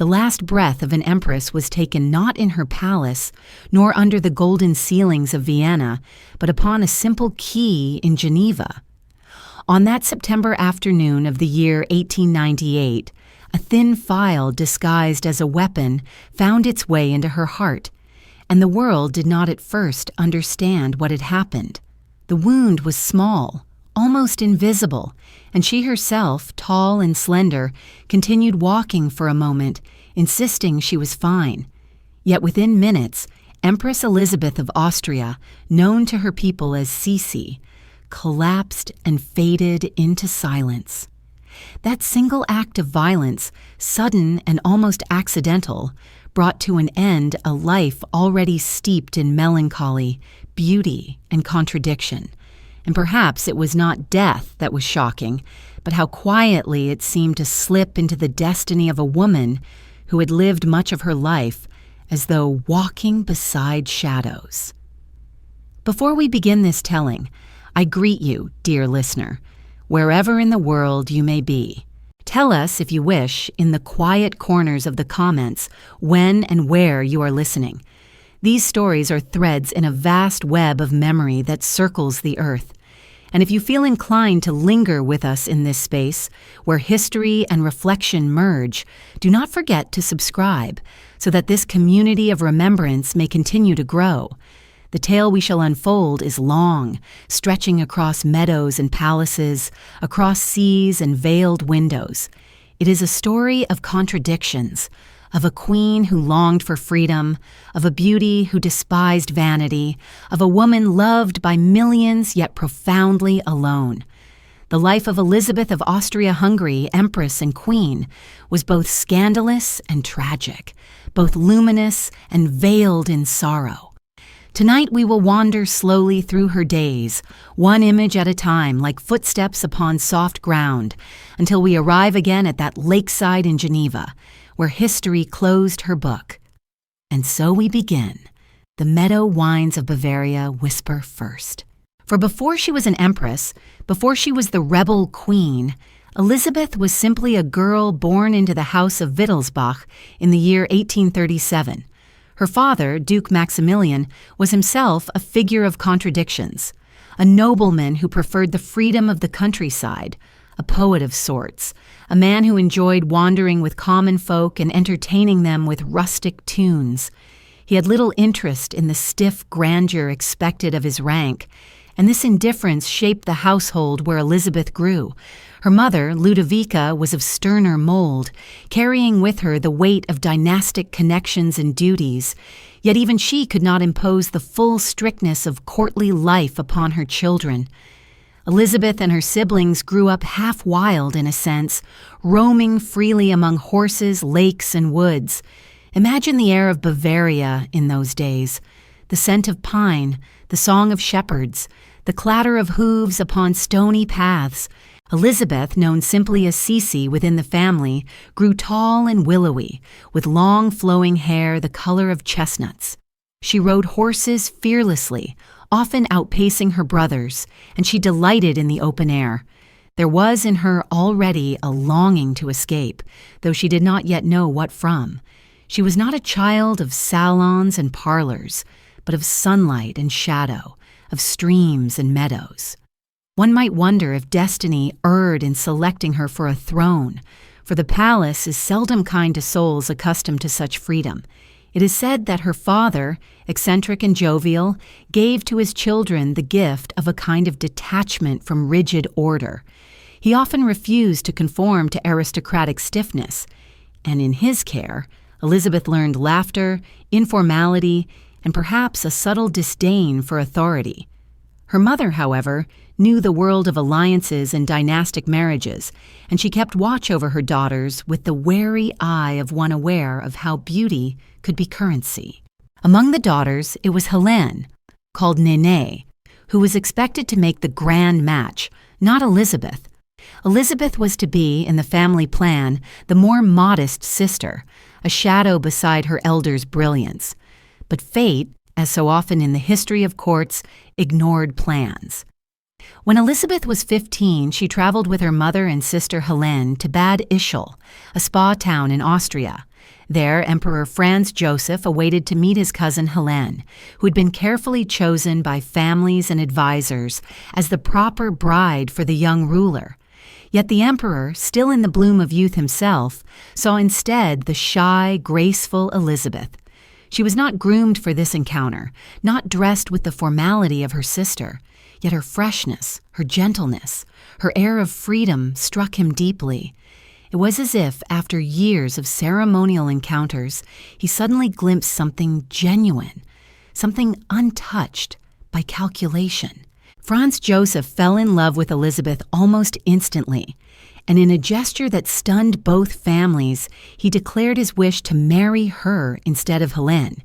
The last breath of an empress was taken not in her palace, nor under the golden ceilings of Vienna, but upon a simple quay in Geneva. On that September afternoon of the year 1898, a thin file disguised as a weapon found its way into her heart, and the world did not at first understand what had happened. The wound was small, almost invisible, and she herself, tall and slender, continued walking for a moment, insisting she was fine. Yet within minutes, Empress Elisabeth of Austria, known to her people as Sisi, collapsed and faded into silence. That single act of violence, sudden and almost accidental, brought to an end a life already steeped in melancholy, beauty, and contradiction. And perhaps it was not death that was shocking, but how quietly it seemed to slip into the destiny of a woman who had lived much of her life as though walking beside shadows. Before we begin this telling, I greet you, dear listener, wherever in the world you may be. Tell us, if you wish, in the quiet corners of the comments when and where you are listening. These stories are threads in a vast web of memory that circles the earth. And if you feel inclined to linger with us in this space, where history and reflection merge, do not forget to subscribe, so that this community of remembrance may continue to grow. The tale we shall unfold is long, stretching across meadows and palaces, across seas and veiled windows. It is a story of contradictions, of a queen who longed for freedom, of a beauty who despised vanity, of a woman loved by millions yet profoundly alone. The life of Elisabeth of Austria-Hungary, Empress and Queen, was both scandalous and tragic, both luminous and veiled in sorrow. Tonight we will wander slowly through her days, one image at a time, like footsteps upon soft ground, until we arrive again at that lakeside in Geneva, where history closed her book. And so we begin. The meadow wines of Bavaria whisper first. For before she was an empress, before she was the rebel queen, Elisabeth was simply a girl born into the house of Wittelsbach in the year 1837. Her father, Duke Maximilian, was himself a figure of contradictions, a nobleman who preferred the freedom of the countryside, a poet of sorts, a man who enjoyed wandering with common folk and entertaining them with rustic tunes. He had little interest in the stiff grandeur expected of his rank, and this indifference shaped the household where Elisabeth grew. Her mother, Ludovica, was of sterner mold, carrying with her the weight of dynastic connections and duties, yet even she could not impose the full strictness of courtly life upon her children. Elisabeth and her siblings grew up half wild in a sense, roaming freely among horses, lakes, and woods. Imagine the air of Bavaria in those days, the scent of pine, the song of shepherds, the clatter of hooves upon stony paths. Elisabeth, known simply as Sisi within the family, grew tall and willowy, with long flowing hair the color of chestnuts. She rode horses fearlessly, often outpacing her brothers, and she delighted in the open air. There was in her already a longing to escape, though she did not yet know what from. She was not a child of salons and parlors, but of sunlight and shadow, of streams and meadows. One might wonder if destiny erred in selecting her for a throne, for the palace is seldom kind to souls accustomed to such freedom. It is said that her father, eccentric and jovial, gave to his children the gift of a kind of detachment from rigid order. He often refused to conform to aristocratic stiffness, and in his care, Elisabeth learned laughter, informality, and perhaps a subtle disdain for authority. Her mother, however, knew the world of alliances and dynastic marriages, and she kept watch over her daughters with the wary eye of one aware of how beauty could be currency. Among the daughters, it was Helene, called Nene, who was expected to make the grand match, not Elisabeth. Elisabeth was to be, in the family plan, the more modest sister, a shadow beside her elder's brilliance. But fate, as so often in the history of courts, ignored plans. When Elisabeth was 15, she traveled with her mother and sister Helene to Bad Ischl, a spa town in Austria. There, Emperor Franz Joseph awaited to meet his cousin Helene, who had been carefully chosen by families and advisors as the proper bride for the young ruler. Yet the emperor, still in the bloom of youth himself, saw instead the shy, graceful Elisabeth. She was not groomed for this encounter, not dressed with the formality of her sister, yet her freshness, her gentleness, her air of freedom struck him deeply. It was as if, after years of ceremonial encounters, he suddenly glimpsed something genuine, something untouched by calculation. Franz Joseph fell in love with Elisabeth almost instantly, and in a gesture that stunned both families, he declared his wish to marry her instead of Helene.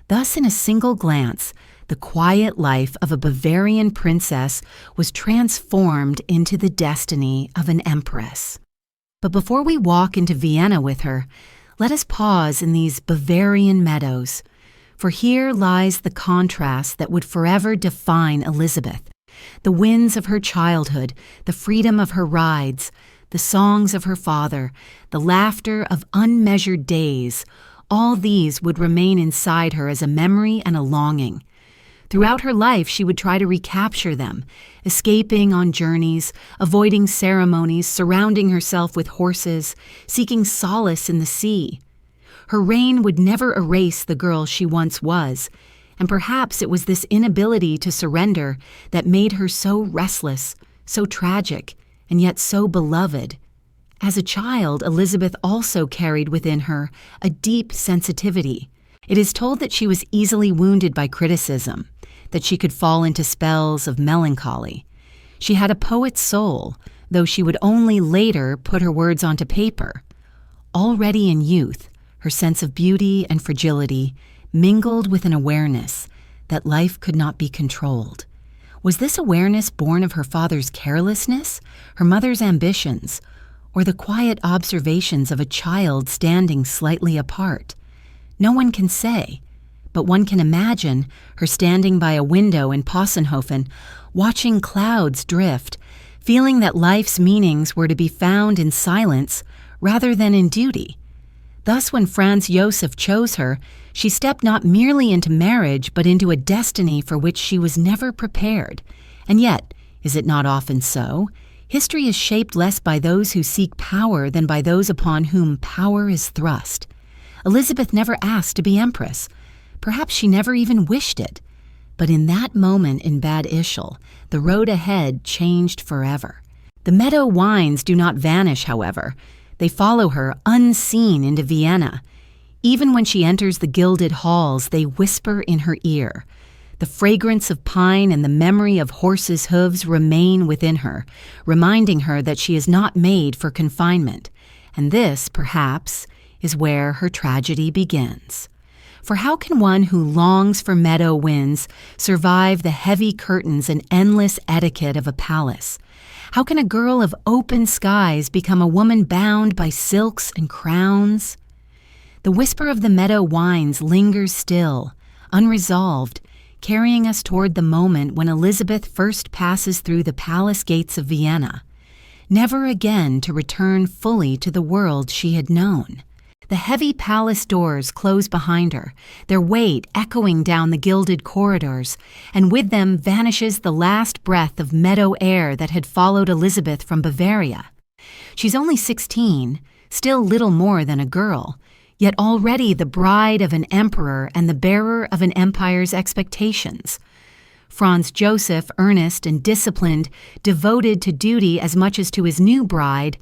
Thus, in a single glance, the quiet life of a Bavarian princess was transformed into the destiny of an empress. But before we walk into Vienna with her, let us pause in these Bavarian meadows, for here lies the contrast that would forever define Elisabeth. The winds of her childhood, the freedom of her rides, the songs of her father, the laughter of unmeasured days, all these would remain inside her as a memory and a longing. Throughout her life, she would try to recapture them, escaping on journeys, avoiding ceremonies, surrounding herself with horses, seeking solace in the sea. Her reign would never erase the girl she once was, and perhaps it was this inability to surrender that made her so restless, so tragic, and yet so beloved. As a child, Elisabeth also carried within her a deep sensitivity. It is told that she was easily wounded by criticism, that she could fall into spells of melancholy. She had a poet's soul, though she would only later put her words onto paper. Already in youth, her sense of beauty and fragility mingled with an awareness that life could not be controlled. Was this awareness born of her father's carelessness, her mother's ambitions, or the quiet observations of a child standing slightly apart? No one can say, but one can imagine her standing by a window in Possenhofen, watching clouds drift, feeling that life's meanings were to be found in silence rather than in duty. Thus, when Franz Joseph chose her, she stepped not merely into marriage, but into a destiny for which she was never prepared. And yet, is it not often so? History is shaped less by those who seek power than by those upon whom power is thrust. Elisabeth never asked to be empress. Perhaps she never even wished it. But in that moment in Bad Ischl, the road ahead changed forever. The meadow wines do not vanish, however. They follow her unseen into Vienna. Even when she enters the gilded halls, they whisper in her ear. The fragrance of pine and the memory of horses' hooves remain within her, reminding her that she is not made for confinement. And this, perhaps, is where her tragedy begins. For how can one who longs for meadow winds survive the heavy curtains and endless etiquette of a palace? How can a girl of open skies become a woman bound by silks and crowns? The whisper of the meadow wines lingers still, unresolved, carrying us toward the moment when Elisabeth first passes through the palace gates of Vienna, never again to return fully to the world she had known. The heavy palace doors close behind her, their weight echoing down the gilded corridors, and with them vanishes the last breath of meadow air that had followed Elisabeth from Bavaria. She's only 16, still little more than a girl, yet already the bride of an emperor and the bearer of an empire's expectations. Franz Joseph, earnest and disciplined, devoted to duty as much as to his new bride,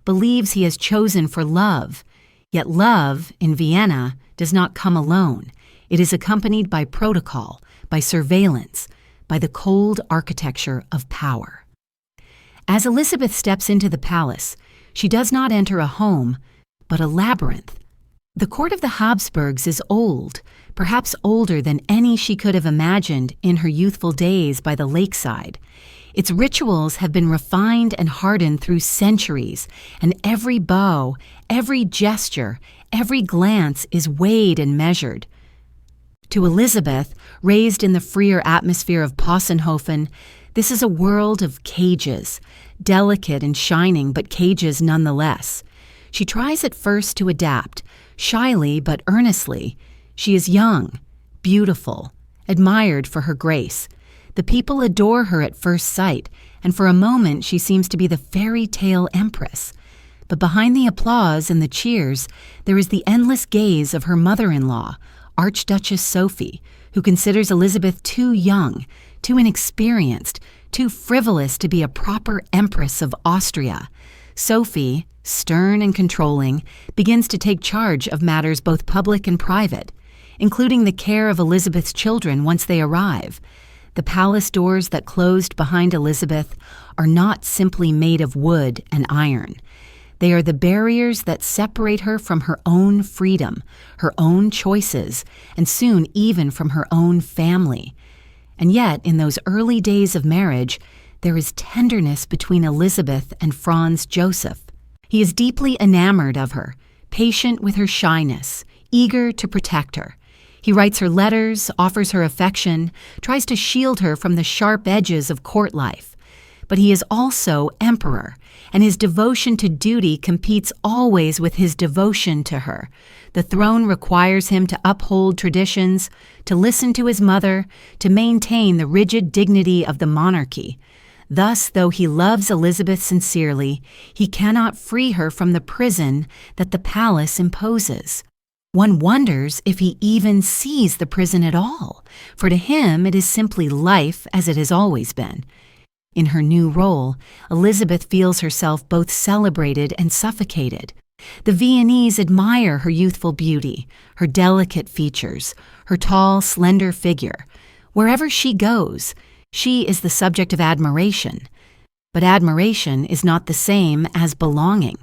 believes he has chosen for love. Yet love, in Vienna, does not come alone. It is accompanied by protocol, by surveillance, by the cold architecture of power. As Elisabeth steps into the palace, she does not enter a home, but a labyrinth. The court of the Habsburgs is old, perhaps older than any she could have imagined in her youthful days by the lakeside. Its rituals have been refined and hardened through centuries, and every bow, every gesture, every glance is weighed and measured. To Elisabeth, raised in the freer atmosphere of Possenhofen, this is a world of cages, delicate and shining, but cages nonetheless. She tries at first to adapt, Shyly but earnestly, she is young, beautiful, admired for her grace. The people adore her at first sight, and for a moment she seems to be the fairy tale empress. But behind the applause and the cheers, there is the endless gaze of her mother-in-law, Archduchess Sophie, who considers Elizabeth too young, too inexperienced, too frivolous to be a proper Empress of Austria. Sophie, stern and controlling, begins to take charge of matters both public and private, including the care of Elizabeth's children once they arrive. The palace doors that closed behind Elizabeth are not simply made of wood and iron. They are the barriers that separate her from her own freedom, her own choices, and soon even from her own family. And yet, in those early days of marriage, there is tenderness between Elizabeth and Franz Joseph. He is deeply enamored of her, patient with her shyness, eager to protect her. He writes her letters, offers her affection, tries to shield her from the sharp edges of court life. But he is also emperor, and his devotion to duty competes always with his devotion to her. The throne requires him to uphold traditions, to listen to his mother, to maintain the rigid dignity of the monarchy. Thus, though he loves Elizabeth sincerely, he cannot free her from the prison that the palace imposes. One wonders if he even sees the prison at all, for to him it is simply life as it has always been. In her new role, Elizabeth feels herself both celebrated and suffocated. The Viennese admire her youthful beauty, her delicate features, her tall, slender figure. Wherever she goes, she is the subject of admiration. But admiration is not the same as belonging.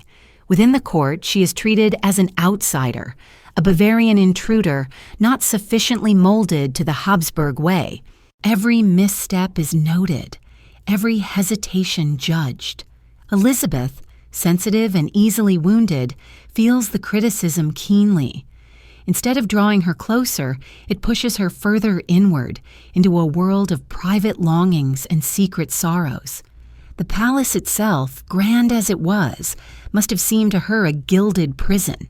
Within the court, she is treated as an outsider, a Bavarian intruder, not sufficiently molded to the Habsburg way. Every misstep is noted, every hesitation judged. Elizabeth, sensitive and easily wounded, feels the criticism keenly. Instead of drawing her closer, it pushes her further inward into a world of private longings and secret sorrows. The palace itself, grand as it was, must have seemed to her a gilded prison.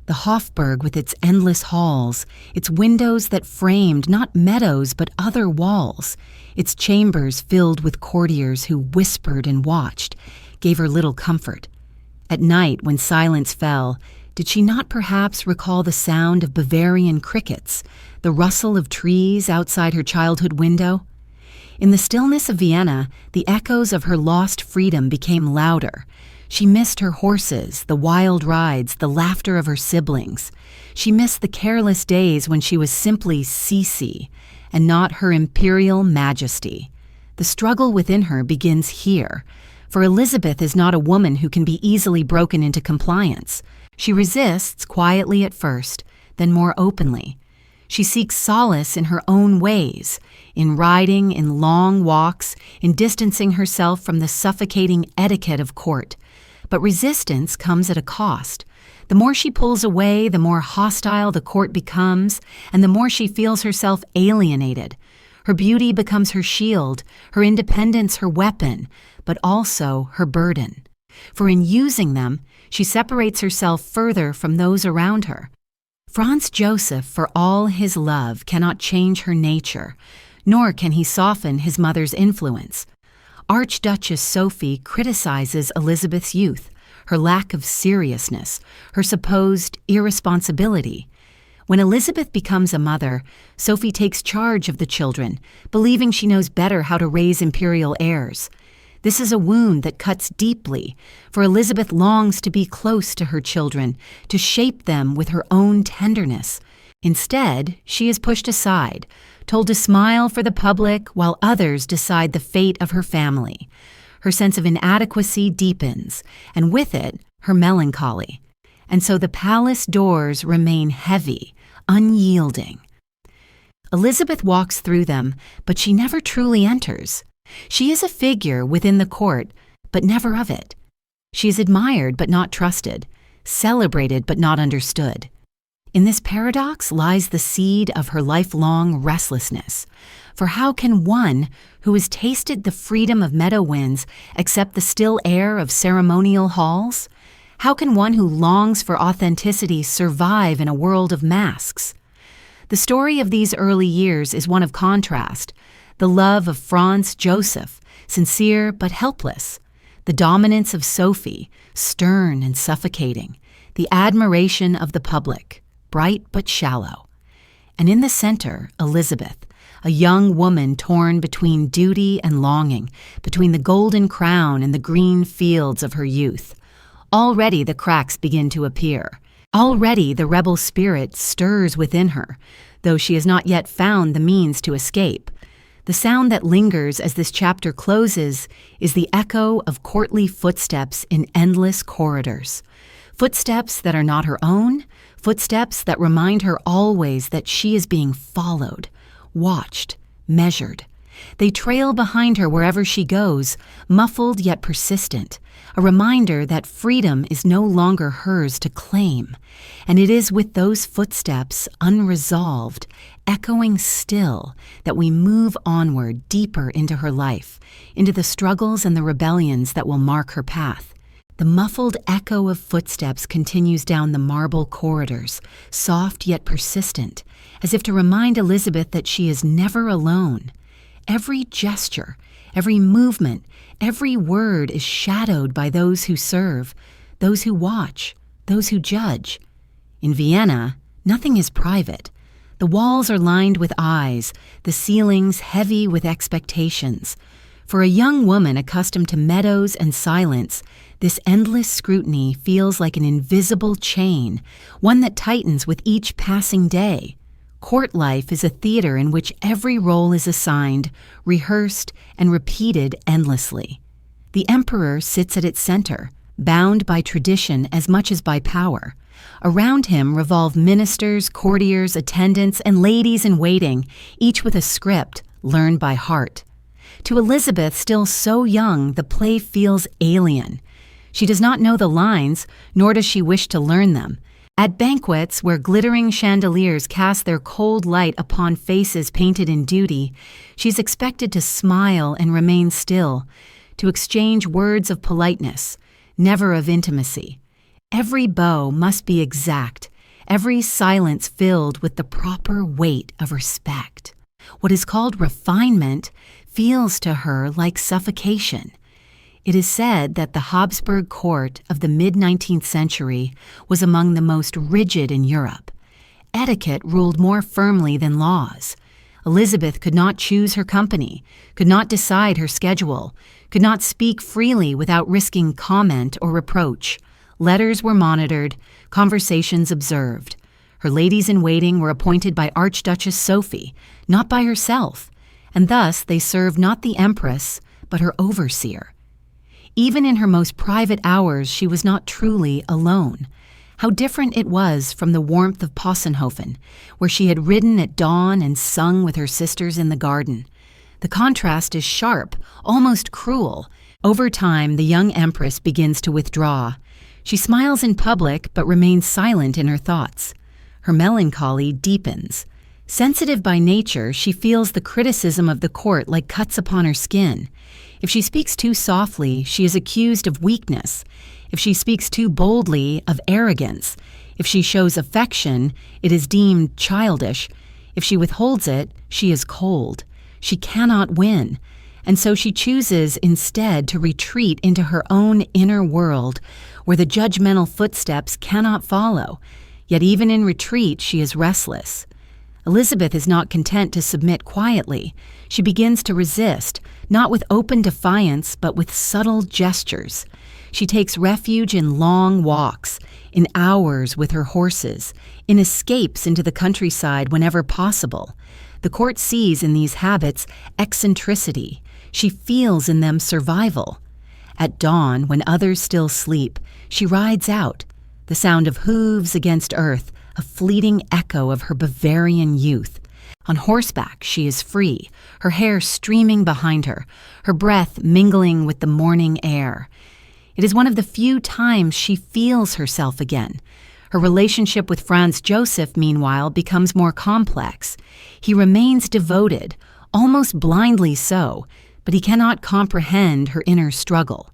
The Hofburg with its endless halls, its windows that framed not meadows but other walls, its chambers filled with courtiers who whispered and watched, gave her little comfort. At night, when silence fell, did she not perhaps recall the sound of Bavarian crickets, the rustle of trees outside her childhood window? In the stillness of Vienna, the echoes of her lost freedom became louder. She missed her horses, the wild rides, the laughter of her siblings. She missed the careless days when she was simply Sisi, and not her imperial majesty. The struggle within her begins here, for Elizabeth is not a woman who can be easily broken into compliance. She resists quietly at first, then more openly. She seeks solace in her own ways, in riding, in long walks, in distancing herself from the suffocating etiquette of court. But resistance comes at a cost. The more she pulls away, the more hostile the court becomes, and the more she feels herself alienated. Her beauty becomes her shield, her independence her weapon, but also her burden. For in using them, she separates herself further from those around her. Franz Joseph, for all his love, cannot change her nature, nor can he soften his mother's influence. Archduchess Sophie criticizes Elizabeth's youth, her lack of seriousness, her supposed irresponsibility. When Elizabeth becomes a mother, Sophie takes charge of the children, believing she knows better how to raise imperial heirs. This is a wound that cuts deeply, for Elizabeth longs to be close to her children, to shape them with her own tenderness. Instead, she is pushed aside, told to smile for the public while others decide the fate of her family. Her sense of inadequacy deepens, and with it, her melancholy. And so the palace doors remain heavy, unyielding. Elizabeth walks through them, but she never truly enters. She is a figure within the court, but never of it. She is admired but not trusted, celebrated but not understood. In this paradox lies the seed of her lifelong restlessness. For how can one who has tasted the freedom of meadow winds accept the still air of ceremonial halls? How can one who longs for authenticity survive in a world of masks? The story of these early years is one of contrast. The love of Franz Joseph, sincere but helpless. The dominance of Sophie, stern and suffocating. The admiration of the public, bright but shallow. And in the center, Elisabeth, a young woman torn between duty and longing, between the golden crown and the green fields of her youth. Already the cracks begin to appear. Already the rebel spirit stirs within her, though she has not yet found the means to escape. The sound that lingers as this chapter closes is the echo of courtly footsteps in endless corridors. Footsteps that are not her own, footsteps that remind her always that she is being followed, watched, measured. They trail behind her wherever she goes, muffled yet persistent, a reminder that freedom is no longer hers to claim. And it is with those footsteps, unresolved, echoing still, that we move onward deeper into her life, into the struggles and the rebellions that will mark her path. The muffled echo of footsteps continues down the marble corridors, soft yet persistent, as if to remind Elisabeth that she is never alone. Every gesture, every movement, every word is shadowed by those who serve, those who watch, those who judge. In Vienna, nothing is private. The walls are lined with eyes, the ceilings heavy with expectations. For a young woman accustomed to meadows and silence, this endless scrutiny feels like an invisible chain, one that tightens with each passing day. Court life is a theater in which every role is assigned, rehearsed, and repeated endlessly. The emperor sits at its center, bound by tradition as much as by power. Around him revolve ministers, courtiers, attendants, and ladies-in-waiting, each with a script learned by heart. To Elisabeth, still so young, the play feels alien. She does not know the lines, nor does she wish to learn them. At banquets where glittering chandeliers cast their cold light upon faces painted in duty, she's expected to smile and remain still, to exchange words of politeness, never of intimacy. Every bow must be exact, every silence filled with the proper weight of respect. What is called refinement feels to her like suffocation. It is said that the Habsburg court of the mid-19th century was among the most rigid in Europe. Etiquette ruled more firmly than laws. Elisabeth could not choose her company, could not decide her schedule, could not speak freely without risking comment or reproach. Letters were monitored, conversations observed. Her ladies-in-waiting were appointed by Archduchess Sophie, not by herself, and thus they served not the empress, but her overseer. Even in her most private hours, she was not truly alone. How different it was from the warmth of Possenhofen, where she had ridden at dawn and sung with her sisters in the garden. The contrast is sharp, almost cruel. Over time, the young empress begins to withdraw. She smiles in public, but remains silent in her thoughts. Her melancholy deepens. Sensitive by nature, she feels the criticism of the court like cuts upon her skin. If she speaks too softly, she is accused of weakness. If she speaks too boldly, of arrogance. If she shows affection, it is deemed childish. If she withholds it, she is cold. She cannot win. And so she chooses instead to retreat into her own inner world, where the judgmental footsteps cannot follow. Yet even in retreat, she is restless. Elisabeth is not content to submit quietly. She begins to resist, not with open defiance, but with subtle gestures. She takes refuge in long walks, in hours with her horses, in escapes into the countryside whenever possible. The court sees in these habits eccentricity. She feels in them survival. At dawn, when others still sleep, she rides out, the sound of hooves against earth, a fleeting echo of her Bavarian youth. On horseback, she is free, her hair streaming behind her, her breath mingling with the morning air. It is one of the few times she feels herself again. Her relationship with Franz Joseph, meanwhile, becomes more complex. He remains devoted, almost blindly so, but he cannot comprehend her inner struggle.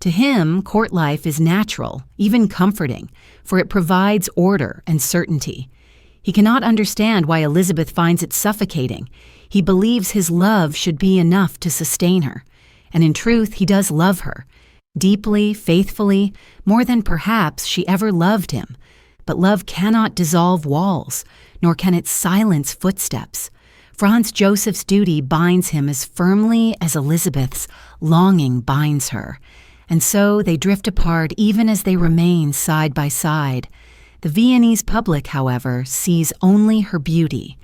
To him, court life is natural, even comforting, for it provides order and certainty. He cannot understand why Elizabeth finds it suffocating. He believes his love should be enough to sustain her. And in truth, he does love her. Deeply, faithfully, more than perhaps she ever loved him. But love cannot dissolve walls, nor can it silence footsteps. Franz Joseph's duty binds him as firmly as Elizabeth's longing binds her. And so they drift apart even as they remain side by side. The Viennese public, however, sees only her beauty.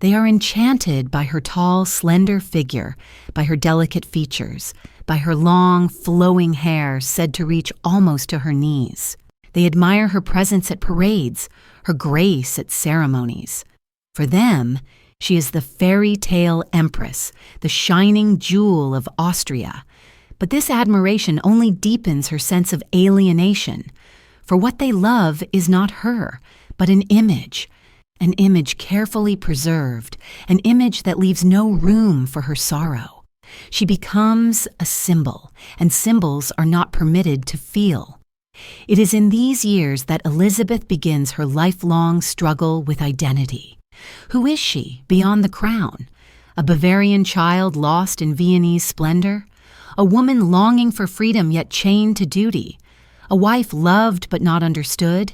They are enchanted by her tall, slender figure, by her delicate features, by her long, flowing hair said to reach almost to her knees. They admire her presence at parades, her grace at ceremonies. For them, she is the fairy tale empress, the shining jewel of Austria. But this admiration only deepens her sense of alienation. For what they love is not her, but an image carefully preserved, an image that leaves no room for her sorrow. She becomes a symbol, and symbols are not permitted to feel. It is in these years that Elizabeth begins her lifelong struggle with identity. Who is she beyond the crown? A Bavarian child lost in Viennese splendor? A woman longing for freedom yet chained to duty? A wife loved but not understood?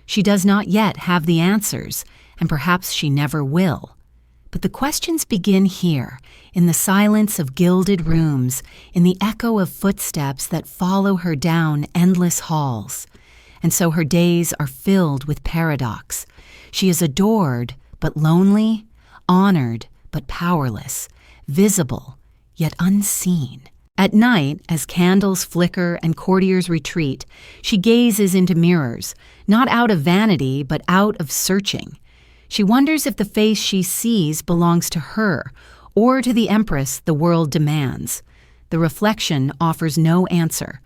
She does not yet have the answers, and perhaps she never will. But the questions begin here, in the silence of gilded rooms, in the echo of footsteps that follow her down endless halls. And so her days are filled with paradox. She is adored, but lonely, honored, but powerless, visible, yet unseen. At night, as candles flicker and courtiers retreat, she gazes into mirrors, not out of vanity, but out of searching. She wonders if the face she sees belongs to her, or to the empress the world demands. The reflection offers no answer.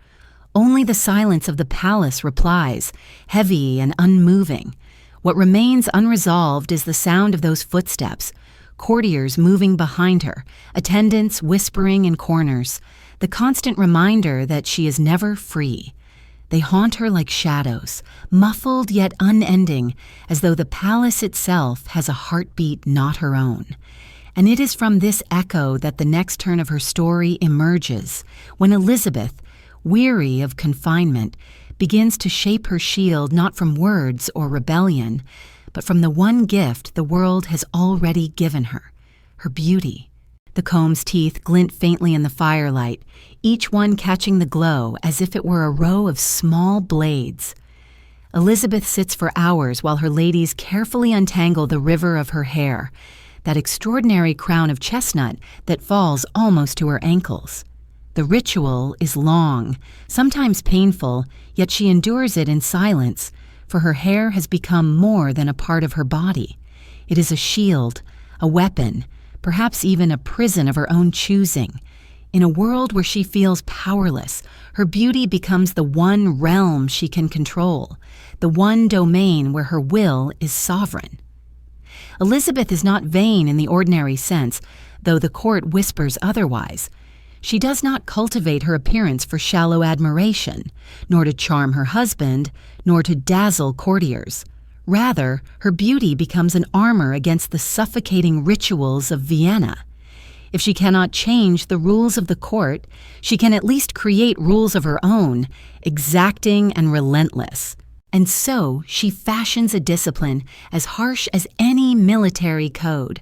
Only the silence of the palace replies, heavy and unmoving. What remains unresolved is the sound of those footsteps, courtiers moving behind her, attendants whispering in corners, the constant reminder that she is never free. They haunt her like shadows, muffled yet unending, as though the palace itself has a heartbeat not her own. And it is from this echo that the next turn of her story emerges, when Elizabeth, weary of confinement, begins to shape her shield not from words or rebellion, but from the one gift the world has already given her, her beauty. The comb's teeth glint faintly in the firelight, each one catching the glow as if it were a row of small blades. Elizabeth sits for hours while her ladies carefully untangle the river of her hair, that extraordinary crown of chestnut that falls almost to her ankles. The ritual is long, sometimes painful, yet she endures it in silence, for her hair has become more than a part of her body. It is a shield, a weapon, perhaps even a prison of her own choosing. In a world where she feels powerless, her beauty becomes the one realm she can control, the one domain where her will is sovereign. Elizabeth is not vain in the ordinary sense, though the court whispers otherwise. She does not cultivate her appearance for shallow admiration, nor to charm her husband, nor to dazzle courtiers. Rather, her beauty becomes an armor against the suffocating rituals of Vienna. If she cannot change the rules of the court, she can at least create rules of her own, exacting and relentless. And so she fashions a discipline as harsh as any military code.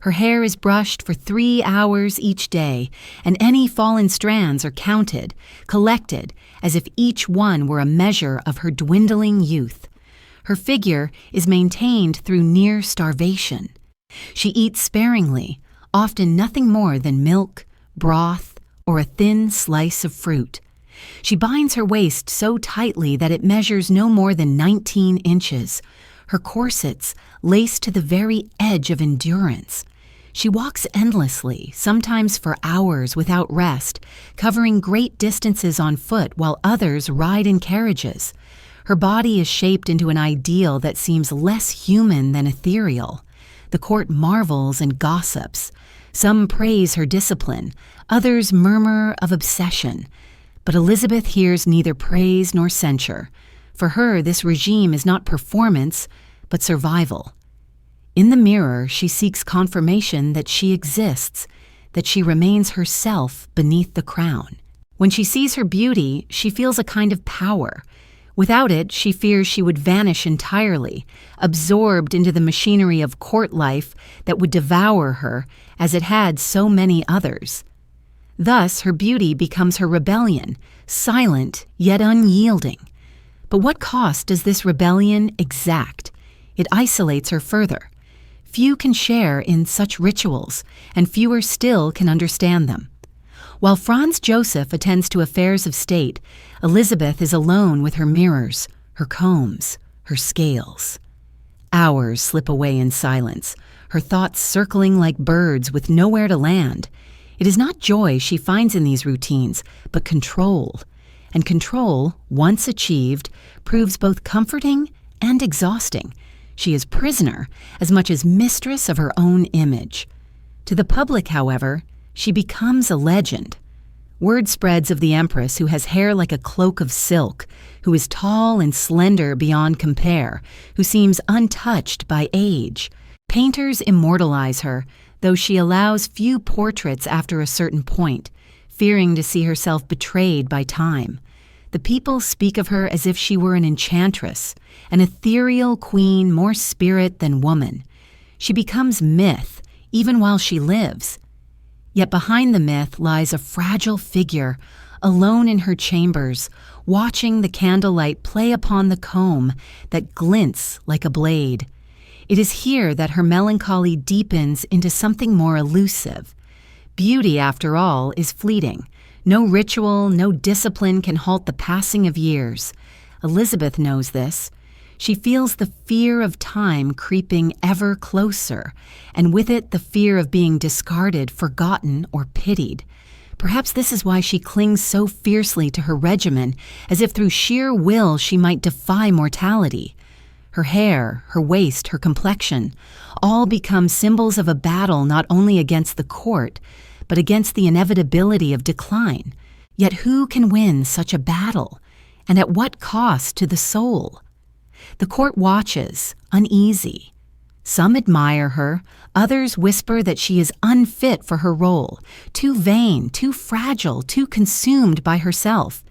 Her hair is brushed for 3 hours each day, and any fallen strands are counted, collected, as if each one were a measure of her dwindling youth. Her figure is maintained through near starvation. She eats sparingly, often nothing more than milk, broth, or a thin slice of fruit. She binds her waist so tightly that it measures no more than 19 inches, her corsets laced to the very edge of endurance. She walks endlessly, sometimes for hours without rest, covering great distances on foot while others ride in carriages. Her body is shaped into an ideal that seems less human than ethereal. The court marvels and gossips. Some praise her discipline, others murmur of obsession. But Elizabeth hears neither praise nor censure. For her, this regime is not performance, but survival. In the mirror, she seeks confirmation that she exists, that she remains herself beneath the crown. When she sees her beauty, she feels a kind of power. Without it, she fears she would vanish entirely, absorbed into the machinery of court life that would devour her as it had so many others. Thus, her beauty becomes her rebellion, silent yet unyielding. But what cost does this rebellion exact? It isolates her further. Few can share in such rituals, and fewer still can understand them. While Franz Joseph attends to affairs of state, Elizabeth is alone with her mirrors, her combs, her scales. Hours slip away in silence, her thoughts circling like birds with nowhere to land. It is not joy she finds in these routines, but control. And control, once achieved, proves both comforting and exhausting. She is prisoner as much as mistress of her own image. To the public, however, she becomes a legend. Word spreads of the empress who has hair like a cloak of silk, who is tall and slender beyond compare, who seems untouched by age. Painters immortalize her, though she allows few portraits after a certain point, fearing to see herself betrayed by time. The people speak of her as if she were an enchantress, an ethereal queen more spirit than woman. She becomes myth, even while she lives. Yet behind the myth lies a fragile figure, alone in her chambers, watching the candlelight play upon the comb that glints like a blade. It is here that her melancholy deepens into something more elusive. Beauty, after all, is fleeting. No ritual, no discipline can halt the passing of years. Elizabeth knows this. She feels the fear of time creeping ever closer, and with it the fear of being discarded, forgotten, or pitied. Perhaps this is why she clings so fiercely to her regimen, as if through sheer will she might defy mortality. Her hair, her waist, her complexion, all become symbols of a battle not only against the court, but against the inevitability of decline. Yet who can win such a battle? And at what cost to the soul? The court watches, uneasy. Some admire her, others whisper that she is unfit for her role, too vain, too fragile, too consumed by herself.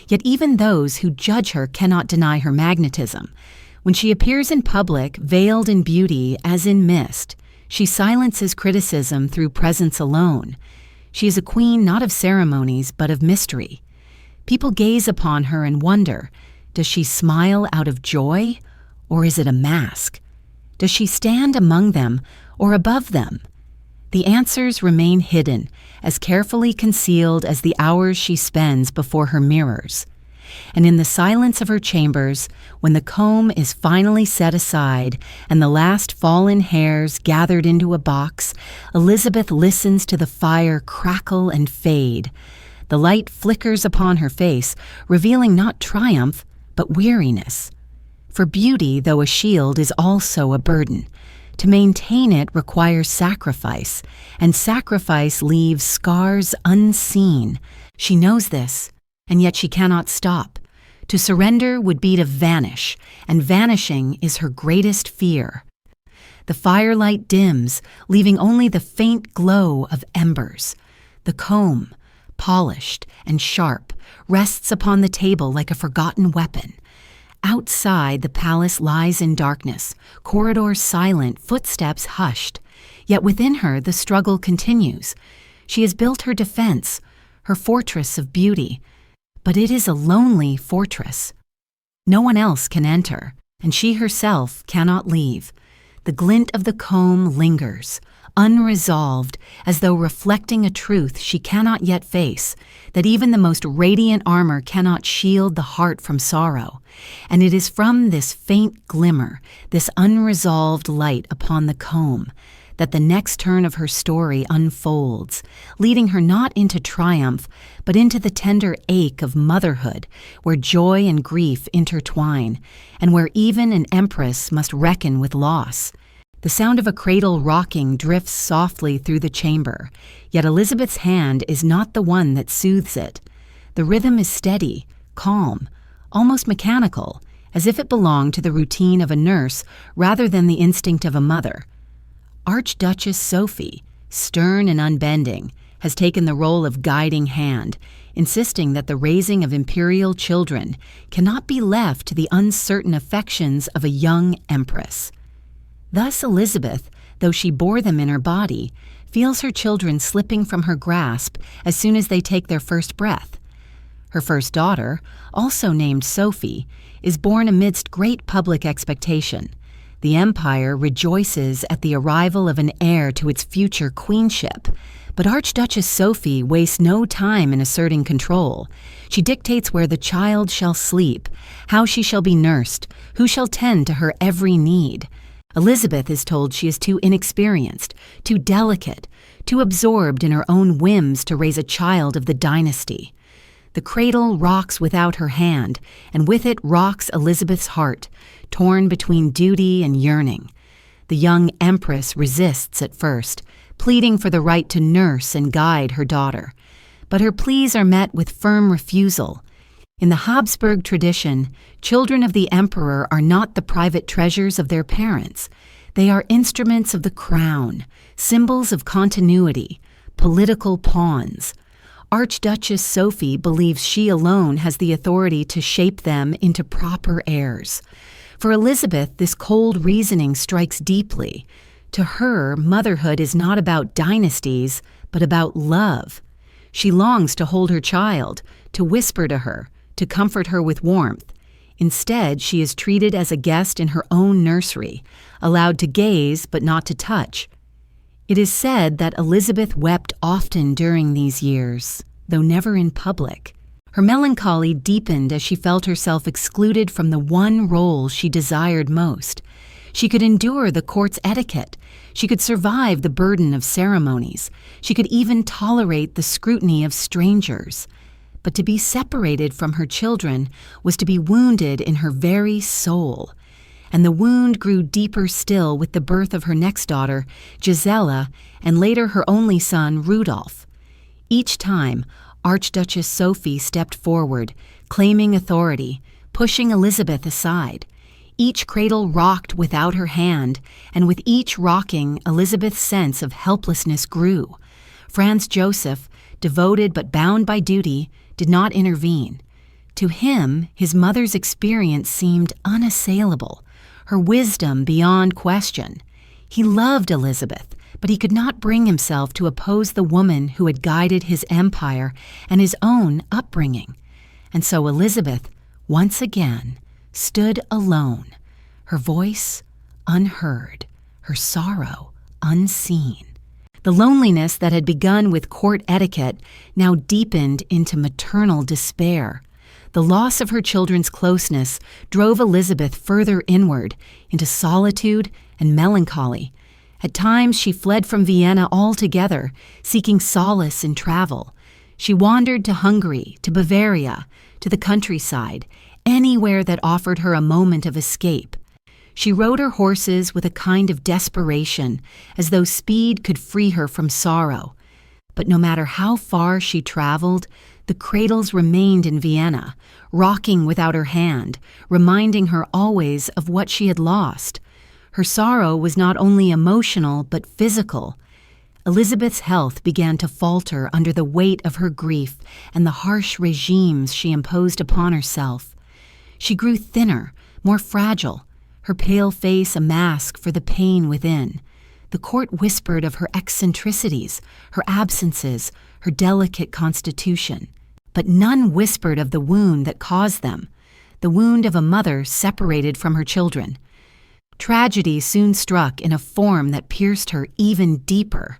Yet even those who judge her cannot deny her magnetism. When she appears in public, veiled in beauty as in mist, she silences criticism through presence alone. She is a queen not of ceremonies, but of mystery. People gaze upon her and wonder, does she smile out of joy, or is it a mask? Does she stand among them or above them? The answers remain hidden, as carefully concealed as the hours she spends before her mirrors. And in the silence of her chambers, when the comb is finally set aside and the last fallen hairs gathered into a box, Elizabeth listens to the fire crackle and fade. The light flickers upon her face, revealing not triumph, but weariness. For beauty, though a shield, is also a burden. To maintain it requires sacrifice, and sacrifice leaves scars unseen. She knows this, and yet she cannot stop. To surrender would be to vanish, and vanishing is her greatest fear. The firelight dims, leaving only the faint glow of embers. The comb, polished and sharp, rests upon the table like a forgotten weapon. Outside, the palace lies in darkness, corridors silent, footsteps hushed. Yet within her, the struggle continues. She has built her defense, her fortress of beauty. But it is a lonely fortress. No one else can enter, and she herself cannot leave. The glint of the comb lingers, unresolved, as though reflecting a truth she cannot yet face, that even the most radiant armor cannot shield the heart from sorrow. And it is from this faint glimmer, this unresolved light upon the comb, that the next turn of her story unfolds, leading her not into triumph, but into the tender ache of motherhood, where joy and grief intertwine, and where even an empress must reckon with loss. The sound of a cradle rocking drifts softly through the chamber, yet Elizabeth's hand is not the one that soothes it. The rhythm is steady, calm, almost mechanical, as if it belonged to the routine of a nurse rather than the instinct of a mother. Archduchess Sophie, stern and unbending, has taken the role of guiding hand, insisting that the raising of imperial children cannot be left to the uncertain affections of a young empress. Thus Elizabeth, though she bore them in her body, feels her children slipping from her grasp as soon as they take their first breath. Her first daughter, also named Sophie, is born amidst great public expectation. The empire rejoices at the arrival of an heir to its future queenship, but Archduchess Sophie wastes no time in asserting control. She dictates where the child shall sleep, how she shall be nursed, who shall tend to her every need. Elizabeth is told she is too inexperienced, too delicate, too absorbed in her own whims to raise a child of the dynasty. The cradle rocks without her hand, and with it rocks Elizabeth's heart, torn between duty and yearning. The young empress resists at first, pleading for the right to nurse and guide her daughter. But her pleas are met with firm refusal. In the Habsburg tradition, children of the emperor are not the private treasures of their parents. They are instruments of the crown, symbols of continuity, political pawns. Archduchess Sophie believes she alone has the authority to shape them into proper heirs. For Elizabeth, this cold reasoning strikes deeply. To her, motherhood is not about dynasties, but about love. She longs to hold her child, to whisper to her, to comfort her with warmth. Instead, she is treated as a guest in her own nursery, allowed to gaze but not to touch. It is said that Elizabeth wept often during these years, though never in public. Her melancholy deepened as she felt herself excluded from the one role she desired most. She could endure the court's etiquette. She could survive the burden of ceremonies. She could even tolerate the scrutiny of strangers. But to be separated from her children was to be wounded in her very soul. And the wound grew deeper still with the birth of her next daughter, Gisela, and later her only son, Rudolf. Each time, Archduchess Sophie stepped forward, claiming authority, pushing Elizabeth aside. Each cradle rocked without her hand, and with each rocking, Elizabeth's sense of helplessness grew. Franz Joseph, devoted but bound by duty, did not intervene. To him, his mother's experience seemed unassailable, her wisdom beyond question. He loved Elizabeth, but he could not bring himself to oppose the woman who had guided his empire and his own upbringing. And so Elizabeth, once again, stood alone, her voice unheard, her sorrow unseen. The loneliness that had begun with court etiquette now deepened into maternal despair. The loss of her children's closeness drove Elizabeth further inward into solitude and melancholy. At times she fled from Vienna altogether, seeking solace in travel. She wandered to Hungary, to Bavaria, to the countryside, anywhere that offered her a moment of escape. She rode her horses with a kind of desperation, as though speed could free her from sorrow. But no matter how far she traveled, the cradles remained in Vienna, rocking without her hand, reminding her always of what she had lost. Her sorrow was not only emotional but physical. Elizabeth's health began to falter under the weight of her grief and the harsh regimes she imposed upon herself. She grew thinner, more fragile, her pale face a mask for the pain within. The court whispered of her eccentricities, her absences, her delicate constitution. But none whispered of the wound that caused them, the wound of a mother separated from her children. Tragedy soon struck in a form that pierced her even deeper.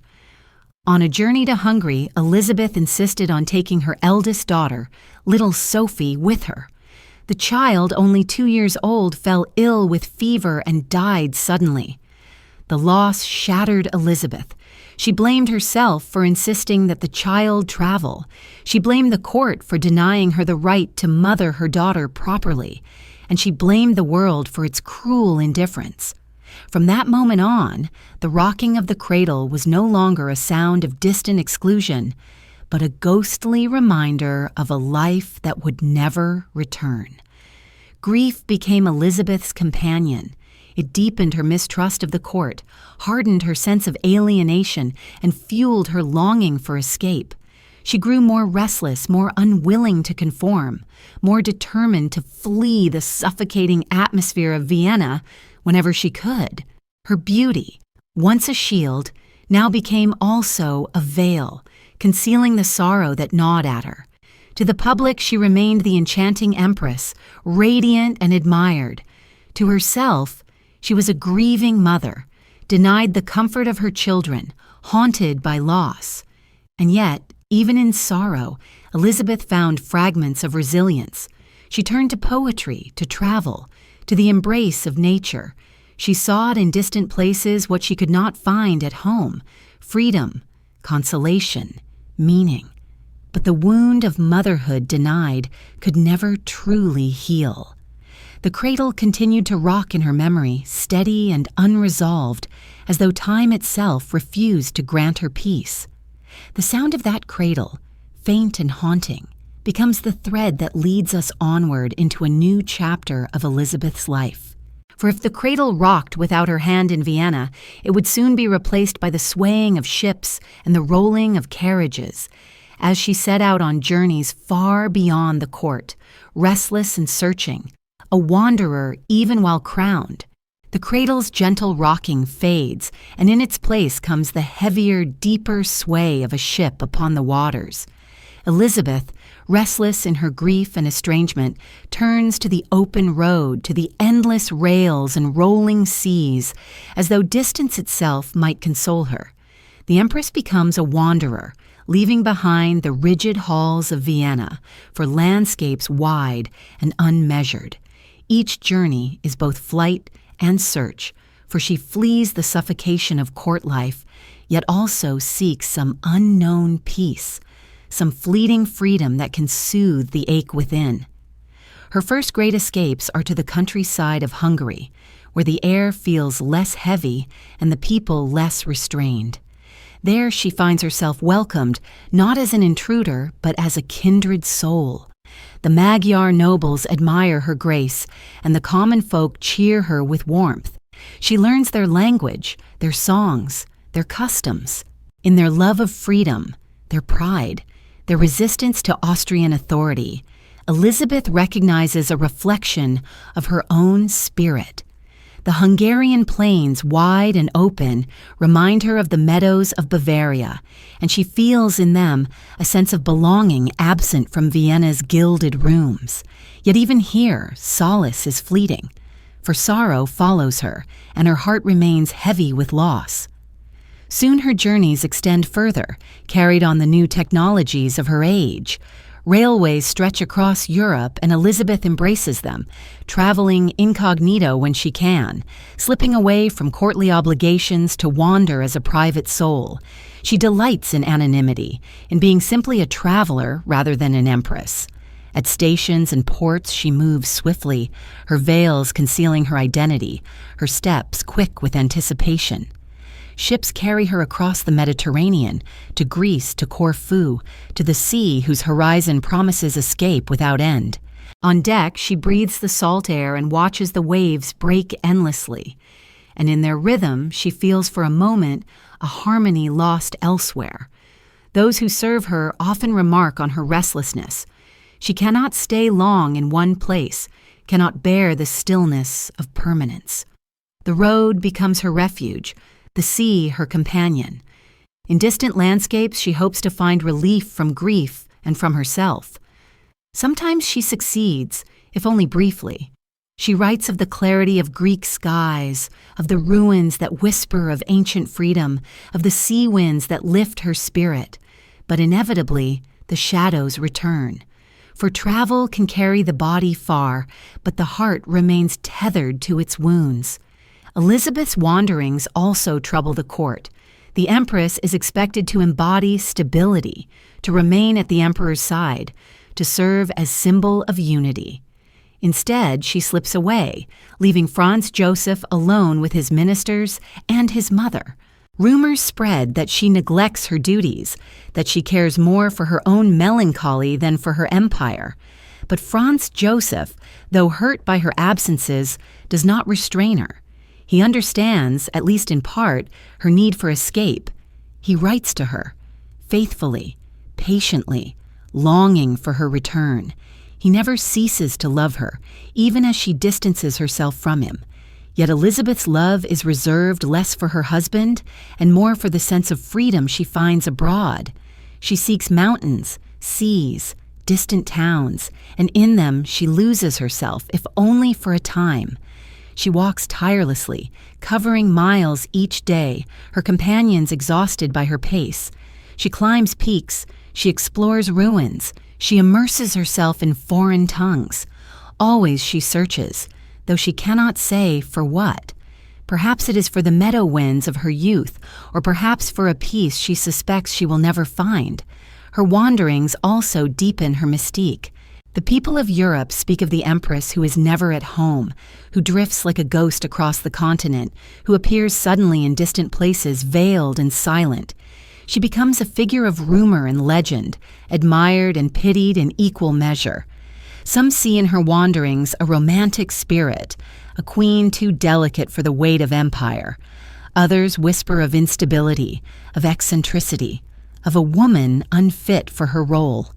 On a journey to Hungary, Elizabeth insisted on taking her eldest daughter, little Sophie, with her. The child, only 2 years old, fell ill with fever and died suddenly. The loss shattered Elizabeth. She blamed herself for insisting that the child travel. She blamed the court for denying her the right to mother her daughter properly. And she blamed the world for its cruel indifference. From that moment on, the rocking of the cradle was no longer a sound of distant exclusion, but a ghostly reminder of a life that would never return. Grief became Elizabeth's companion. It deepened her mistrust of the court, hardened her sense of alienation, and fueled her longing for escape. She grew more restless, more unwilling to conform, more determined to flee the suffocating atmosphere of Vienna whenever she could. Her beauty, once a shield, now became also a veil, concealing the sorrow that gnawed at her. To the public, she remained the enchanting empress, radiant and admired. To herself, she was a grieving mother, denied the comfort of her children, haunted by loss. And yet, even in sorrow, Elizabeth found fragments of resilience. She turned to poetry, to travel, to the embrace of nature. She sought in distant places what she could not find at home: freedom, consolation, meaning. But the wound of motherhood denied could never truly heal. The cradle continued to rock in her memory, steady and unresolved, as though time itself refused to grant her peace. The sound of that cradle, faint and haunting, becomes the thread that leads us onward into a new chapter of Elizabeth's life. For if the cradle rocked without her hand in Vienna, it would soon be replaced by the swaying of ships and the rolling of carriages, as she set out on journeys far beyond the court, restless and searching, a wanderer even while crowned. The cradle's gentle rocking fades, and in its place comes the heavier, deeper sway of a ship upon the waters. Elizabeth, restless in her grief and estrangement, turns to the open road, to the endless rails and rolling seas, as though distance itself might console her. The Empress becomes a wanderer, leaving behind the rigid halls of Vienna for landscapes wide and unmeasured. Each journey is both flight and search, for she flees the suffocation of court life, yet also seeks some unknown peace, some fleeting freedom that can soothe the ache within. Her first great escapes are to the countryside of Hungary, where the air feels less heavy and the people less restrained. There she finds herself welcomed not as an intruder, but as a kindred soul. The Magyar nobles admire her grace, and the common folk cheer her with warmth. She learns their language, their songs, their customs. In their love of freedom, their pride, their resistance to Austrian authority, Elizabeth recognizes a reflection of her own spirit. The Hungarian plains, wide and open, remind her of the meadows of Bavaria, and she feels in them a sense of belonging absent from Vienna's gilded rooms. Yet even here, solace is fleeting, for sorrow follows her, and her heart remains heavy with loss. Soon her journeys extend further, carried on the new technologies of her age. Railways stretch across Europe, and Elizabeth embraces them, traveling incognito when she can, slipping away from courtly obligations to wander as a private soul. She delights in anonymity, in being simply a traveler rather than an empress. At stations and ports she moves swiftly, her veils concealing her identity, her steps quick with anticipation. Ships carry her across the Mediterranean, to Greece, to Corfu, to the sea whose horizon promises escape without end. On deck, she breathes the salt air and watches the waves break endlessly. And in their rhythm, she feels for a moment a harmony lost elsewhere. Those who serve her often remark on her restlessness. She cannot stay long in one place, cannot bear the stillness of permanence. The road becomes her refuge, the sea her companion. In distant landscapes, she hopes to find relief from grief and from herself. Sometimes she succeeds, if only briefly. She writes of the clarity of Greek skies, of the ruins that whisper of ancient freedom, of the sea winds that lift her spirit. But inevitably, the shadows return. For travel can carry the body far, but the heart remains tethered to its wounds. Elizabeth's wanderings also trouble the court. The empress is expected to embody stability, to remain at the emperor's side, to serve as symbol of unity. Instead, she slips away, leaving Franz Joseph alone with his ministers and his mother. Rumors spread that she neglects her duties, that she cares more for her own melancholy than for her empire. But Franz Joseph, though hurt by her absences, does not restrain her. He understands, at least in part, her need for escape. He writes to her, faithfully, patiently, longing for her return. He never ceases to love her, even as she distances herself from him. Yet Elizabeth's love is reserved less for her husband and more for the sense of freedom she finds abroad. She seeks mountains, seas, distant towns, and in them she loses herself, if only for a time. She walks tirelessly, covering miles each day, her companions exhausted by her pace. She climbs peaks, she explores ruins, she immerses herself in foreign tongues. Always she searches, though she cannot say for what. Perhaps it is for the meadow winds of her youth, or perhaps for a peace she suspects she will never find. Her wanderings also deepen her mystique. The people of Europe speak of the Empress who is never at home, who drifts like a ghost across the continent, who appears suddenly in distant places, veiled and silent. She becomes a figure of rumor and legend, admired and pitied in equal measure. Some see in her wanderings a romantic spirit, a queen too delicate for the weight of empire. Others whisper of instability, of eccentricity, of a woman unfit for her role.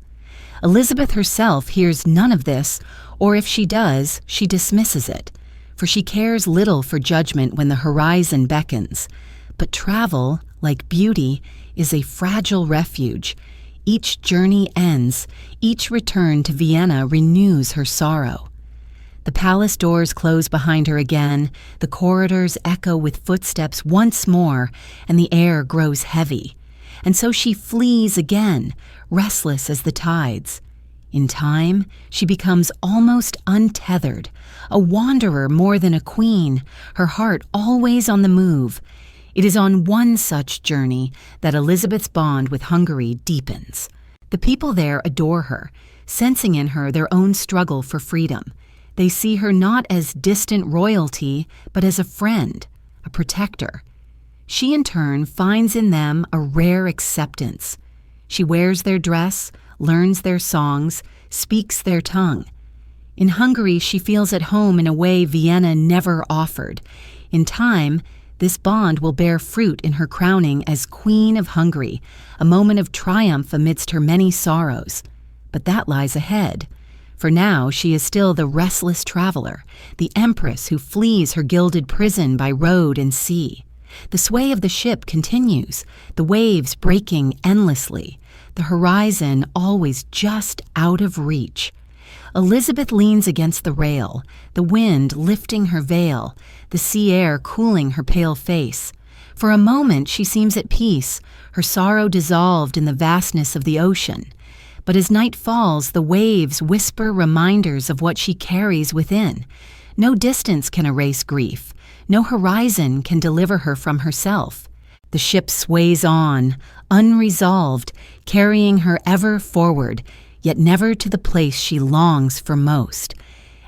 Elizabeth herself hears none of this, or if she does, she dismisses it, for she cares little for judgment when the horizon beckons. But travel, like beauty, is a fragile refuge. Each journey ends, each return to Vienna renews her sorrow. The palace doors close behind her again, the corridors echo with footsteps once more, and the air grows heavy. And so she flees again, restless as the tides. In time, she becomes almost untethered, a wanderer more than a queen, her heart always on the move. It is on one such journey that Elizabeth's bond with Hungary deepens. The people there adore her, sensing in her their own struggle for freedom. They see her not as distant royalty, but as a friend, a protector. She in turn finds in them a rare acceptance. She wears their dress, learns their songs, speaks their tongue. In Hungary, she feels at home in a way Vienna never offered. In time, this bond will bear fruit in her crowning as Queen of Hungary, a moment of triumph amidst her many sorrows. But that lies ahead. For now, she is still the restless traveler, the empress who flees her gilded prison by road and sea. The sway of the ship continues, the waves breaking endlessly, the horizon always just out of reach. Elizabeth leans against the rail, the wind lifting her veil, the sea air cooling her pale face. For a moment she seems at peace, her sorrow dissolved in the vastness of the ocean. But as night falls, the waves whisper reminders of what she carries within. No distance can erase grief. No horizon can deliver her from herself. The ship sways on, unresolved, carrying her ever forward, yet never to the place she longs for most.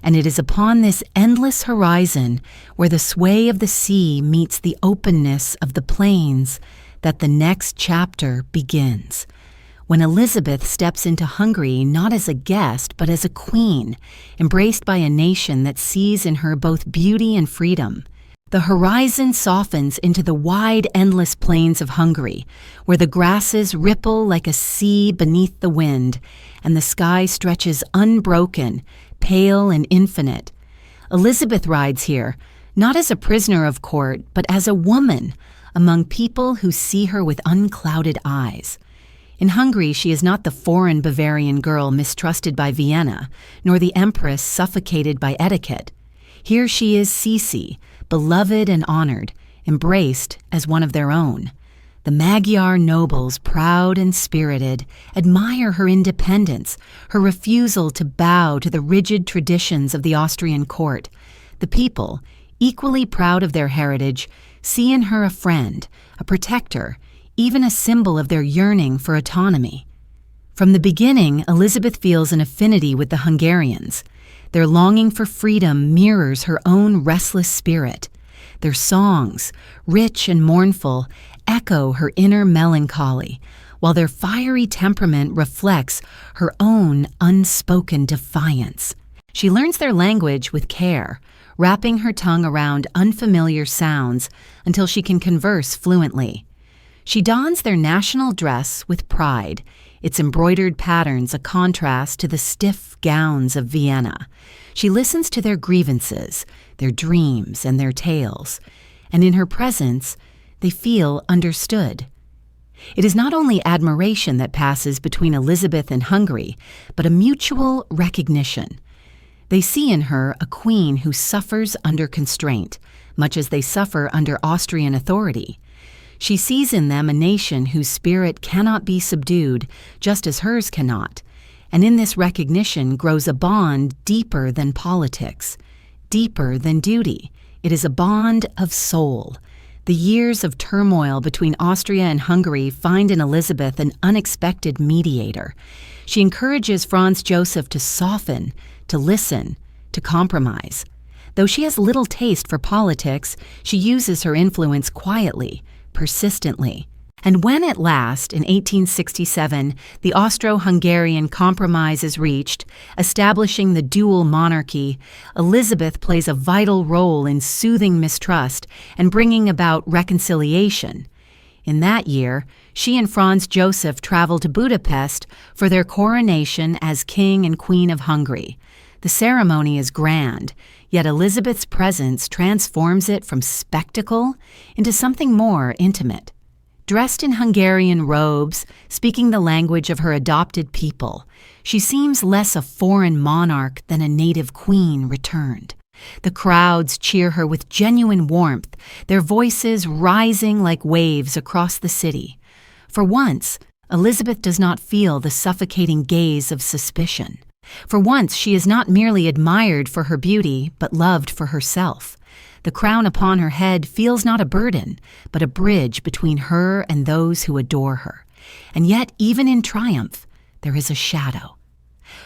And it is upon this endless horizon, where the sway of the sea meets the openness of the plains, that the next chapter begins. When Elizabeth steps into Hungary not as a guest, but as a queen, embraced by a nation that sees in her both beauty and freedom. The horizon softens into the wide, endless plains of Hungary, where the grasses ripple like a sea beneath the wind, and the sky stretches unbroken, pale and infinite. Elizabeth rides here, not as a prisoner of court, but as a woman, among people who see her with unclouded eyes. In Hungary, she is not the foreign Bavarian girl mistrusted by Vienna, nor the empress suffocated by etiquette. Here she is Sisi, beloved and honored, embraced as one of their own. The Magyar nobles, proud and spirited, admire her independence, her refusal to bow to the rigid traditions of the Austrian court. The people, equally proud of their heritage, see in her a friend, a protector, even a symbol of their yearning for autonomy. From the beginning, Elizabeth feels an affinity with the Hungarians. Their longing for freedom mirrors her own restless spirit. Their songs, rich and mournful, echo her inner melancholy, while their fiery temperament reflects her own unspoken defiance. She learns their language with care, wrapping her tongue around unfamiliar sounds until she can converse fluently. She dons their national dress with pride, its embroidered patterns a contrast to the stiff gowns of Vienna. She listens to their grievances, their dreams, and their tales, and in her presence, they feel understood. It is not only admiration that passes between Elizabeth and Hungary, but a mutual recognition. They see in her a queen who suffers under constraint, much as they suffer under Austrian authority. She sees in them a nation whose spirit cannot be subdued, just as hers cannot, and in this recognition grows a bond deeper than politics, deeper than duty. It is a bond of soul. The years of turmoil between Austria and Hungary find in Elizabeth an unexpected mediator. She encourages Franz Joseph to soften, to listen, to compromise. Though she has little taste for politics, she uses her influence quietly, persistently. And when at last, in 1867, the Austro-Hungarian compromise is reached, establishing the dual monarchy, Elizabeth plays a vital role in soothing mistrust and bringing about reconciliation. In that year, she and Franz Joseph traveled to Budapest for their coronation as King and Queen of Hungary. The ceremony is grand, yet Elizabeth's presence transforms it from spectacle into something more intimate. Dressed in Hungarian robes, speaking the language of her adopted people, she seems less a foreign monarch than a native queen returned. The crowds cheer her with genuine warmth, their voices rising like waves across the city. For once, Elizabeth does not feel the suffocating gaze of suspicion. For once, she is not merely admired for her beauty, but loved for herself. The crown upon her head feels not a burden, but a bridge between her and those who adore her. And yet, even in triumph, there is a shadow.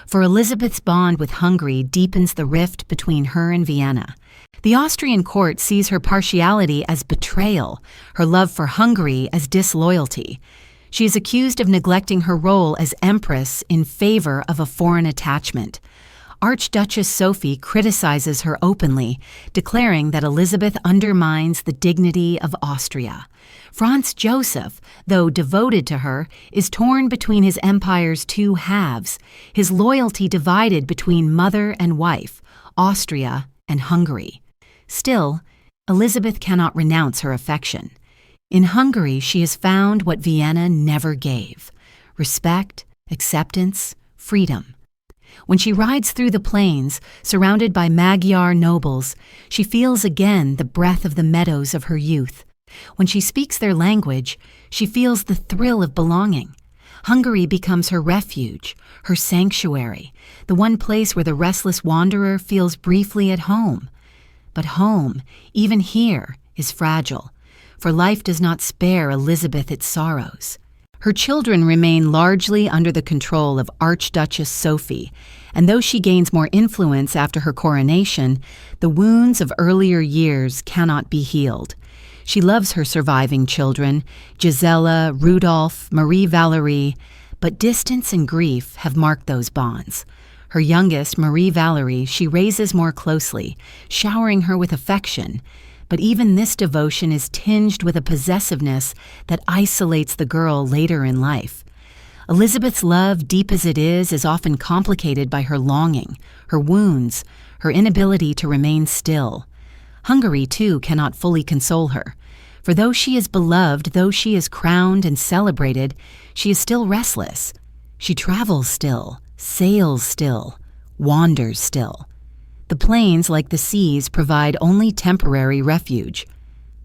For Elizabeth's bond with Hungary deepens the rift between her and Vienna. The Austrian court sees her partiality as betrayal, her love for Hungary as disloyalty. She is accused of neglecting her role as empress in favor of a foreign attachment. Archduchess Sophie criticizes her openly, declaring that Elizabeth undermines the dignity of Austria. Franz Joseph, though devoted to her, is torn between his empire's two halves, his loyalty divided between mother and wife, Austria and Hungary. Still, Elizabeth cannot renounce her affection. In Hungary, she has found what Vienna never gave: respect, acceptance, freedom. When she rides through the plains, surrounded by Magyar nobles, she feels again the breath of the meadows of her youth. When she speaks their language, she feels the thrill of belonging. Hungary becomes her refuge, her sanctuary, the one place where the restless wanderer feels briefly at home. But home, even here, is fragile, for life does not spare Elizabeth its sorrows. Her children remain largely under the control of Archduchess Sophie, and though she gains more influence after her coronation, the wounds of earlier years cannot be healed. She loves her surviving children, Gisela, Rudolf, Marie Valerie, but distance and grief have marked those bonds. Her youngest, Marie Valerie, she raises more closely, showering her with affection, but even this devotion is tinged with a possessiveness that isolates the girl later in life. Elizabeth's love, deep as it is often complicated by her longing, her wounds, her inability to remain still. Hungary, too, cannot fully console her. For though she is beloved, though she is crowned and celebrated, she is still restless. She travels still, sails still, wanders still. The plains, like the seas, provide only temporary refuge.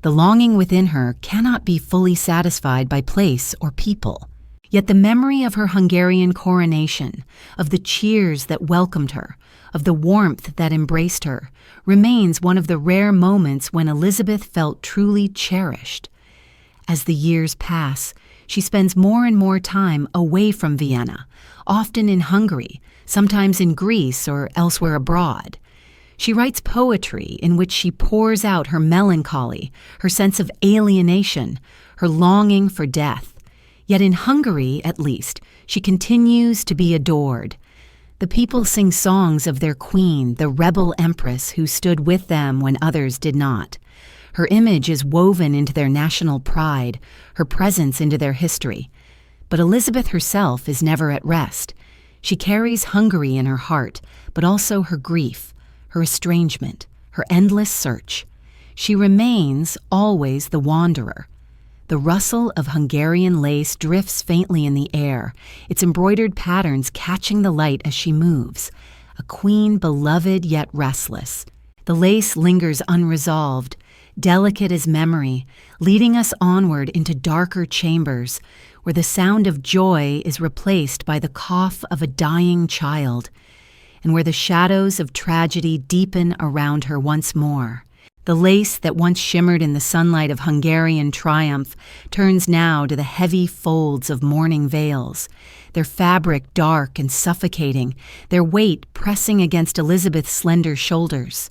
The longing within her cannot be fully satisfied by place or people. Yet the memory of her Hungarian coronation, of the cheers that welcomed her, of the warmth that embraced her, remains one of the rare moments when Elizabeth felt truly cherished. As the years pass, she spends more and more time away from Vienna, often in Hungary, sometimes in Greece or elsewhere abroad. She writes poetry in which she pours out her melancholy, her sense of alienation, her longing for death. Yet in Hungary, at least, she continues to be adored. The people sing songs of their queen, the rebel empress who stood with them when others did not. Her image is woven into their national pride, her presence into their history. But Elizabeth herself is never at rest. She carries Hungary in her heart, but also her grief, her estrangement, her endless search. She remains always the wanderer. The rustle of Hungarian lace drifts faintly in the air, its embroidered patterns catching the light as she moves. A queen beloved yet restless. The lace lingers unresolved, delicate as memory, leading us onward into darker chambers, where the sound of joy is replaced by the cough of a dying child, and where the shadows of tragedy deepen around her once more. The lace that once shimmered in the sunlight of Hungarian triumph turns now to the heavy folds of mourning veils, their fabric dark and suffocating, their weight pressing against Elizabeth's slender shoulders.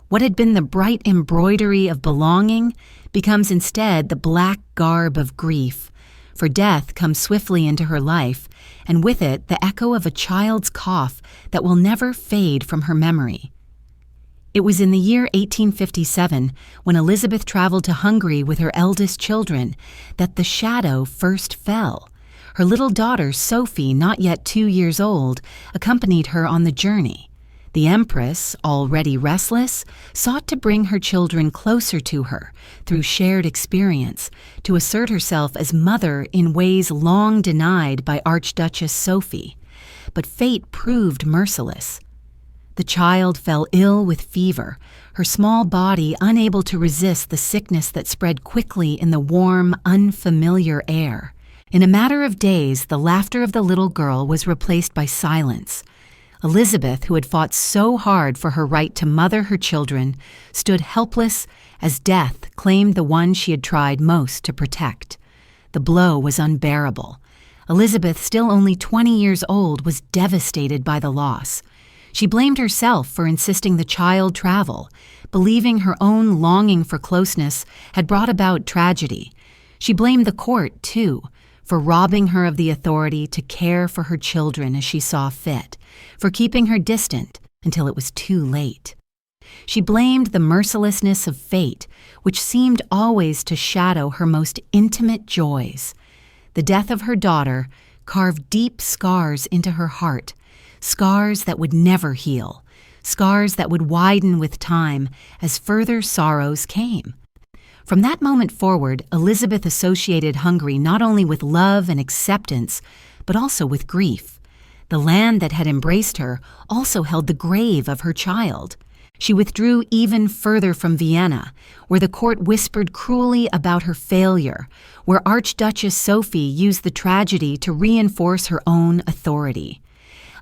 What had been the bright embroidery of belonging becomes instead the black garb of grief, for death comes swiftly into her life, and with it the echo of a child's cough that will never fade from her memory. It was in the year 1857, when Elizabeth traveled to Hungary with her eldest children, that the shadow first fell. Her little daughter, Sophie, not yet 2 years old, accompanied her on the journey. The Empress, already restless, sought to bring her children closer to her through shared experience, to assert herself as mother in ways long denied by Archduchess Sophie. But fate proved merciless. The child fell ill with fever, her small body unable to resist the sickness that spread quickly in the warm, unfamiliar air. In a matter of days, the laughter of the little girl was replaced by silence. Elizabeth, who had fought so hard for her right to mother her children, stood helpless as death claimed the one she had tried most to protect. The blow was unbearable. Elizabeth, still only 20 years old, was devastated by the loss. She blamed herself for insisting the child travel, believing her own longing for closeness had brought about tragedy. She blamed the court, too, for robbing her of the authority to care for her children as she saw fit, for keeping her distant until it was too late. She blamed the mercilessness of fate, which seemed always to shadow her most intimate joys. The death of her daughter carved deep scars into her heart, scars that would never heal, scars that would widen with time as further sorrows came. From that moment forward, Elizabeth associated Hungary not only with love and acceptance, but also with grief. The land that had embraced her also held the grave of her child. She withdrew even further from Vienna, where the court whispered cruelly about her failure, where Archduchess Sophie used the tragedy to reinforce her own authority.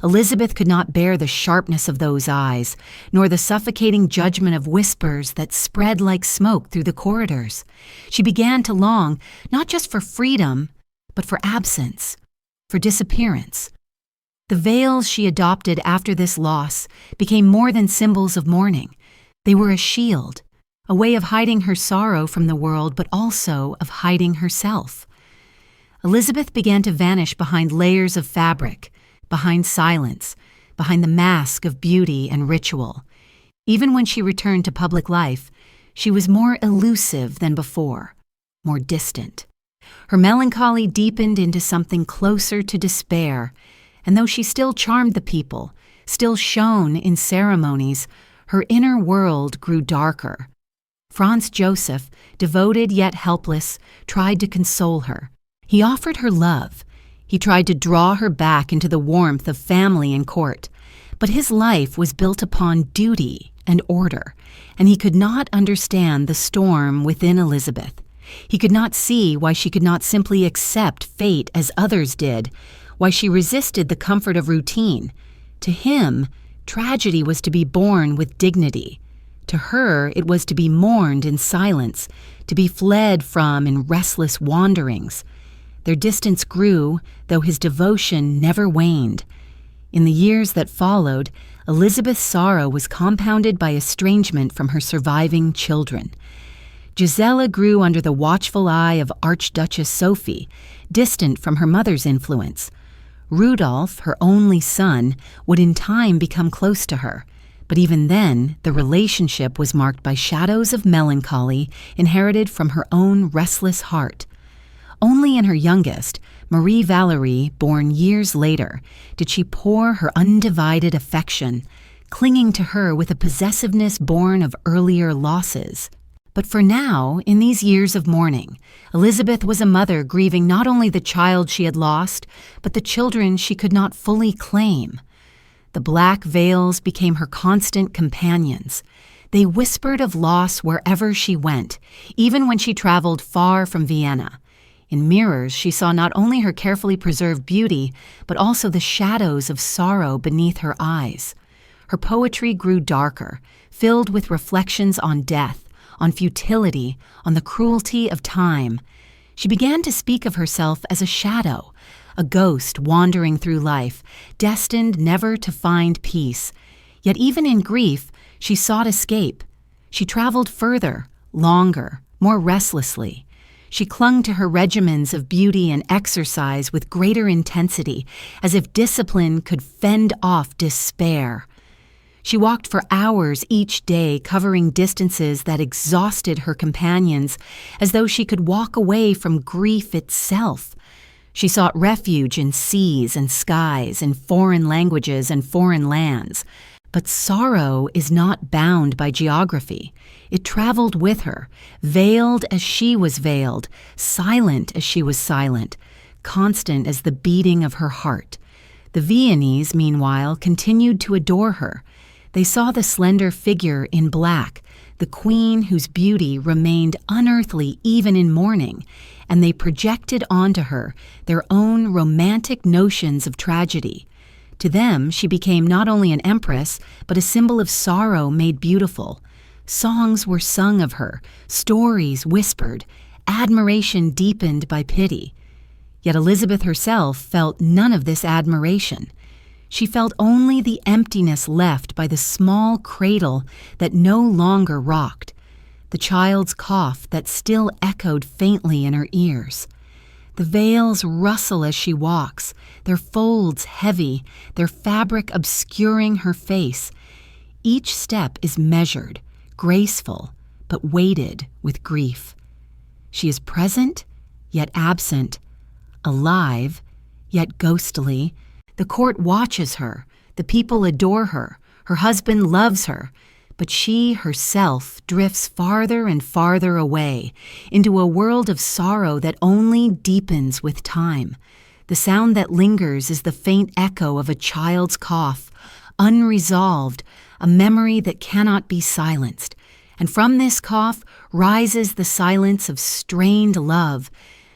Elizabeth could not bear the sharpness of those eyes, nor the suffocating judgment of whispers that spread like smoke through the corridors. She began to long not just for freedom, but for absence, for disappearance. The veils she adopted after this loss became more than symbols of mourning. They were a shield, a way of hiding her sorrow from the world, but also of hiding herself. Elizabeth began to vanish behind layers of fabric, behind silence, behind the mask of beauty and ritual. Even when she returned to public life, she was more elusive than before, more distant. Her melancholy deepened into something closer to despair, and though she still charmed the people, still shone in ceremonies, her inner world grew darker. Franz Joseph, devoted yet helpless, tried to console her. He offered her love. He tried to draw her back into the warmth of family and court, but his life was built upon duty and order, and he could not understand the storm within Elizabeth. He could not see why she could not simply accept fate as others did, why she resisted the comfort of routine. To him, tragedy was to be borne with dignity. To her, it was to be mourned in silence, to be fled from in restless wanderings. Their distance grew, though his devotion never waned. In the years that followed, Elizabeth's sorrow was compounded by estrangement from her surviving children. Gisela grew under the watchful eye of Archduchess Sophie, distant from her mother's influence. Rudolf, her only son, would in time become close to her, but even then, the relationship was marked by shadows of melancholy inherited from her own restless heart. Only in her youngest, Marie Valerie, born years later, did she pour her undivided affection, clinging to her with a possessiveness born of earlier losses. But for now, in these years of mourning, Elizabeth was a mother grieving not only the child she had lost, but the children she could not fully claim. The black veils became her constant companions. They whispered of loss wherever she went, even when she traveled far from Vienna. In mirrors, she saw not only her carefully preserved beauty, but also the shadows of sorrow beneath her eyes. Her poetry grew darker, filled with reflections on death, on futility, on the cruelty of time. She began to speak of herself as a shadow, a ghost wandering through life, destined never to find peace. Yet even in grief, she sought escape. She traveled further, longer, more restlessly. She clung to her regimens of beauty and exercise with greater intensity, as if discipline could fend off despair. She walked for hours each day, covering distances that exhausted her companions, as though she could walk away from grief itself. She sought refuge in seas and skies, in foreign languages and foreign lands. But sorrow is not bound by geography. It traveled with her, veiled as she was veiled, silent as she was silent, constant as the beating of her heart. The Viennese, meanwhile, continued to adore her. They saw the slender figure in black, the queen whose beauty remained unearthly even in mourning, and they projected onto her their own romantic notions of tragedy. To them, she became not only an empress, but a symbol of sorrow made beautiful. Songs were sung of her, stories whispered, admiration deepened by pity. Yet Elizabeth herself felt none of this admiration. She felt only the emptiness left by the small cradle that no longer rocked, the child's cough that still echoed faintly in her ears. The veils rustle as she walks, their folds heavy, their fabric obscuring her face. Each step is measured, graceful, but weighted with grief. She is present, yet absent, alive, yet ghostly. The court watches her, the people adore her, her husband loves her, but she herself drifts farther and farther away into a world of sorrow that only deepens with time. The sound that lingers is the faint echo of a child's cough, unresolved, a memory that cannot be silenced. And from this cough rises the silence of strained love,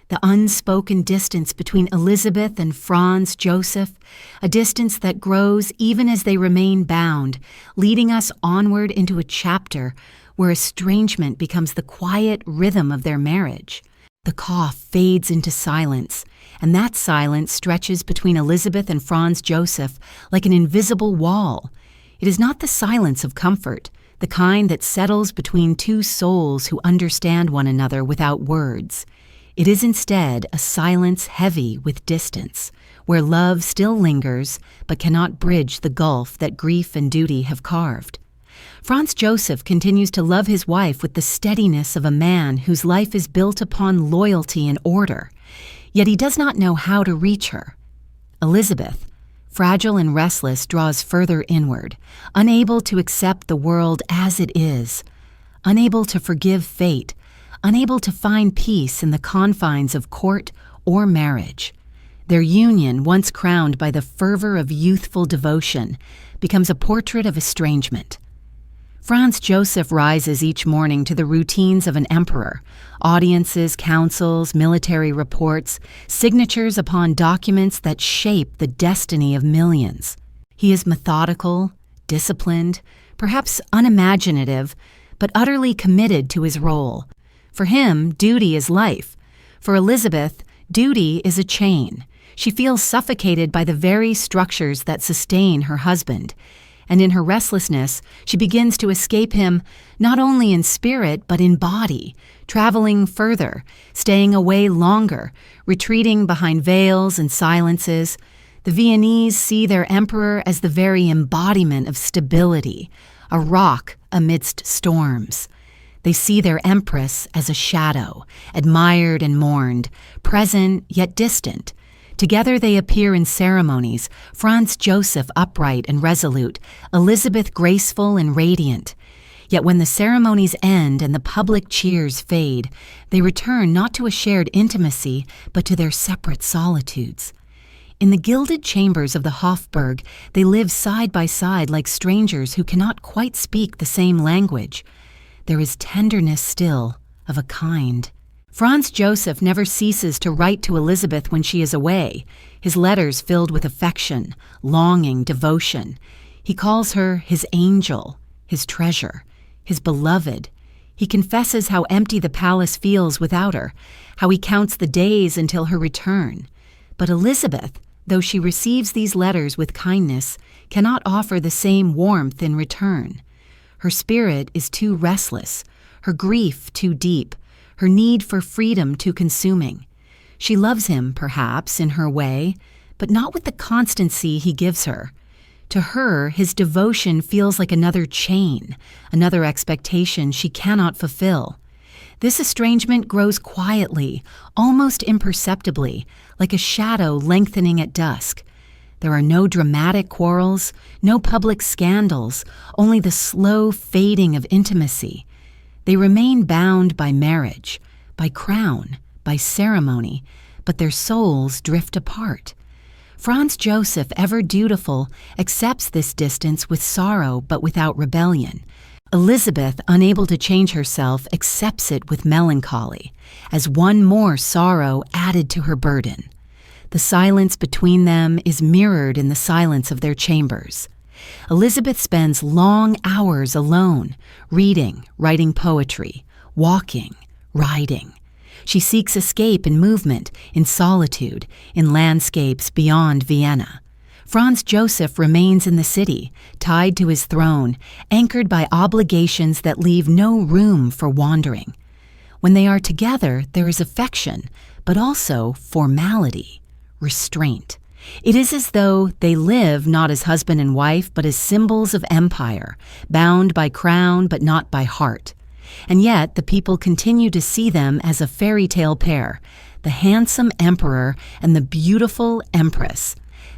the unspoken distance between Elizabeth and Franz Joseph, a distance that grows even as they remain bound, leading us onward into a chapter where estrangement becomes the quiet rhythm of their marriage. The cough fades into silence, and that silence stretches between Elizabeth and Franz Joseph like an invisible wall. It is not the silence of comfort, the kind that settles between two souls who understand one another without words. It is instead a silence heavy with distance, where love still lingers but cannot bridge the gulf that grief and duty have carved. Franz Joseph continues to love his wife with the steadiness of a man whose life is built upon loyalty and order, yet he does not know how to reach her. Elizabeth, fragile and restless, draws further inward, unable to accept the world as it is, unable to forgive fate, unable to find peace in the confines of court or marriage. Their union, once crowned by the fervor of youthful devotion, becomes a portrait of estrangement. Franz Joseph rises each morning to the routines of an emperor: audiences, councils, military reports, signatures upon documents that shape the destiny of millions. He is methodical, disciplined, perhaps unimaginative, but utterly committed to his role. For him, duty is life. For Elizabeth, duty is a chain. She feels suffocated by the very structures that sustain her husband, and in her restlessness, she begins to escape him not only in spirit but in body, traveling further, staying away longer, retreating behind veils and silences. The Viennese see their emperor as the very embodiment of stability, a rock amidst storms. They see their empress as a shadow, admired and mourned, present yet distant. Together they appear in ceremonies, Franz Joseph upright and resolute, Elisabeth graceful and radiant. Yet when the ceremonies end and the public cheers fade, they return not to a shared intimacy, but to their separate solitudes. In the gilded chambers of the Hofburg, they live side by side like strangers who cannot quite speak the same language. There is tenderness still, of a kind. Franz Joseph never ceases to write to Elisabeth when she is away, his letters filled with affection, longing, devotion. He calls her his angel, his treasure, his beloved. He confesses how empty the palace feels without her, how he counts the days until her return. But Elisabeth, though she receives these letters with kindness, cannot offer the same warmth in return. Her spirit is too restless, her grief too deep, her need for freedom too consuming. She loves him, perhaps, in her way, but not with the constancy he gives her. To her, his devotion feels like another chain, another expectation she cannot fulfill. This estrangement grows quietly, almost imperceptibly, like a shadow lengthening at dusk. There are no dramatic quarrels, no public scandals, only the slow fading of intimacy. They remain bound by marriage, by crown, by ceremony, but their souls drift apart. Franz Joseph, ever dutiful, accepts this distance with sorrow but without rebellion. Elisabeth, unable to change herself, accepts it with melancholy, as one more sorrow added to her burden. The silence between them is mirrored in the silence of their chambers. Elisabeth spends long hours alone, reading, writing poetry, walking, riding. She seeks escape in movement, in solitude, in landscapes beyond Vienna. Franz Joseph remains in the city, tied to his throne, anchored by obligations that leave no room for wandering. When they are together, there is affection, but also formality, restraint. It is as though they live not as husband and wife, but as symbols of empire, bound by crown but not by heart. And yet the people continue to see them as a fairy tale pair, the handsome emperor and the beautiful empress.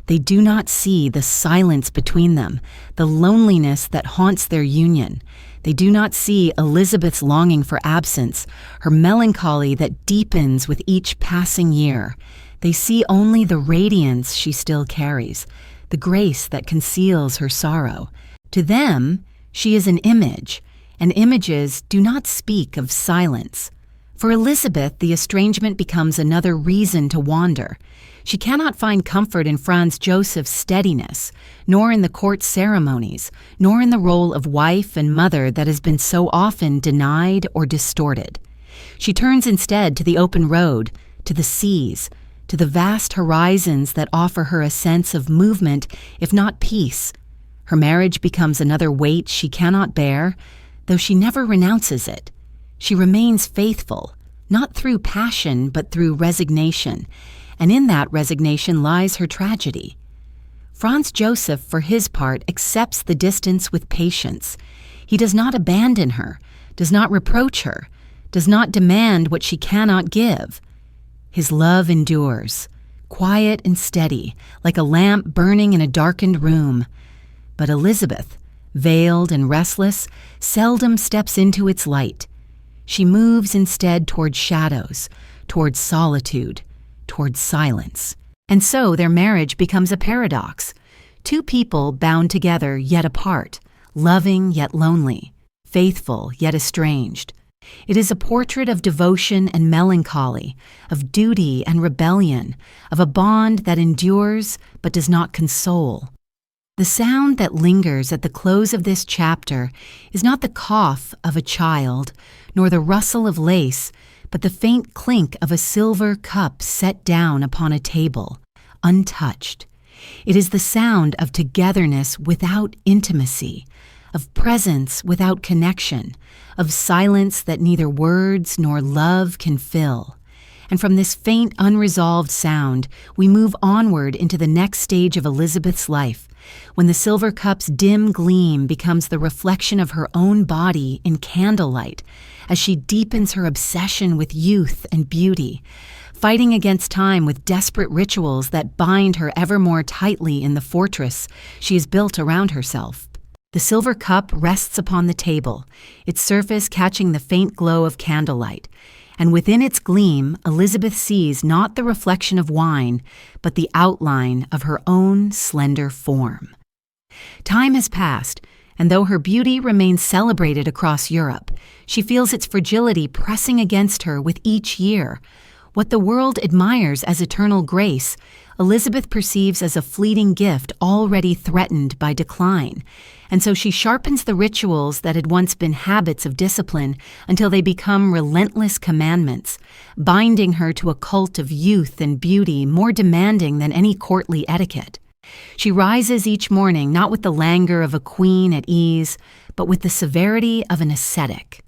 They do not see the silence between them, the loneliness that haunts their union. They do not see Elisabeth's longing for absence, her melancholy that deepens with each passing year. They see only the radiance she still carries, the grace that conceals her sorrow. To them, she is an image, and images do not speak of silence. For Elisabeth, the estrangement becomes another reason to wander. She cannot find comfort in Franz Joseph's steadiness, nor in the court ceremonies, nor in the role of wife and mother that has been so often denied or distorted. She turns instead to the open road, to the seas, to the vast horizons that offer her a sense of movement, if not peace. Her marriage becomes another weight she cannot bear, though she never renounces it. She remains faithful, not through passion, but through resignation, and in that resignation lies her tragedy. Franz Joseph, for his part, accepts the distance with patience. He does not abandon her, does not reproach her, does not demand what she cannot give. His love endures, quiet and steady, like a lamp burning in a darkened room. But Elisabeth, veiled and restless, seldom steps into its light. She moves instead toward shadows, toward solitude, toward silence. And so their marriage becomes a paradox. Two people bound together yet apart, loving yet lonely, faithful yet estranged. It is a portrait of devotion and melancholy, of duty and rebellion, of a bond that endures but does not console. The sound that lingers at the close of this chapter is not the cough of a child, nor the rustle of lace, but the faint clink of a silver cup set down upon a table, untouched. It is the sound of togetherness without intimacy, of presence without connection, of silence that neither words nor love can fill. And from this faint, unresolved sound, we move onward into the next stage of Elizabeth's life, when the silver cup's dim gleam becomes the reflection of her own body in candlelight, as she deepens her obsession with youth and beauty, fighting against time with desperate rituals that bind her ever more tightly in the fortress she has built around herself. The silver cup rests upon the table, its surface catching the faint glow of candlelight, and within its gleam, Elizabeth sees not the reflection of wine, but the outline of her own slender form. Time has passed, and though her beauty remains celebrated across Europe, she feels its fragility pressing against her with each year. What the world admires as eternal grace, Elizabeth perceives as a fleeting gift already threatened by decline, and so she sharpens the rituals that had once been habits of discipline until they become relentless commandments, binding her to a cult of youth and beauty more demanding than any courtly etiquette. She rises each morning not with the languor of a queen at ease, but with the severity of an ascetic.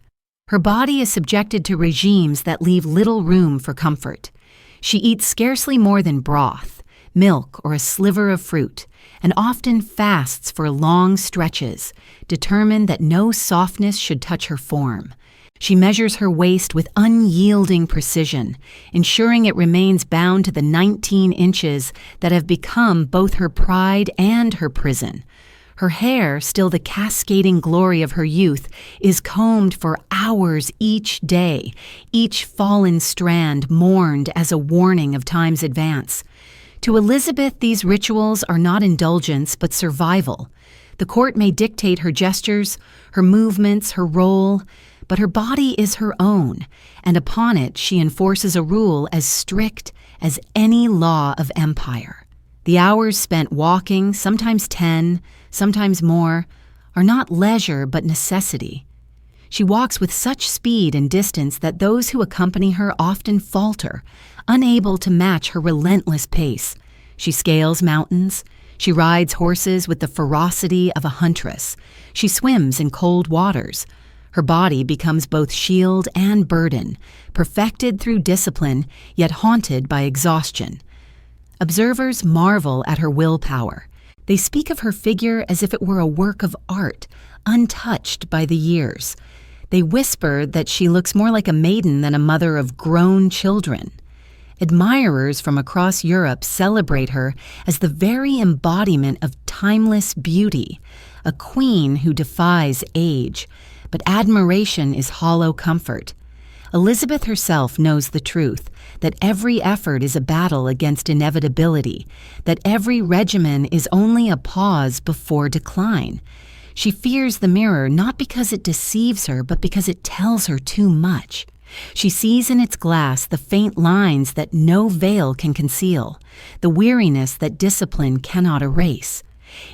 Her body is subjected to regimes that leave little room for comfort. She eats scarcely more than broth, milk, or a sliver of fruit, and often fasts for long stretches, determined that no softness should touch her form. She measures her waist with unyielding precision, ensuring it remains bound to the 19 inches that have become both her pride and her prison. Her hair, still the cascading glory of her youth, is combed for hours each day, each fallen strand mourned as a warning of time's advance. To Elizabeth, these rituals are not indulgence but survival. The court may dictate her gestures, her movements, her role, but her body is her own, and upon it she enforces a rule as strict as any law of empire. The hours spent walking, sometimes 10, sometimes more, are not leisure but necessity. She walks with such speed and distance that those who accompany her often falter, unable to match her relentless pace. She scales mountains. She rides horses with the ferocity of a huntress. She swims in cold waters. Her body becomes both shield and burden, perfected through discipline, yet haunted by exhaustion. Observers marvel at her willpower. They speak of her figure as if it were a work of art, untouched by the years. They whisper that she looks more like a maiden than a mother of grown children. Admirers from across Europe celebrate her as the very embodiment of timeless beauty, a queen who defies age, but admiration is hollow comfort. Elizabeth herself knows the truth, that every effort is a battle against inevitability, that every regimen is only a pause before decline. She fears the mirror not because it deceives her, but because it tells her too much. She sees in its glass the faint lines that no veil can conceal, the weariness that discipline cannot erase.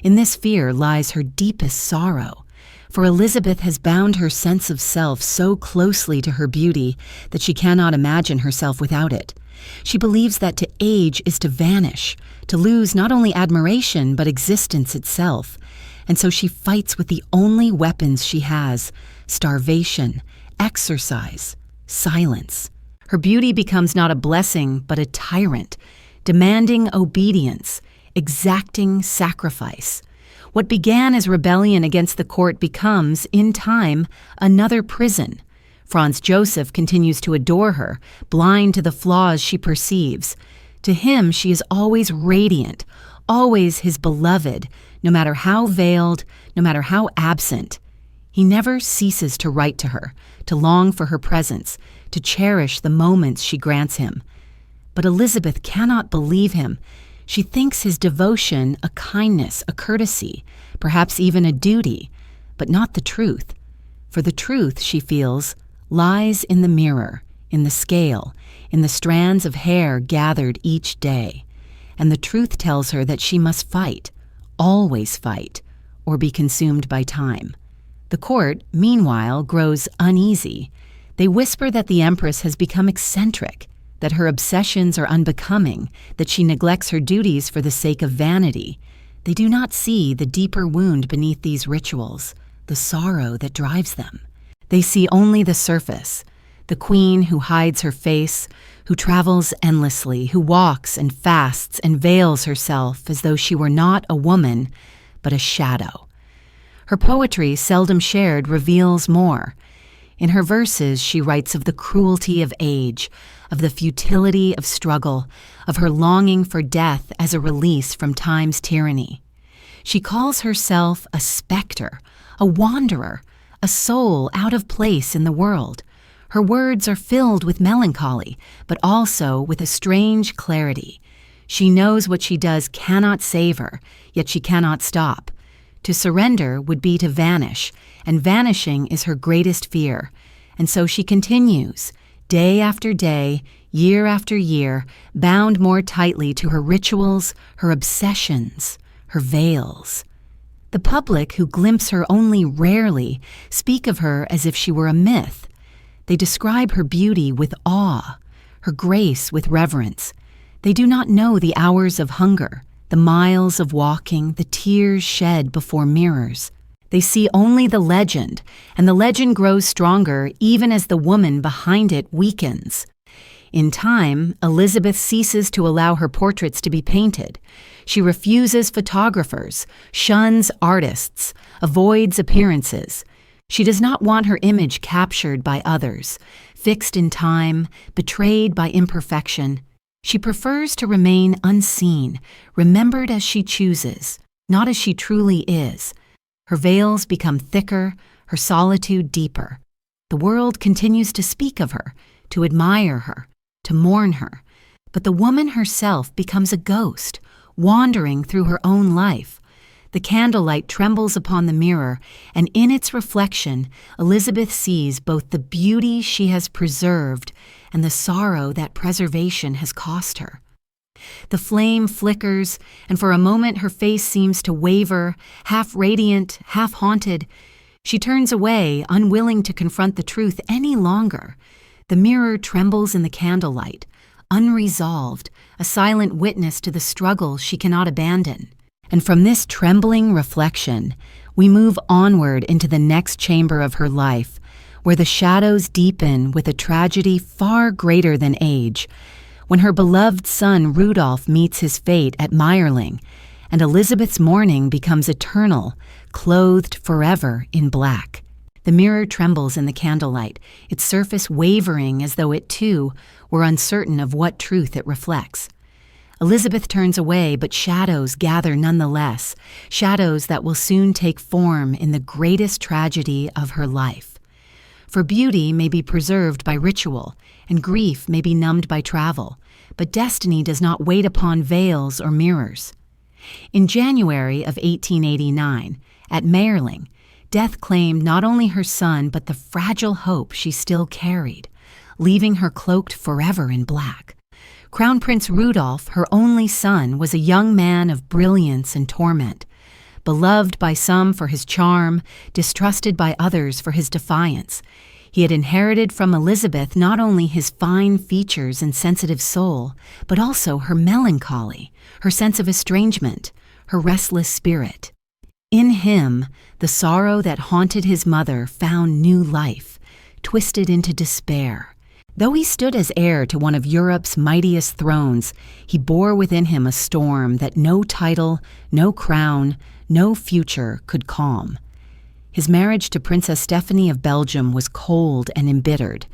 In this fear lies her deepest sorrow. For Elizabeth has bound her sense of self so closely to her beauty that she cannot imagine herself without it. She believes that to age is to vanish, to lose not only admiration but existence itself. And so she fights with the only weapons she has: starvation, exercise, silence. Her beauty becomes not a blessing but a tyrant, demanding obedience, exacting sacrifice. What began as rebellion against the court becomes, in time, another prison. Franz Joseph continues to adore her, blind to the flaws she perceives. To him, she is always radiant, always his beloved, no matter how veiled, no matter how absent. He never ceases to write to her, to long for her presence, to cherish the moments she grants him. But Elizabeth cannot believe him. She thinks his devotion a kindness, a courtesy, perhaps even a duty, but not the truth. For the truth, she feels, lies in the mirror, in the scale, in the strands of hair gathered each day. And the truth tells her that she must fight, always fight, or be consumed by time. The court, meanwhile, grows uneasy. They whisper that the Empress has become eccentric. that her obsessions are unbecoming, that she neglects her duties for the sake of vanity. They do not see the deeper wound beneath these rituals, the sorrow that drives them. They see only the surface, the queen who hides her face, who travels endlessly, who walks and fasts and veils herself as though she were not a woman, but a shadow. Her poetry, seldom shared, reveals more. In her verses, she writes of the cruelty of age, of the futility of struggle, of her longing for death as a release from time's tyranny. She calls herself a specter, a wanderer, a soul out of place in the world. Her words are filled with melancholy, but also with a strange clarity. She knows what she does cannot save her, yet she cannot stop. To surrender would be to vanish, and vanishing is her greatest fear. And so she continues, day after day, year after year, bound more tightly to her rituals, her obsessions, her veils. The public, who glimpse her only rarely, speak of her as if she were a myth. They describe her beauty with awe, her grace with reverence. They do not know the hours of hunger, the miles of walking, the tears shed before mirrors. They see only the legend, and the legend grows stronger even as the woman behind it weakens. In time, Elizabeth ceases to allow her portraits to be painted. She refuses photographers, shuns artists, avoids appearances. She does not want her image captured by others, fixed in time, betrayed by imperfection. She prefers to remain unseen, remembered as she chooses, not as she truly is. Her veils become thicker, her solitude deeper. The world continues to speak of her, to admire her, to mourn her, but the woman herself becomes a ghost, wandering through her own life. The candlelight trembles upon the mirror, and in its reflection, Elizabeth sees both the beauty she has preserved and the sorrow that preservation has cost her. The flame flickers, and for a moment her face seems to waver, half radiant, half haunted. She turns away, unwilling to confront the truth any longer. The mirror trembles in the candlelight, unresolved, a silent witness to the struggle she cannot abandon. And from this trembling reflection, we move onward into the next chamber of her life, where the shadows deepen with a tragedy far greater than age, when her beloved son Rudolf meets his fate at Mayerling, and Elizabeth's mourning becomes eternal, clothed forever in black. The mirror trembles in the candlelight, its surface wavering as though it, too, were uncertain of what truth it reflects. Elizabeth turns away, but shadows gather nonetheless, shadows that will soon take form in the greatest tragedy of her life. For beauty may be preserved by ritual, and grief may be numbed by travel, but destiny does not wait upon veils or mirrors. In January of 1889, at Mayerling, death claimed not only her son but the fragile hope she still carried, leaving her cloaked forever in black. Crown Prince Rudolf, her only son, was a young man of brilliance and torment, beloved by some for his charm, distrusted by others for his defiance. He had inherited from Elizabeth not only his fine features and sensitive soul, but also her melancholy, her sense of estrangement, her restless spirit. In him, the sorrow that haunted his mother found new life, twisted into despair. Though he stood as heir to one of Europe's mightiest thrones, he bore within him a storm that no title, no crown, no future could calm. His marriage to Princess Stephanie of Belgium was cold and embittered,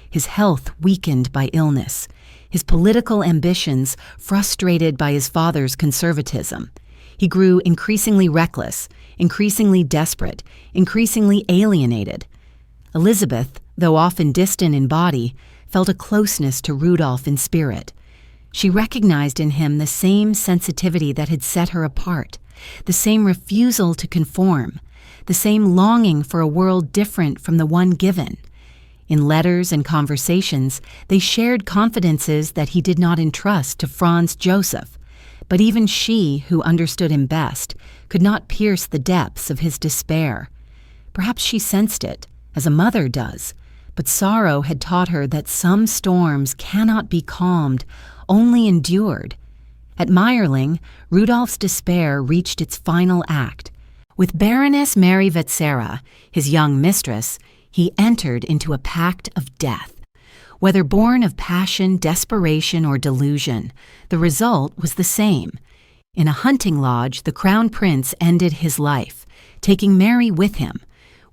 his health weakened by illness, his political ambitions frustrated by his father's conservatism. He grew increasingly reckless, increasingly desperate, increasingly alienated. Elizabeth, though often distant in body, felt a closeness to Rudolf in spirit. She recognized in him the same sensitivity that had set her apart, the same refusal to conform, the same longing for a world different from the one given. In letters and conversations, they shared confidences that he did not entrust to Franz Joseph, but even she, who understood him best, could not pierce the depths of his despair. Perhaps she sensed it, as a mother does, But sorrow had taught her that some storms cannot be calmed, only endured. At Mayerling, Rudolf's despair reached its final act. With Baroness Mary Vetsera, his young mistress, he entered into a pact of death. Whether born of passion, desperation, or delusion, the result was the same. In a hunting lodge, the Crown Prince ended his life, taking Mary with him.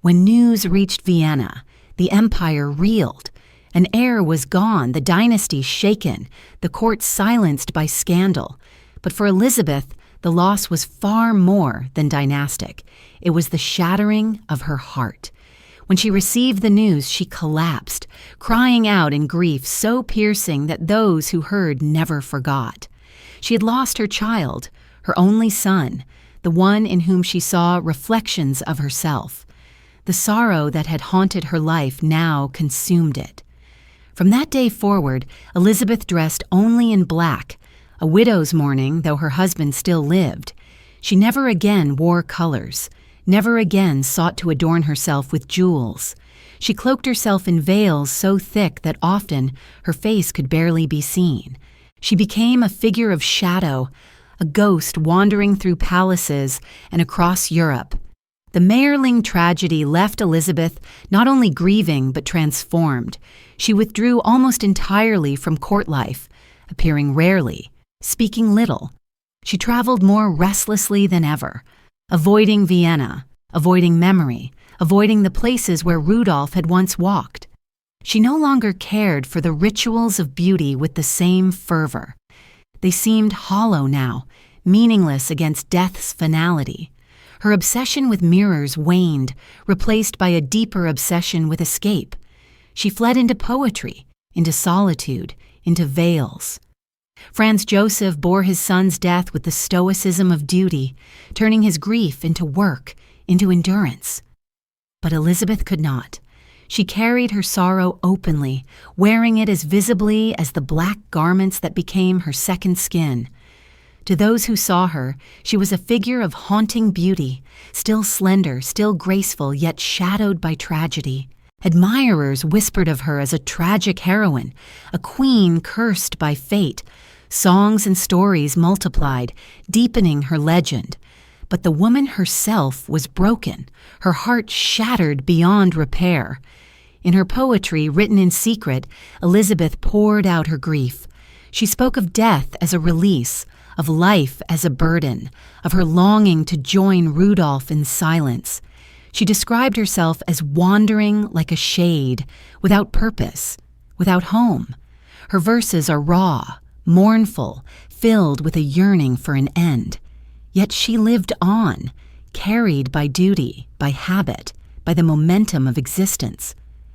When news reached Vienna, the empire reeled. An heir was gone, the dynasty shaken, the court silenced by scandal. But for Elizabeth, the loss was far more than dynastic. It was the shattering of her heart. When she received the news, she collapsed, crying out in grief so piercing that those who heard never forgot. She had lost her child, her only son, the one in whom she saw reflections of herself. The sorrow that had haunted her life now consumed it. From that day forward, Elizabeth dressed only in black, a widow's mourning, though her husband still lived. She never again wore colors, never again sought to adorn herself with jewels. She cloaked herself in veils so thick that often her face could barely be seen. She became a figure of shadow, a ghost wandering through palaces and across Europe. The Mayerling tragedy left Elizabeth not only grieving but transformed. She withdrew almost entirely from court life, appearing rarely, speaking little. She traveled more restlessly than ever, avoiding Vienna, avoiding memory, avoiding the places where Rudolf had once walked. She no longer cared for the rituals of beauty with the same fervor. They seemed hollow now, meaningless against death's finality. Her obsession with mirrors waned, replaced by a deeper obsession with escape. She fled into poetry, into solitude, into veils. Franz Joseph bore his son's death with the stoicism of duty, turning his grief into work, into endurance. But Elizabeth could not. She carried her sorrow openly, wearing it as visibly as the black garments that became her second skin. To those who saw her, she was a figure of haunting beauty, still slender, still graceful, yet shadowed by tragedy. Admirers whispered of her as a tragic heroine, a queen cursed by fate. Songs and stories multiplied, deepening her legend. But the woman herself was broken, her heart shattered beyond repair. In her poetry, written in secret, Elizabeth poured out her grief. She spoke of death as a release, of life as a burden, of her longing to join Rudolf in silence. She described herself as wandering like a shade, without purpose, without home. Her verses are raw, mournful, filled with a yearning for an end. Yet she lived on, carried by duty, by habit, by the momentum of existence.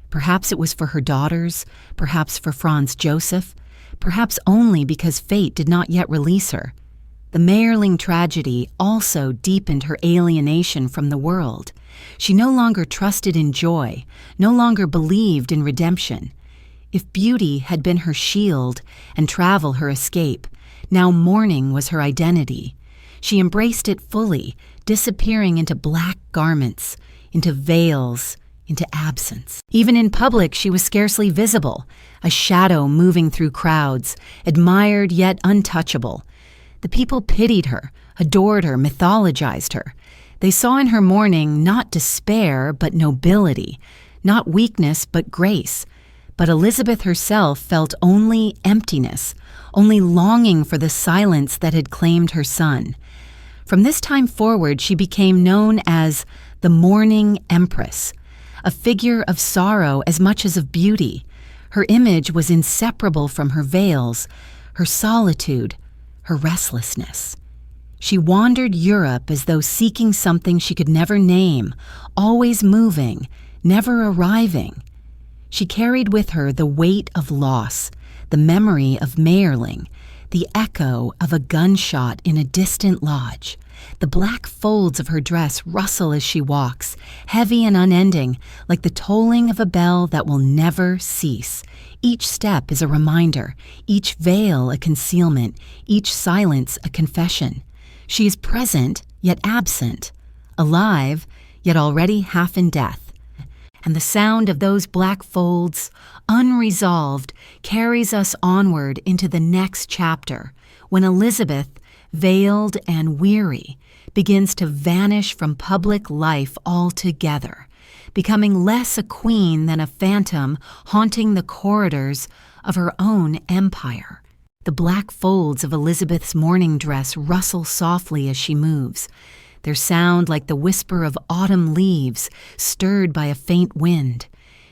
Perhaps it was for her daughters, perhaps for Franz Joseph, perhaps only because fate did not yet release her. The Mayerling tragedy also deepened her alienation from the world. She no longer trusted in joy, no longer believed in redemption. If beauty had been her shield and travel her escape, now mourning was her identity. She embraced it fully, disappearing into black garments, into veils, into absence. Even in public, she was scarcely visible, a shadow moving through crowds, admired yet untouchable. The people pitied her, adored her, mythologized her. They saw in her mourning not despair, but nobility, not weakness, but grace. But Elizabeth herself felt only emptiness, only longing for the silence that had claimed her son. From this time forward, she became known as the Mourning Empress, a figure of sorrow as much as of beauty. Her image was inseparable from her veils, her solitude, her restlessness. She wandered Europe as though seeking something she could never name, always moving, never arriving. She carried with her the weight of loss, the memory of Mayerling, the echo of a gunshot in a distant lodge. The black folds of her dress rustle as she walks, heavy and unending, like the tolling of a bell that will never cease. Each step is a reminder, each veil a concealment, each silence a confession. She is present, yet absent, alive, yet already half in death. and the sound of those black folds, unresolved, carries us onward into the next chapter, when Elizabeth, veiled and weary, begins to vanish from public life altogether, becoming less a queen than a phantom haunting the corridors of her own empire. The black folds of Elizabeth's mourning dress rustle softly as she moves, their sound like the whisper of autumn leaves stirred by a faint wind.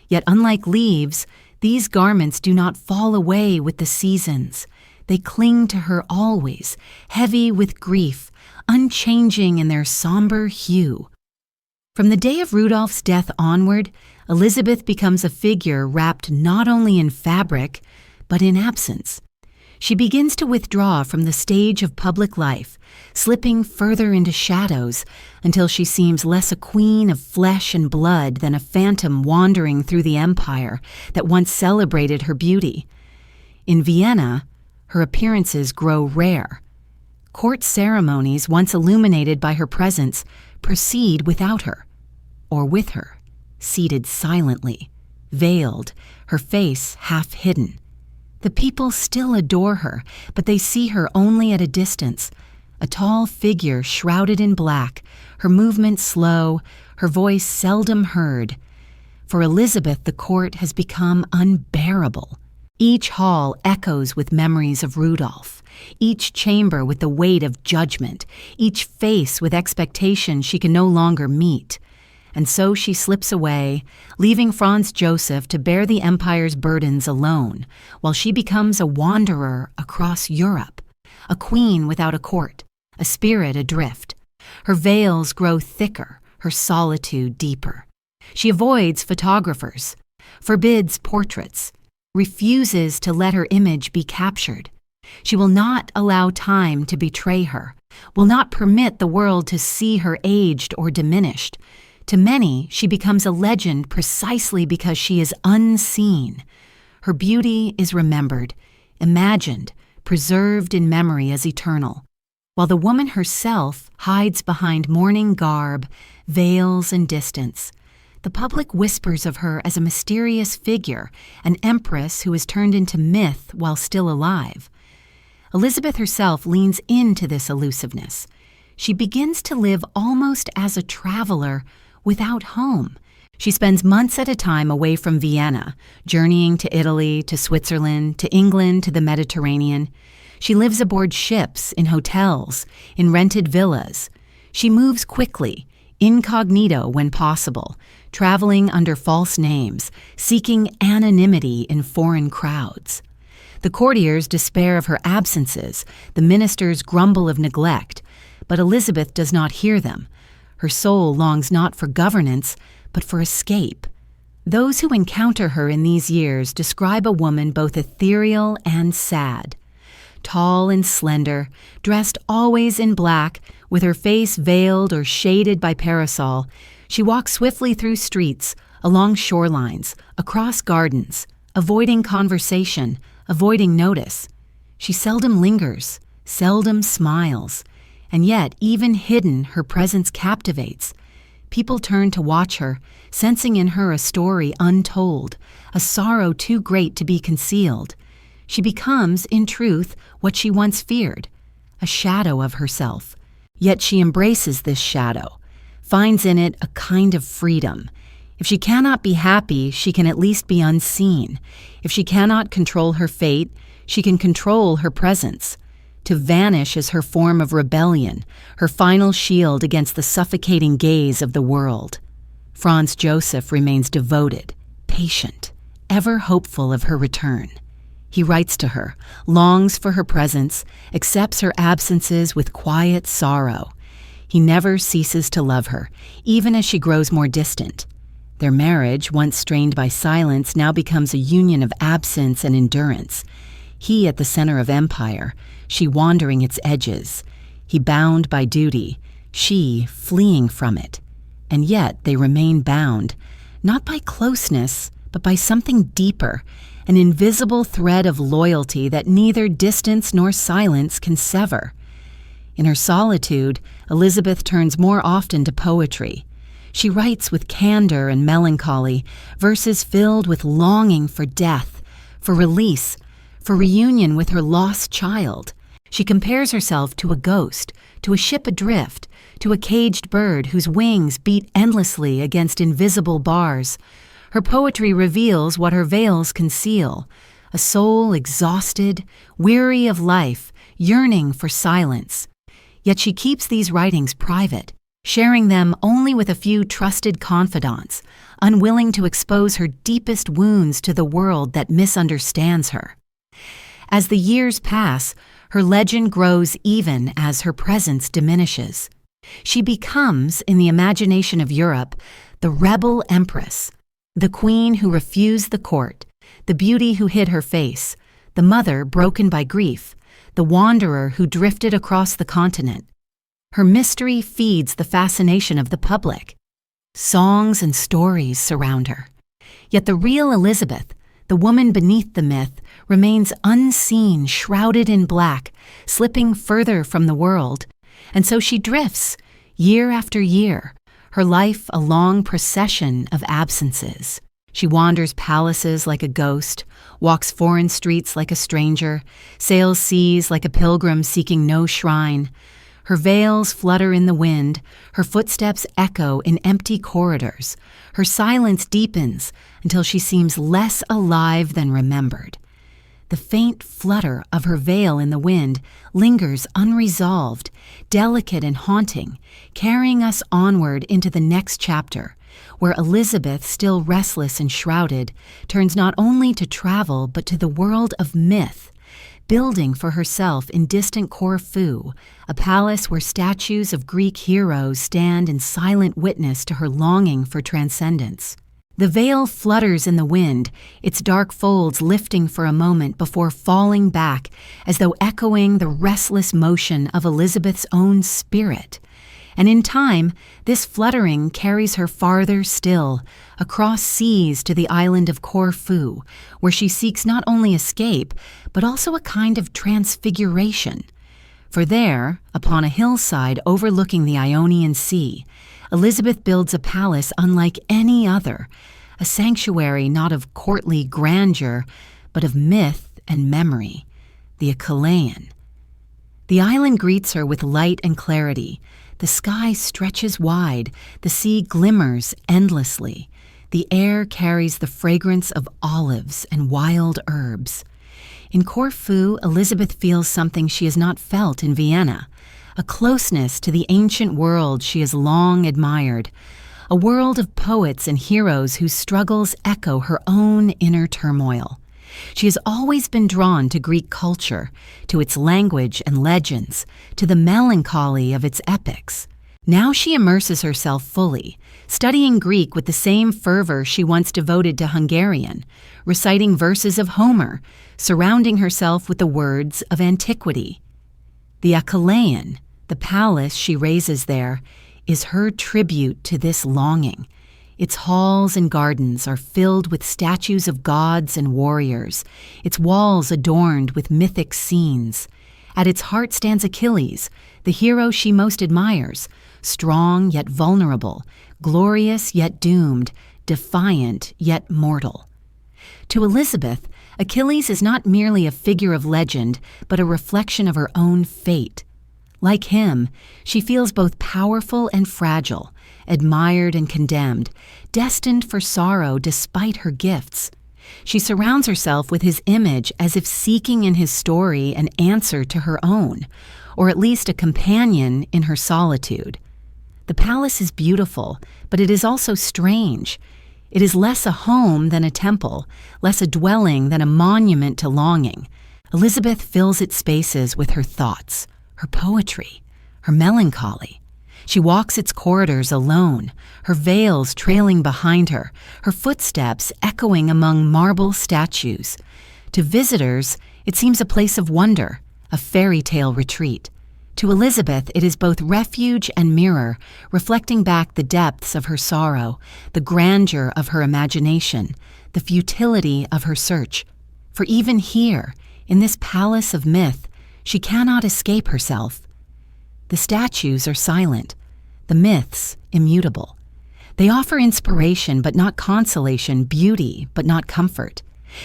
Yet unlike leaves, these garments do not fall away with the seasons. They cling to her always, heavy with grief, unchanging in their somber hue. From the day of Rudolph's death onward, Elizabeth becomes a figure wrapped not only in fabric, but in absence. She begins to withdraw from the stage of public life, slipping further into shadows until she seems less a queen of flesh and blood than a phantom wandering through the empire that once celebrated her beauty. In Vienna, her appearances grow rare. Court ceremonies, once illuminated by her presence, proceed without her, or with her, seated silently, veiled, her face half hidden. The people still adore her, but they see her only at a distance, a tall figure shrouded in black, her movement slow, her voice seldom heard. For Elizabeth, the court has become unbearable. Each hall echoes with memories of Rudolf, each chamber with the weight of judgment, each face with expectations she can no longer meet. And so she slips away, leaving Franz Joseph to bear the empire's burdens alone, while she becomes a wanderer across Europe, a queen without a court, a spirit adrift. Her veils grow thicker, her solitude deeper. She avoids photographers, forbids portraits, refuses to let her image be captured. She will not allow time to betray her, will not permit the world to see her aged or diminished. To many, she becomes a legend precisely because she is unseen. Her beauty is remembered, imagined, preserved in memory as eternal, while the woman herself hides behind mourning garb, veils, and distance. The public whispers of her as a mysterious figure, an empress who is turned into myth while still alive. Elizabeth herself leans into this elusiveness. She begins to live almost as a traveler without home. She spends months at a time away from Vienna, journeying to Italy, to Switzerland, to England, to the Mediterranean. She lives aboard ships, in hotels, in rented villas. She moves quickly, incognito when possible, traveling under false names, seeking anonymity in foreign crowds. The courtiers despair of her absences, the ministers grumble of neglect, but Elizabeth does not hear them. Her soul longs not for governance, but for escape. Those who encounter her in these years describe a woman both ethereal and sad. Tall and slender, dressed always in black, with her face veiled or shaded by parasol, she walks swiftly through streets, along shorelines, across gardens, avoiding conversation, avoiding notice. She seldom lingers, seldom smiles, and yet, even hidden, her presence captivates. People turn to watch her, sensing in her a story untold, a sorrow too great to be concealed. She becomes, in truth, what she once feared, a shadow of herself. Yet she embraces this shadow, finds in it a kind of freedom. If she cannot be happy, she can at least be unseen. If she cannot control her fate, she can control her presence. To vanish is her form of rebellion, her final shield against the suffocating gaze of the world. Franz Joseph remains devoted, patient, ever hopeful of her return. He writes to her, longs for her presence, accepts her absences with quiet sorrow. He never ceases to love her, even as she grows more distant. Their marriage, once strained by silence, now becomes a union of absence and endurance. He at the center of empire, she wandering its edges. He bound by duty, she fleeing from it. And yet they remain bound, not by closeness, but by something deeper, an invisible thread of loyalty that neither distance nor silence can sever. In her solitude, Elizabeth turns more often to poetry. She writes with candor and melancholy, verses filled with longing for death, for release, for reunion with her lost child. She compares herself to a ghost, to a ship adrift, to a caged bird whose wings beat endlessly against invisible bars. Her poetry reveals what her veils conceal, a soul exhausted, weary of life, yearning for silence. Yet she keeps these writings private, sharing them only with a few trusted confidants, unwilling to expose her deepest wounds to the world that misunderstands her. As the years pass, her legend grows even as her presence diminishes. She becomes, in the imagination of Europe, the rebel empress, the queen who refused the court, the beauty who hid her face, the mother broken by grief, the wanderer who drifted across the continent. Her mystery feeds the fascination of the public. Songs and stories surround her. Yet the real Elizabeth, the woman beneath the myth, remains unseen, shrouded in black, slipping further from the world. And so she drifts, year after year, her life a long procession of absences. She wanders palaces like a ghost, walks foreign streets like a stranger, sails seas like a pilgrim seeking no shrine. Her veils flutter in the wind, her footsteps echo in empty corridors. Her silence deepens until she seems less alive than remembered. The faint flutter of her veil in the wind lingers unresolved, delicate and haunting, carrying us onward into the next chapter, where Elizabeth, still restless and shrouded, turns not only to travel but to the world of myth, building for herself in distant Corfu, a palace where statues of Greek heroes stand in silent witness to her longing for transcendence. The veil flutters in the wind, its dark folds lifting for a moment before falling back, as though echoing the restless motion of Elizabeth's own spirit. And in time, this fluttering carries her farther still, across seas to the island of Corfu, where she seeks not only escape, but also a kind of transfiguration. For there, upon a hillside overlooking the Ionian Sea, Elizabeth builds a palace unlike any other, a sanctuary not of courtly grandeur, but of myth and memory, the Achillion. The island greets her with light and clarity. The sky stretches wide, the sea glimmers endlessly. The air carries the fragrance of olives and wild herbs. In Corfu, Elizabeth feels something she has not felt in Vienna, a closeness to the ancient world she has long admired, a world of poets and heroes whose struggles echo her own inner turmoil. She has always been drawn to Greek culture, to its language and legends, to the melancholy of its epics. Now she immerses herself fully, studying Greek with the same fervor she once devoted to Hungarian, reciting verses of Homer, surrounding herself with the words of antiquity. The Achillion, the palace she raises there, is her tribute to this longing. Its halls and gardens are filled with statues of gods and warriors, its walls adorned with mythic scenes. At its heart stands Achilles, the hero she most admires, strong yet vulnerable, glorious yet doomed, defiant yet mortal. To Elizabeth, Achilles is not merely a figure of legend, but a reflection of her own fate. Like him, she feels both powerful and fragile, admired and condemned, destined for sorrow despite her gifts. She surrounds herself with his image as if seeking in his story an answer to her own, or at least a companion in her solitude. The palace is beautiful, but it is also strange. It is less a home than a temple, less a dwelling than a monument to longing. Elizabeth fills its spaces with her thoughts, her poetry, her melancholy. She walks its corridors alone, her veils trailing behind her, her footsteps echoing among marble statues. To visitors, it seems a place of wonder, a fairy tale retreat. To Elizabeth, it is both refuge and mirror, reflecting back the depths of her sorrow, the grandeur of her imagination, the futility of her search. For even here, in this palace of myth, she cannot escape herself. The statues are silent, the myths immutable. They offer inspiration but not consolation, beauty but not comfort.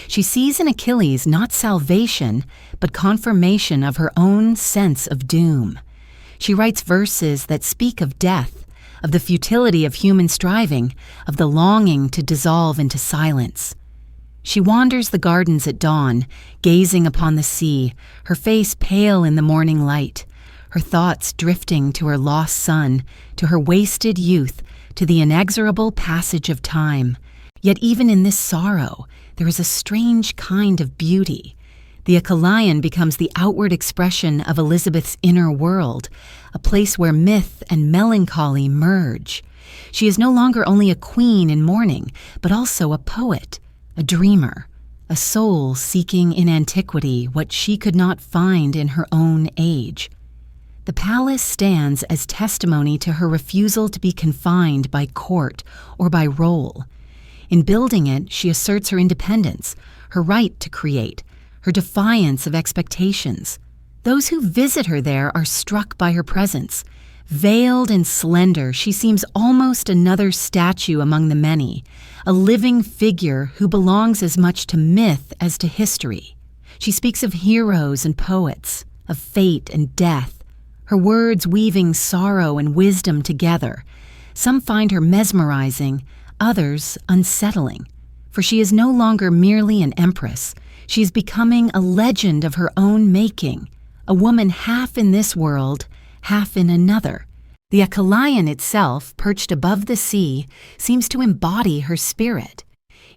She sees in Achilles not salvation, but confirmation of her own sense of doom. She writes verses that speak of death, of the futility of human striving, of the longing to dissolve into silence. She wanders the gardens at dawn, gazing upon the sea, her face pale in the morning light, her thoughts drifting to her lost son, to her wasted youth, to the inexorable passage of time. Yet even in this sorrow, there is a strange kind of beauty. The Achillion becomes the outward expression of Elisabeth's inner world, a place where myth and melancholy merge. She is no longer only a queen in mourning, but also a poet, a dreamer, a soul seeking in antiquity what she could not find in her own age. The palace stands as testimony to her refusal to be confined by court or by role. In building it, she asserts her independence, her right to create, her defiance of expectations. Those who visit her there are struck by her presence. Veiled and slender, she seems almost another statue among the many, a living figure who belongs as much to myth as to history. She speaks of heroes and poets, of fate and death, her words weaving sorrow and wisdom together. Some find her mesmerizing, others unsettling, for she is no longer merely an empress. She is becoming a legend of her own making, a woman half in this world, half in another. The Achillion itself, perched above the sea, seems to embody her spirit.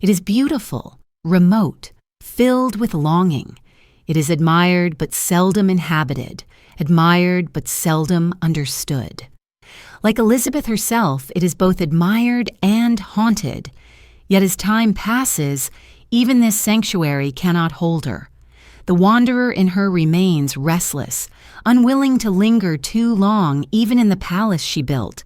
It is beautiful, remote, filled with longing. It is admired but seldom inhabited, admired but seldom understood. Like Elisabeth herself, it is both admired and haunted. Yet as time passes, even this sanctuary cannot hold her. The wanderer in her remains restless, unwilling to linger too long even in the palace she built.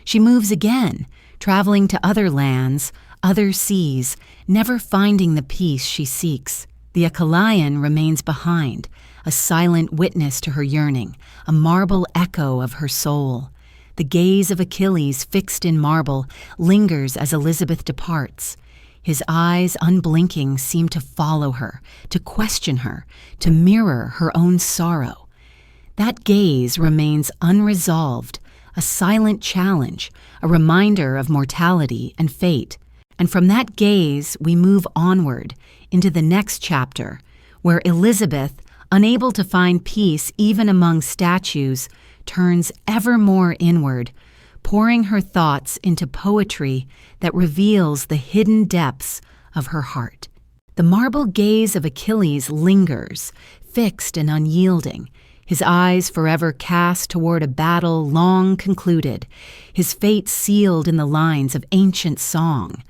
She moves again, traveling to other lands, other seas, never finding the peace she seeks. The Achillion remains behind, a silent witness to her yearning, a marble echo of her soul. The gaze of Achilles, fixed in marble, lingers as Elisabeth departs. His eyes, unblinking, seem to follow her, to question her, to mirror her own sorrow. That gaze remains unresolved, a silent challenge, a reminder of mortality and fate. And from that gaze, we move onward into the next chapter, where Elisabeth, unable to find peace even among statues, turns ever more inward, pouring her thoughts into poetry that reveals the hidden depths of her heart. The marble gaze of Achilles lingers, fixed and unyielding, his eyes forever cast toward a battle long concluded, his fate sealed in the lines of ancient song.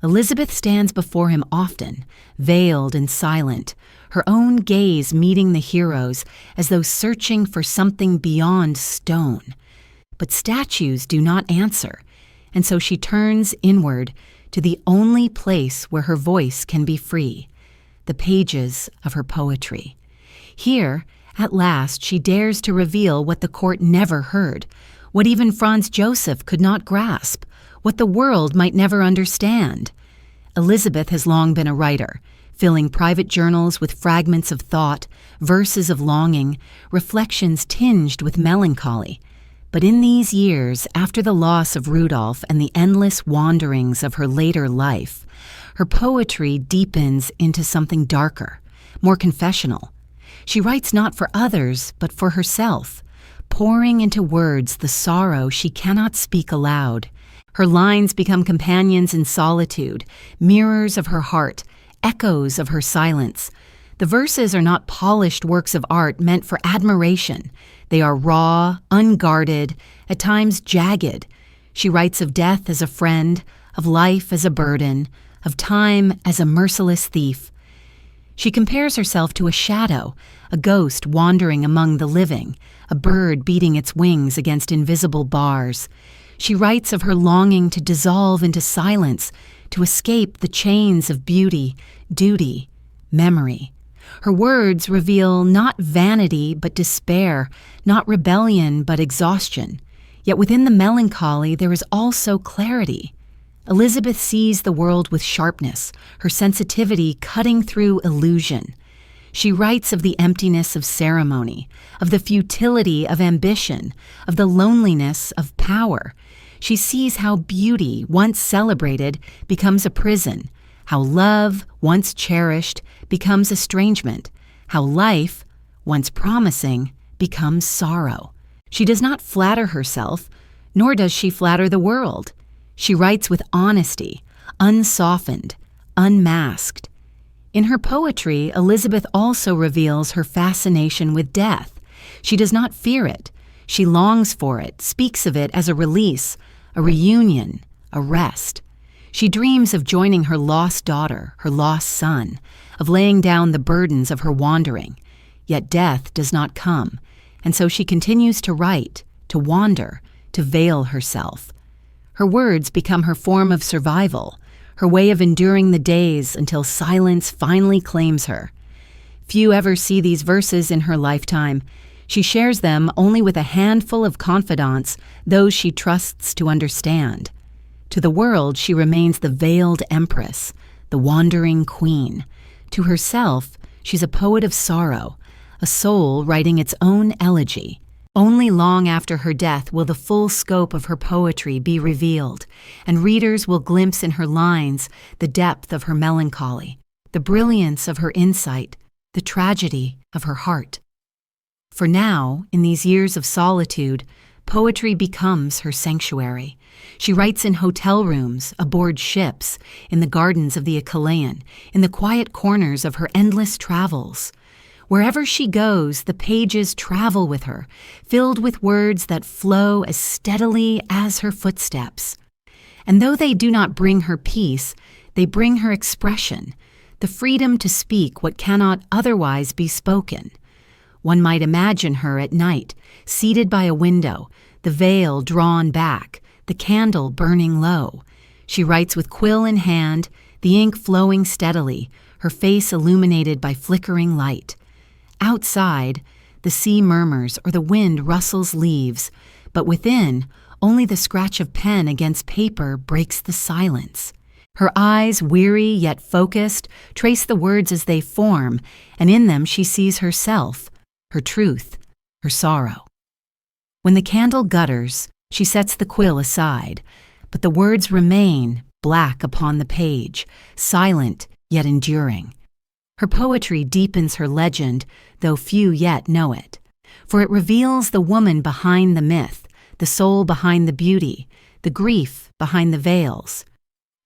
Elisabeth stands before him often, veiled and silent, her own gaze meeting the heroes as though searching for something beyond stone. But statues do not answer, and so she turns inward to the only place where her voice can be free, the pages of her poetry. Here, at last, she dares to reveal what the court never heard, what even Franz Joseph could not grasp, what the world might never understand. Elisabeth has long been a writer, filling private journals with fragments of thought, verses of longing, reflections tinged with melancholy. But in these years, after the loss of Rudolf and the endless wanderings of her later life, her poetry deepens into something darker, more confessional. She writes not for others, but for herself, pouring into words the sorrow she cannot speak aloud. Her lines become companions in solitude, mirrors of her heart, echoes of her silence. The verses are not polished works of art meant for admiration. They are raw, unguarded, at times jagged. She writes of death as a friend, of life as a burden, of time as a merciless thief. She compares herself to a shadow, a ghost wandering among the living, a bird beating its wings against invisible bars. She writes of her longing to dissolve into silence, to escape the chains of beauty, duty, memory. Her words reveal not vanity but despair, not rebellion but exhaustion. Yet within the melancholy there is also clarity. Elisabeth sees the world with sharpness, her sensitivity cutting through illusion. She writes of the emptiness of ceremony, of the futility of ambition, of the loneliness of power. She sees how beauty, once celebrated, becomes a prison, how love, once cherished, becomes estrangement, how life, once promising, becomes sorrow. She does not flatter herself, nor does she flatter the world. She writes with honesty, unsoftened, unmasked. In her poetry, Elisabeth also reveals her fascination with death. She does not fear it. She longs for it, speaks of it as a release, a reunion, a rest. She dreams of joining her lost daughter, her lost son, of laying down the burdens of her wandering. Yet death does not come, and so she continues to write, to wander, to veil herself. Her words become her form of survival, her way of enduring the days until silence finally claims her. Few ever see these verses in her lifetime. She shares them only with a handful of confidants, those she trusts to understand. To the world, she remains the veiled empress, the wandering queen. To herself, she's a poet of sorrow, a soul writing its own elegy. Only long after her death will the full scope of her poetry be revealed, and readers will glimpse in her lines the depth of her melancholy, the brilliance of her insight, the tragedy of her heart. For now, in these years of solitude, poetry becomes her sanctuary. She writes in hotel rooms, aboard ships, in the gardens of the Achillion, in the quiet corners of her endless travels. Wherever she goes, the pages travel with her, filled with words that flow as steadily as her footsteps. And though they do not bring her peace, they bring her expression, the freedom to speak what cannot otherwise be spoken. One might imagine her at night, seated by a window, the veil drawn back, the candle burning low. She writes with quill in hand, the ink flowing steadily, her face illuminated by flickering light. Outside, the sea murmurs or the wind rustles leaves, but within, only the scratch of pen against paper breaks the silence. Her eyes, weary yet focused, trace the words as they form, and in them she sees herself, her truth, her sorrow. When the candle gutters, she sets the quill aside, but the words remain black upon the page, silent yet enduring. Her poetry deepens her legend, though few yet know it, for it reveals the woman behind the myth, the soul behind the beauty, the grief behind the veils.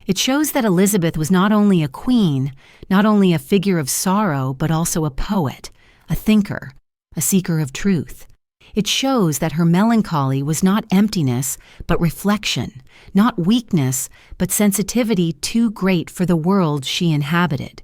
It shows that Elisabeth was not only a queen, not only a figure of sorrow, but also a poet, a thinker, a seeker of truth. It shows that her melancholy was not emptiness, but reflection, not weakness, but sensitivity too great for the world she inhabited.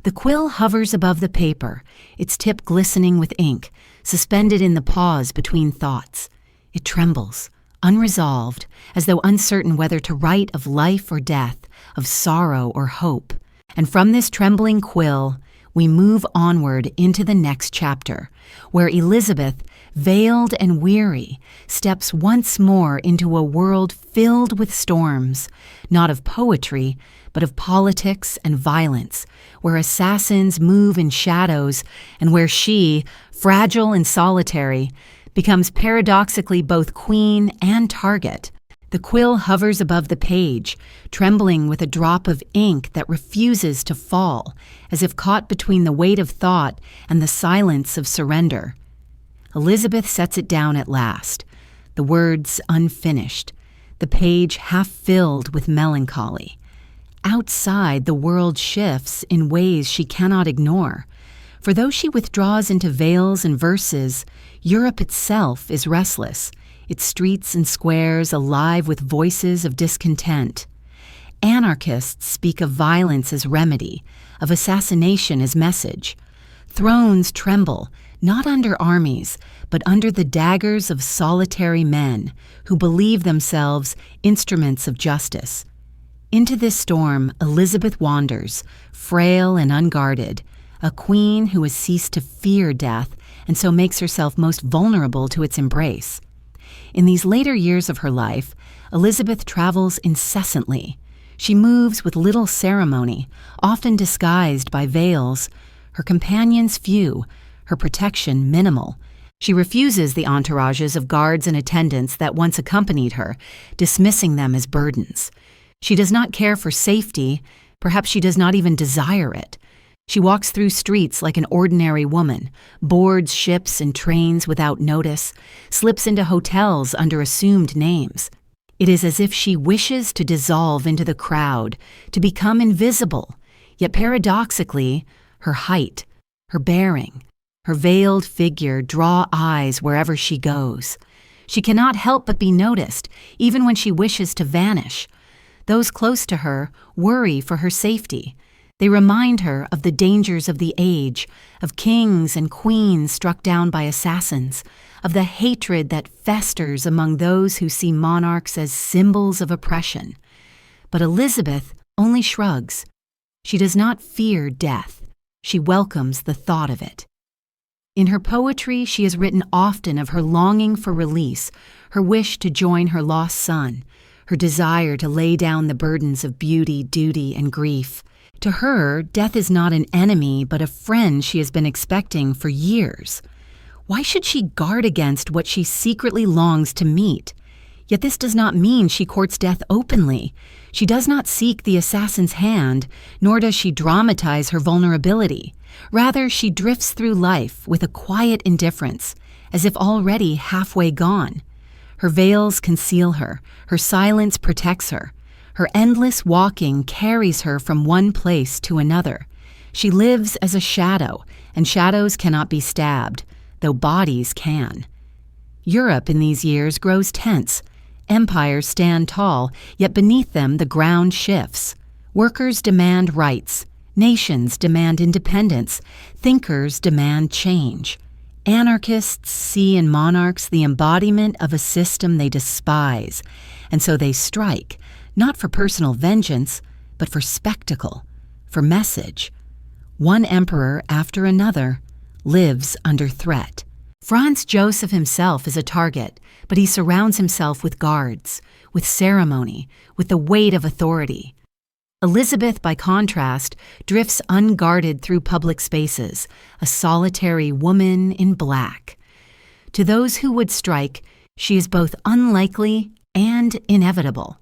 The quill hovers above the paper, its tip glistening with ink, suspended in the pause between thoughts. It trembles, unresolved, as though uncertain whether to write of life or death, of sorrow or hope. And from this trembling quill, we move onward into the next chapter, where Elisabeth, veiled and weary, steps once more into a world filled with storms, not of poetry, but of politics and violence, where assassins move in shadows, and where she, fragile and solitary, becomes paradoxically both queen and target. The quill hovers above the page, trembling with a drop of ink that refuses to fall, as if caught between the weight of thought and the silence of surrender. Elisabeth sets it down at last, the words unfinished, the page half filled with melancholy. Outside, the world shifts in ways she cannot ignore. For though she withdraws into veils and verses, Europe itself is restless, its streets and squares alive with voices of discontent. Anarchists speak of violence as remedy, of assassination as message. Thrones tremble, not under armies, but under the daggers of solitary men who believe themselves instruments of justice. Into this storm, Elisabeth wanders, frail and unguarded, a queen who has ceased to fear death and so makes herself most vulnerable to its embrace. In these later years of her life, Elizabeth travels incessantly. She moves with little ceremony, often disguised by veils. Her companions few, her protection minimal. She refuses the entourages of guards and attendants that once accompanied her, dismissing them as burdens. She does not care for safety, perhaps she does not even desire it. She walks through streets like an ordinary woman, boards ships and trains without notice, slips into hotels under assumed names. It is as if she wishes to dissolve into the crowd, to become invisible, yet paradoxically, her height, her bearing, her veiled figure draw eyes wherever she goes. She cannot help but be noticed, even when she wishes to vanish. Those close to her worry for her safety. They remind her of the dangers of the age, of kings and queens struck down by assassins, of the hatred that festers among those who see monarchs as symbols of oppression. But Elizabeth only shrugs. She does not fear death. She welcomes the thought of it. In her poetry, she has written often of her longing for release, her wish to join her lost son, her desire to lay down the burdens of beauty, duty, and grief. To her, death is not an enemy, but a friend she has been expecting for years. Why should she guard against what she secretly longs to meet? Yet this does not mean she courts death openly. She does not seek the assassin's hand, nor does she dramatize her vulnerability. Rather, she drifts through life with a quiet indifference, as if already halfway gone. Her veils conceal her, her silence protects her. Her endless walking carries her from one place to another. She lives as a shadow, and shadows cannot be stabbed, though bodies can. Europe in these years grows tense. Empires stand tall, yet beneath them the ground shifts. Workers demand rights. Nations demand independence. Thinkers demand change. Anarchists see in monarchs the embodiment of a system they despise, and so they strike, not for personal vengeance, but for spectacle, for message. One emperor after another lives under threat. Franz Joseph himself is a target, but he surrounds himself with guards, with ceremony, with the weight of authority. Elizabeth, by contrast, drifts unguarded through public spaces, a solitary woman in black. To those who would strike, she is both unlikely and inevitable.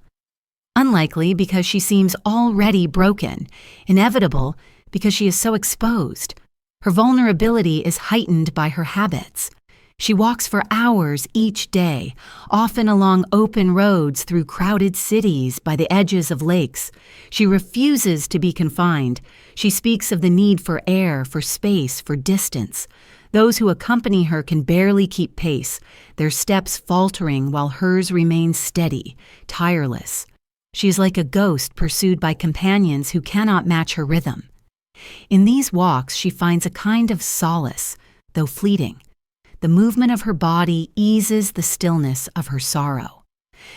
Unlikely because she seems already broken, inevitable because she is so exposed. Her vulnerability is heightened by her habits. She walks for hours each day, often along open roads through crowded cities by the edges of lakes. She refuses to be confined. She speaks of the need for air, for space, for distance. Those who accompany her can barely keep pace, their steps faltering while hers remains steady, tireless. She is like a ghost pursued by companions who cannot match her rhythm. In these walks, she finds a kind of solace, though fleeting. The movement of her body eases the stillness of her sorrow.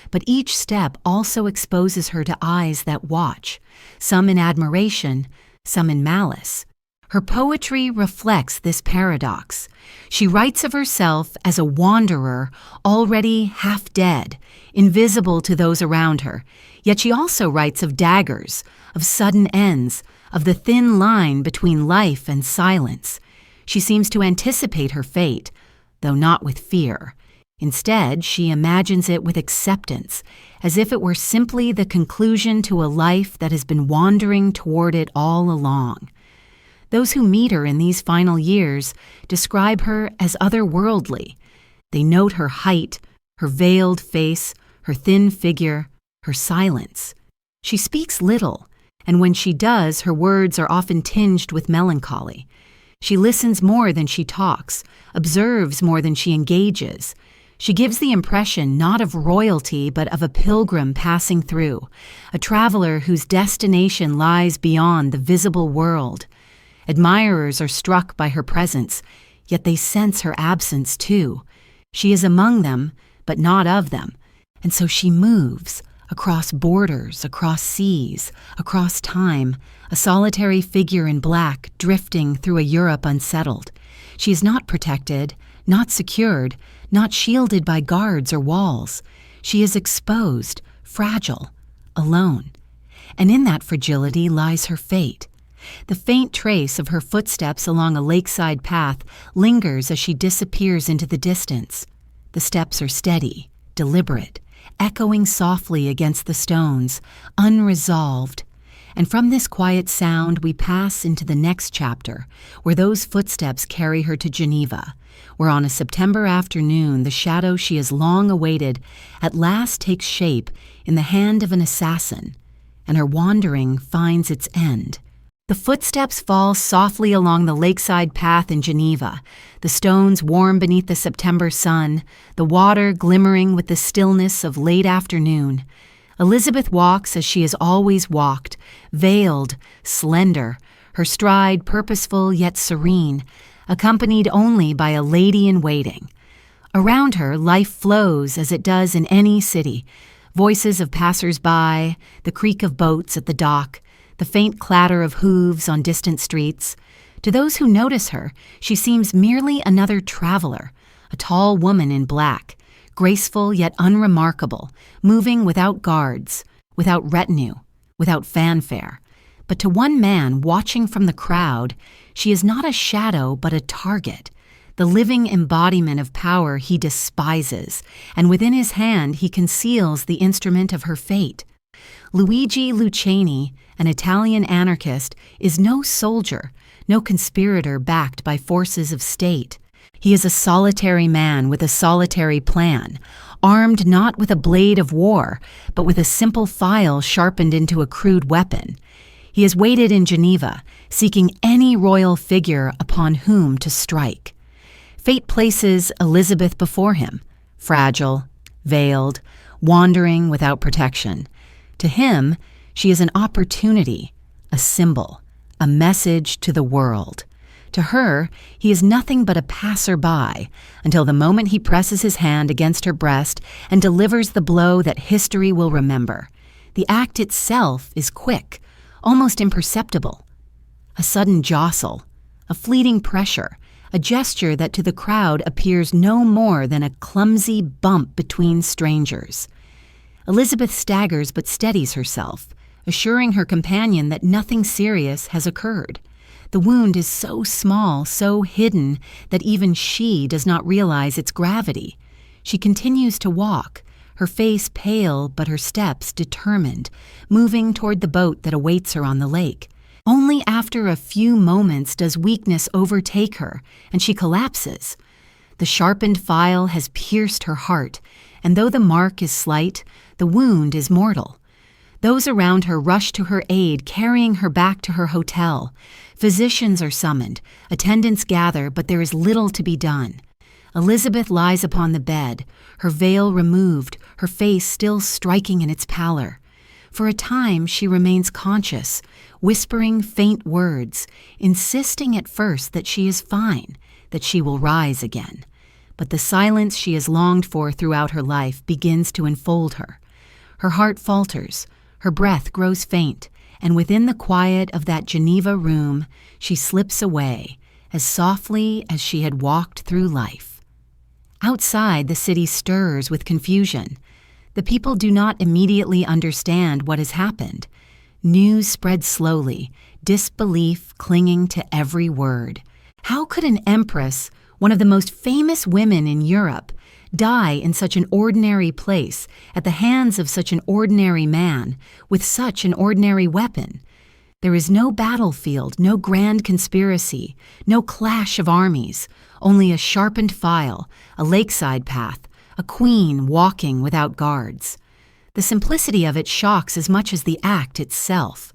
But each step also exposes her to eyes that watch, some in admiration, some in malice. Her poetry reflects this paradox. She writes of herself as a wanderer, already half dead, invisible to those around her. Yet she also writes of daggers, of sudden ends, of the thin line between life and silence. She seems to anticipate her fate, though not with fear. Instead, she imagines it with acceptance, as if it were simply the conclusion to a life that has been wandering toward it all along. Those who meet her in these final years describe her as otherworldly. They note her height, her veiled face, her thin figure, her silence. She speaks little, and when she does, her words are often tinged with melancholy. She listens more than she talks, observes more than she engages. She gives the impression not of royalty, but of a pilgrim passing through, a traveler whose destination lies beyond the visible world. Admirers are struck by her presence, yet they sense her absence too. She is among them, but not of them, and so she moves, across borders, across seas, across time, a solitary figure in black drifting through a Europe unsettled. She is not protected, not secured, not shielded by guards or walls. She is exposed, fragile, alone. And in that fragility lies her fate. The faint trace of her footsteps along a lakeside path lingers as she disappears into the distance. The steps are steady, deliberate, echoing softly against the stones, unresolved. And from this quiet sound we pass into the next chapter, where those footsteps carry her to Geneva, where on a September afternoon the shadow she has long awaited at last takes shape in the hand of an assassin, and her wandering finds its end. The footsteps fall softly along the lakeside path in Geneva, the stones warm beneath the September sun, the water glimmering with the stillness of late afternoon. Elizabeth walks as she has always walked, veiled, slender, her stride purposeful yet serene, accompanied only by a lady-in-waiting. Around her, life flows as it does in any city. Voices of passers-by, the creak of boats at the dock, the faint clatter of hooves on distant streets. To those who notice her, she seems merely another traveler, a tall woman in black, graceful yet unremarkable, moving without guards, without retinue, without fanfare. But to one man watching from the crowd, she is not a shadow but a target, the living embodiment of power he despises, and within his hand he conceals the instrument of her fate. Luigi Luciani, an Italian anarchist, is no soldier, no conspirator backed by forces of state. He is a solitary man with a solitary plan, armed not with a blade of war, but with a simple file sharpened into a crude weapon. He has waited in Geneva, seeking any royal figure upon whom to strike. Fate places Elizabeth before him, fragile, veiled, wandering without protection. To him, she is an opportunity, a symbol, a message to the world. To her, he is nothing but a passer-by, until the moment he presses his hand against her breast and delivers the blow that history will remember. The act itself is quick, almost imperceptible. A sudden jostle, a fleeting pressure, a gesture that to the crowd appears no more than a clumsy bump between strangers. Elizabeth staggers but steadies herself, assuring her companion that nothing serious has occurred. The wound is so small, so hidden, that even she does not realize its gravity. She continues to walk, her face pale but her steps determined, moving toward the boat that awaits her on the lake. Only after a few moments does weakness overtake her, and she collapses. The sharpened file has pierced her heart, and though the mark is slight, the wound is mortal. Those around her rush to her aid, carrying her back to her hotel. Physicians are summoned, attendants gather, but there is little to be done. Elizabeth lies upon the bed, her veil removed, her face still striking in its pallor. For a time she remains conscious, whispering faint words, insisting at first that she is fine, that she will rise again. But the silence she has longed for throughout her life begins to enfold her. Her heart falters, her breath grows faint, and within the quiet of that Geneva room, she slips away, as softly as she had walked through life. Outside, the city stirs with confusion. The people do not immediately understand what has happened. News spreads slowly, disbelief clinging to every word. How could an empress, one of the most famous women in Europe, die in such an ordinary place, at the hands of such an ordinary man, with such an ordinary weapon? There is no battlefield, no grand conspiracy, no clash of armies, only a sharpened file, a lakeside path, a queen walking without guards. The simplicity of it shocks as much as the act itself.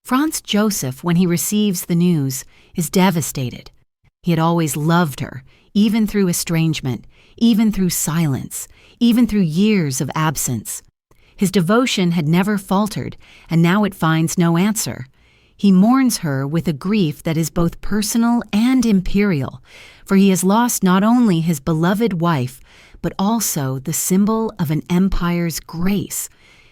Franz Joseph, when he receives the news, is devastated. He had always loved her, even through estrangement, even through silence, even through years of absence. His devotion had never faltered, and now it finds no answer. He mourns her with a grief that is both personal and imperial, for he has lost not only his beloved wife, but also the symbol of an empire's grace.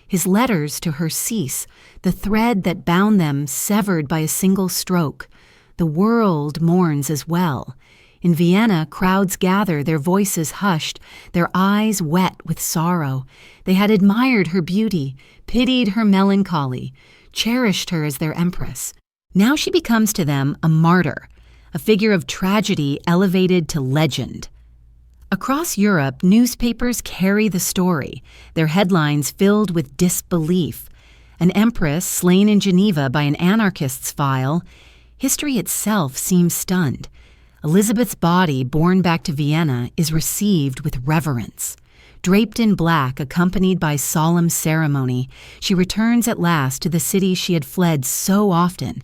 His letters to her cease, the thread that bound them severed by a single stroke. The world mourns as well. In Vienna, crowds gather, their voices hushed, their eyes wet with sorrow. They had admired her beauty, pitied her melancholy, cherished her as their empress. Now she becomes to them a martyr, a figure of tragedy elevated to legend. Across Europe, newspapers carry the story, their headlines filled with disbelief. An empress slain in Geneva by an anarchist's file. History itself seems stunned. Elizabeth's body, borne back to Vienna, is received with reverence. Draped in black, accompanied by solemn ceremony, she returns at last to the city she had fled so often.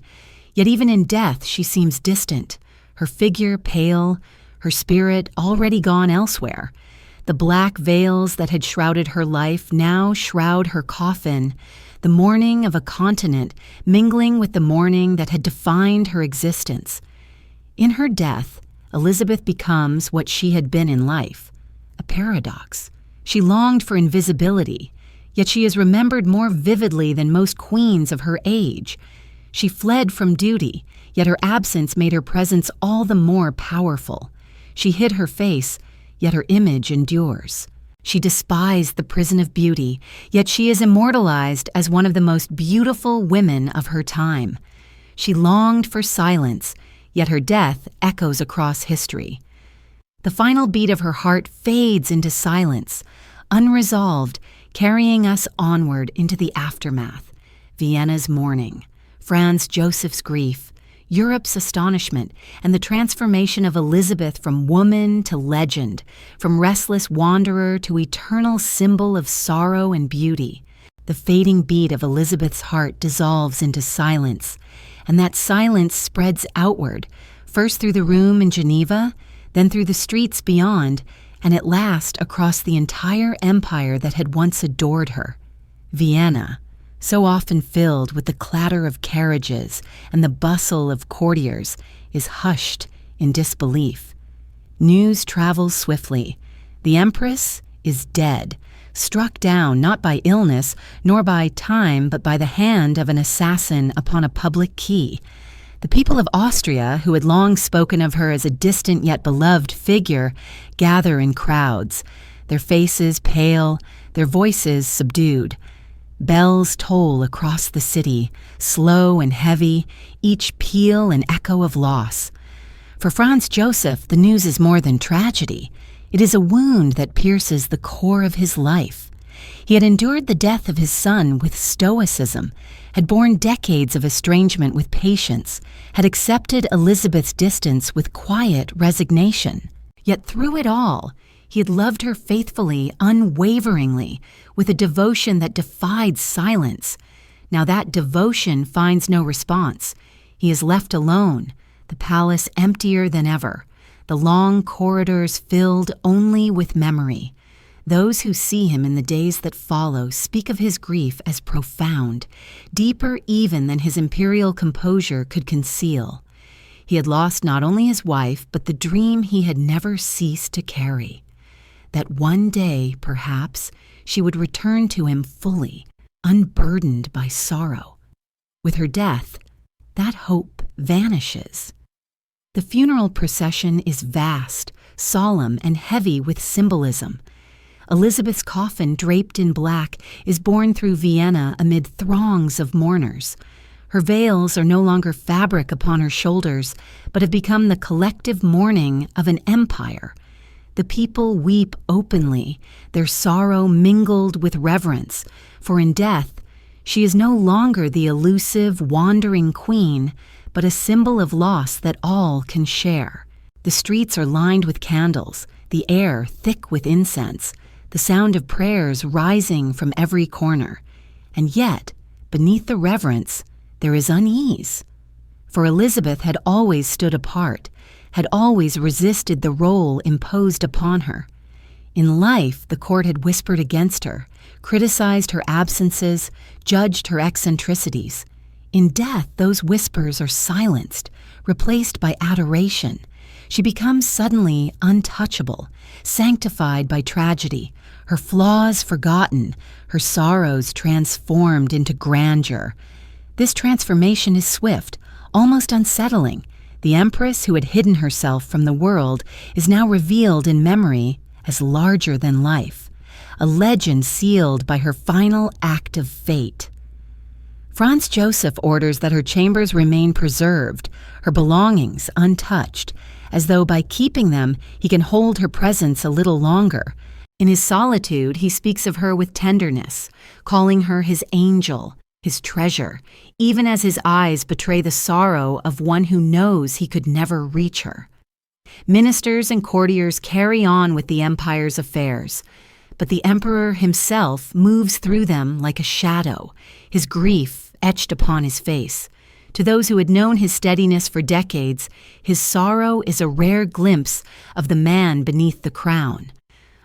Yet even in death she seems distant, her figure pale, her spirit already gone elsewhere. The black veils that had shrouded her life now shroud her coffin, the mourning of a continent mingling with the mourning that had defined her existence. In her death, Elizabeth becomes what she had been in life, a paradox. She longed for invisibility, yet she is remembered more vividly than most queens of her age. She fled from duty, yet her absence made her presence all the more powerful. She hid her face, yet her image endures. She despised the prison of beauty, yet she is immortalized as one of the most beautiful women of her time. She longed for silence, yet her death echoes across history. The final beat of her heart fades into silence, unresolved, carrying us onward into the aftermath. Vienna's mourning, Franz Joseph's grief, Europe's astonishment, and the transformation of Elizabeth from woman to legend, from restless wanderer to eternal symbol of sorrow and beauty. The fading beat of Elizabeth's heart dissolves into silence, and that silence spreads outward, first through the room in Geneva, then through the streets beyond, and at last across the entire empire that had once adored her. Vienna, so often filled with the clatter of carriages and the bustle of courtiers, is hushed in disbelief. News travels swiftly. The empress is dead, struck down not by illness nor by time, but by the hand of an assassin upon a public quay. The people of Austria, who had long spoken of her as a distant yet beloved figure, gather in crowds, their faces pale, their voices subdued. Bells toll across the city, slow and heavy, each peal an echo of loss. For Franz Joseph, the news is more than tragedy. It is a wound that pierces the core of his life. He had endured the death of his son with stoicism, had borne decades of estrangement with patience, had accepted Elizabeth's distance with quiet resignation. Yet through it all, he had loved her faithfully, unwaveringly, with a devotion that defied silence. Now that devotion finds no response. He is left alone, the palace emptier than ever, the long corridors filled only with memory. Those who see him in the days that follow speak of his grief as profound, deeper even than his imperial composure could conceal. He had lost not only his wife, but the dream he had never ceased to carry. That one day, perhaps, she would return to him fully, unburdened by sorrow. With her death, that hope vanishes. The funeral procession is vast, solemn, and heavy with symbolism. Elizabeth's coffin, draped in black, is borne through Vienna amid throngs of mourners. Her veils are no longer fabric upon her shoulders, but have become the collective mourning of an empire. The people weep openly, their sorrow mingled with reverence, for in death, she is no longer the elusive, wandering queen, but a symbol of loss that all can share. The streets are lined with candles, the air thick with incense, the sound of prayers rising from every corner. And yet, beneath the reverence, there is unease. For Elizabeth had always stood apart, had always resisted the role imposed upon her. In life, the court had whispered against her, criticized her absences, judged her eccentricities. In death, those whispers are silenced, replaced by adoration. She becomes suddenly untouchable, sanctified by tragedy, her flaws forgotten, her sorrows transformed into grandeur. This transformation is swift, almost unsettling. The empress who had hidden herself from the world is now revealed in memory as larger than life, a legend sealed by her final act of fate. Franz Joseph orders that her chambers remain preserved, her belongings untouched, as though by keeping them he can hold her presence a little longer. In his solitude, he speaks of her with tenderness, calling her his angel, his treasure, even as his eyes betray the sorrow of one who knows he could never reach her. Ministers and courtiers carry on with the empire's affairs, but the emperor himself moves through them like a shadow, his grief etched upon his face. To those who had known his steadiness for decades, his sorrow is a rare glimpse of the man beneath the crown.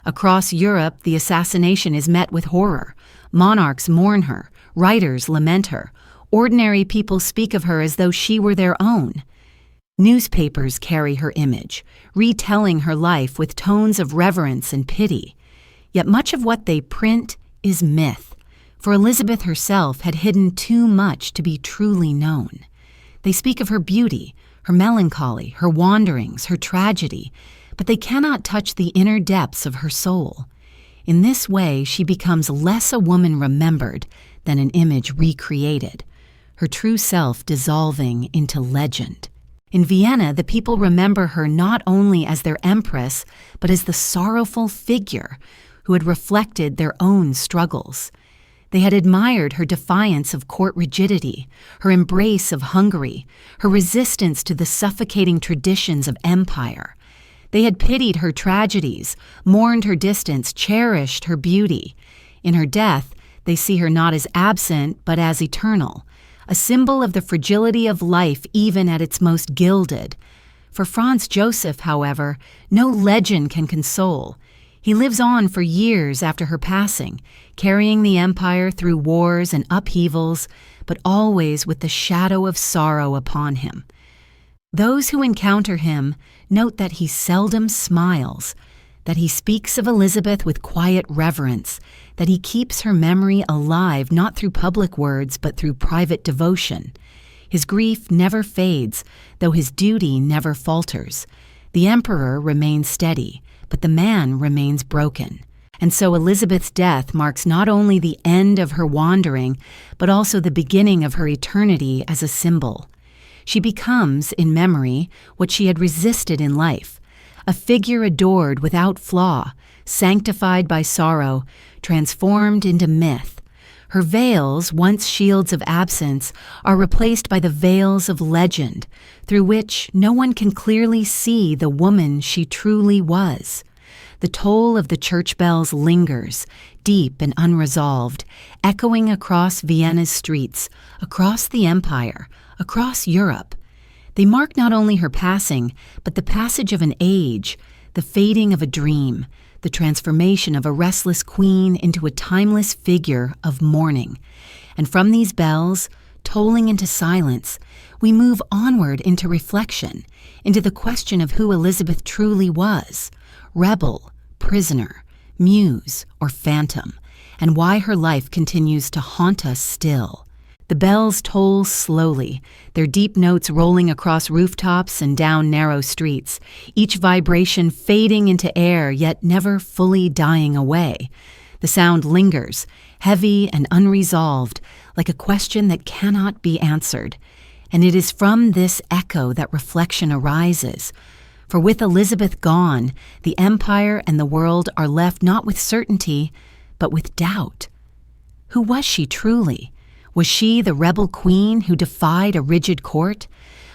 Across Europe, the assassination is met with horror. Monarchs mourn her, writers lament her, ordinary people speak of her as though she were their own. Newspapers carry her image, retelling her life with tones of reverence and pity. Yet much of what they print is myth, for Elizabeth herself had hidden too much to be truly known. They speak of her beauty, her melancholy, her wanderings, her tragedy, but they cannot touch the inner depths of her soul. In this way, she becomes less a woman remembered than an image recreated, her true self dissolving into legend. In Vienna, the people remember her not only as their empress, but as the sorrowful figure who had reflected their own struggles. They had admired her defiance of court rigidity, her embrace of Hungary, her resistance to the suffocating traditions of empire. They had pitied her tragedies, mourned her distance, cherished her beauty. In her death, they see her not as absent, but as eternal, a symbol of the fragility of life even at its most gilded. For Franz Joseph, however, no legend can console. He lives on for years after her passing, carrying the empire through wars and upheavals, but always with the shadow of sorrow upon him. Those who encounter him note that he seldom smiles, that he speaks of Elizabeth with quiet reverence, that he keeps her memory alive not through public words but through private devotion. His grief never fades, though his duty never falters. The emperor remains steady, but the man remains broken. And so Elizabeth's death marks not only the end of her wandering, but also the beginning of her eternity as a symbol. She becomes, in memory, what she had resisted in life, a figure adored without flaw, sanctified by sorrow, transformed into myth. Her veils, once shields of absence, are replaced by the veils of legend, through which no one can clearly see the woman she truly was. The toll of the church bells lingers, deep and unresolved, echoing across Vienna's streets, across the empire, across Europe. They mark not only her passing, but the passage of an age, the fading of a dream, the transformation of a restless queen into a timeless figure of mourning. And from these bells, tolling into silence, we move onward into reflection, into the question of who Elizabeth truly was, rebel, prisoner, muse, or phantom, and why her life continues to haunt us still. The bells toll slowly, their deep notes rolling across rooftops and down narrow streets, each vibration fading into air yet never fully dying away. The sound lingers, heavy and unresolved, like a question that cannot be answered. And it is from this echo that reflection arises. For with Elizabeth gone, the empire and the world are left not with certainty, but with doubt. Who was she truly? Was she the rebel queen who defied a rigid court?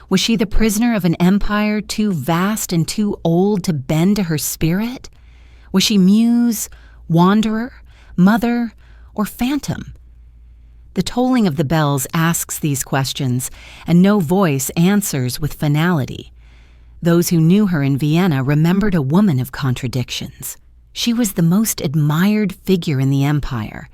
Was she the prisoner of an empire too vast and too old to bend to her spirit? Was she muse, wanderer, mother, or phantom? The tolling of the bells asks these questions, and no voice answers with finality. Those who knew her in Vienna remembered a woman of contradictions. She was the most admired figure in the empire,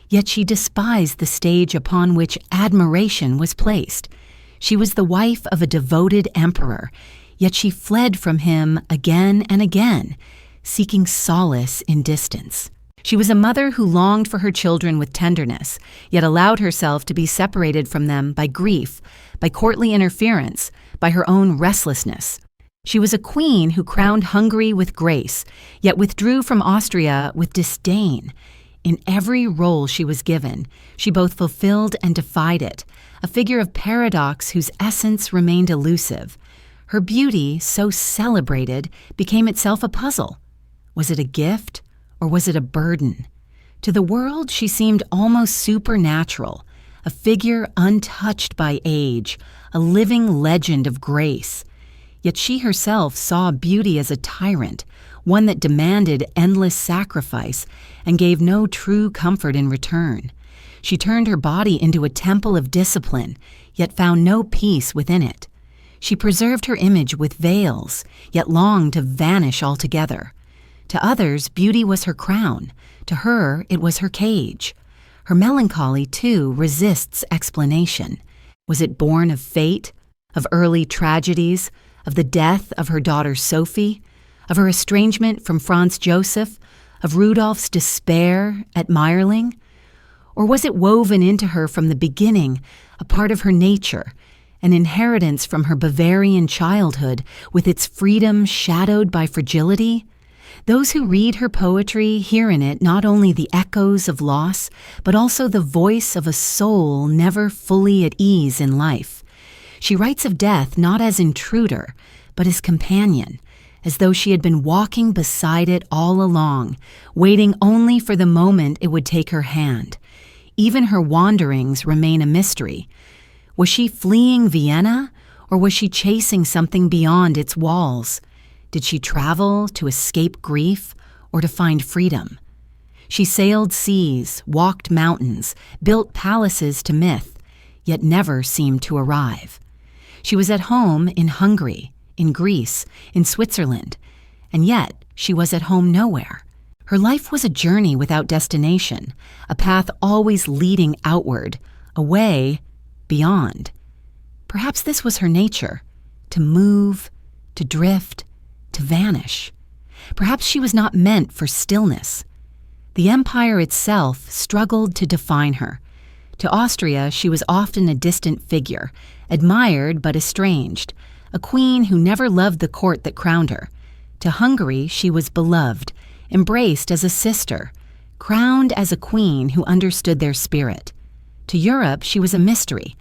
yet she despised the stage upon which admiration was placed. She was the wife of a devoted emperor, yet she fled from him again and again, seeking solace in distance. She was a mother who longed for her children with tenderness, yet allowed herself to be separated from them by grief, by courtly interference, by her own restlessness. She was a queen who crowned Hungary with grace, yet withdrew from Austria with disdain. In every role she was given, she both fulfilled and defied it, a figure of paradox whose essence remained elusive. Her beauty, so celebrated, became itself a puzzle. Was it a gift, or was it a burden? To the world, she seemed almost supernatural, a figure untouched by age, a living legend of grace. Yet she herself saw beauty as a tyrant, one that demanded endless sacrifice and gave no true comfort in return. She turned her body into a temple of discipline, yet found no peace within it. She preserved her image with veils, yet longed to vanish altogether. To others, beauty was her crown. To her, it was her cage. Her melancholy, too, resists explanation. Was it born of fate, of early tragedies, of the death of her daughter Sophie, of her estrangement from Franz Joseph, of Rudolf's despair at Mayerling? Or was it woven into her from the beginning, a part of her nature, an inheritance from her Bavarian childhood, with its freedom shadowed by fragility? Those who read her poetry hear in it not only the echoes of loss, but also the voice of a soul never fully at ease in life. She writes of death not as intruder, but as companion, as though she had been walking beside it all along, waiting only for the moment it would take her hand. Even her wanderings remain a mystery. Was she fleeing Vienna, or was she chasing something beyond its walls? Did she travel to escape grief or to find freedom? She sailed seas, walked mountains, built palaces to myth, yet never seemed to arrive. She was at home in Hungary, in Greece, in Switzerland, and yet she was at home nowhere. Her life was a journey without destination, a path always leading outward, away, beyond. Perhaps this was her nature, to move, to drift, to vanish. Perhaps she was not meant for stillness. The empire itself struggled to define her. To Austria, she was often a distant figure, admired but estranged, a queen who never loved the court that crowned her. To Hungary, she was beloved, embraced as a sister, crowned as a queen who understood their spirit. To Europe, she was a mystery,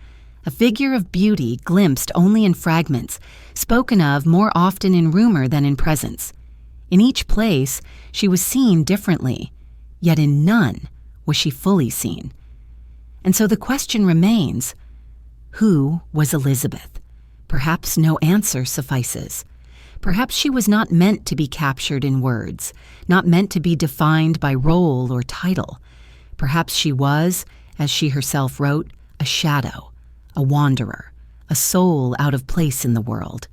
a figure of beauty glimpsed only in fragments, spoken of more often in rumor than in presence. In each place, she was seen differently, yet in none was she fully seen. And so the question remains, who was Elisabeth? Perhaps no answer suffices. Perhaps she was not meant to be captured in words, not meant to be defined by role or title. Perhaps she was, as she herself wrote, a shadow, a wanderer, a soul out of place in the world.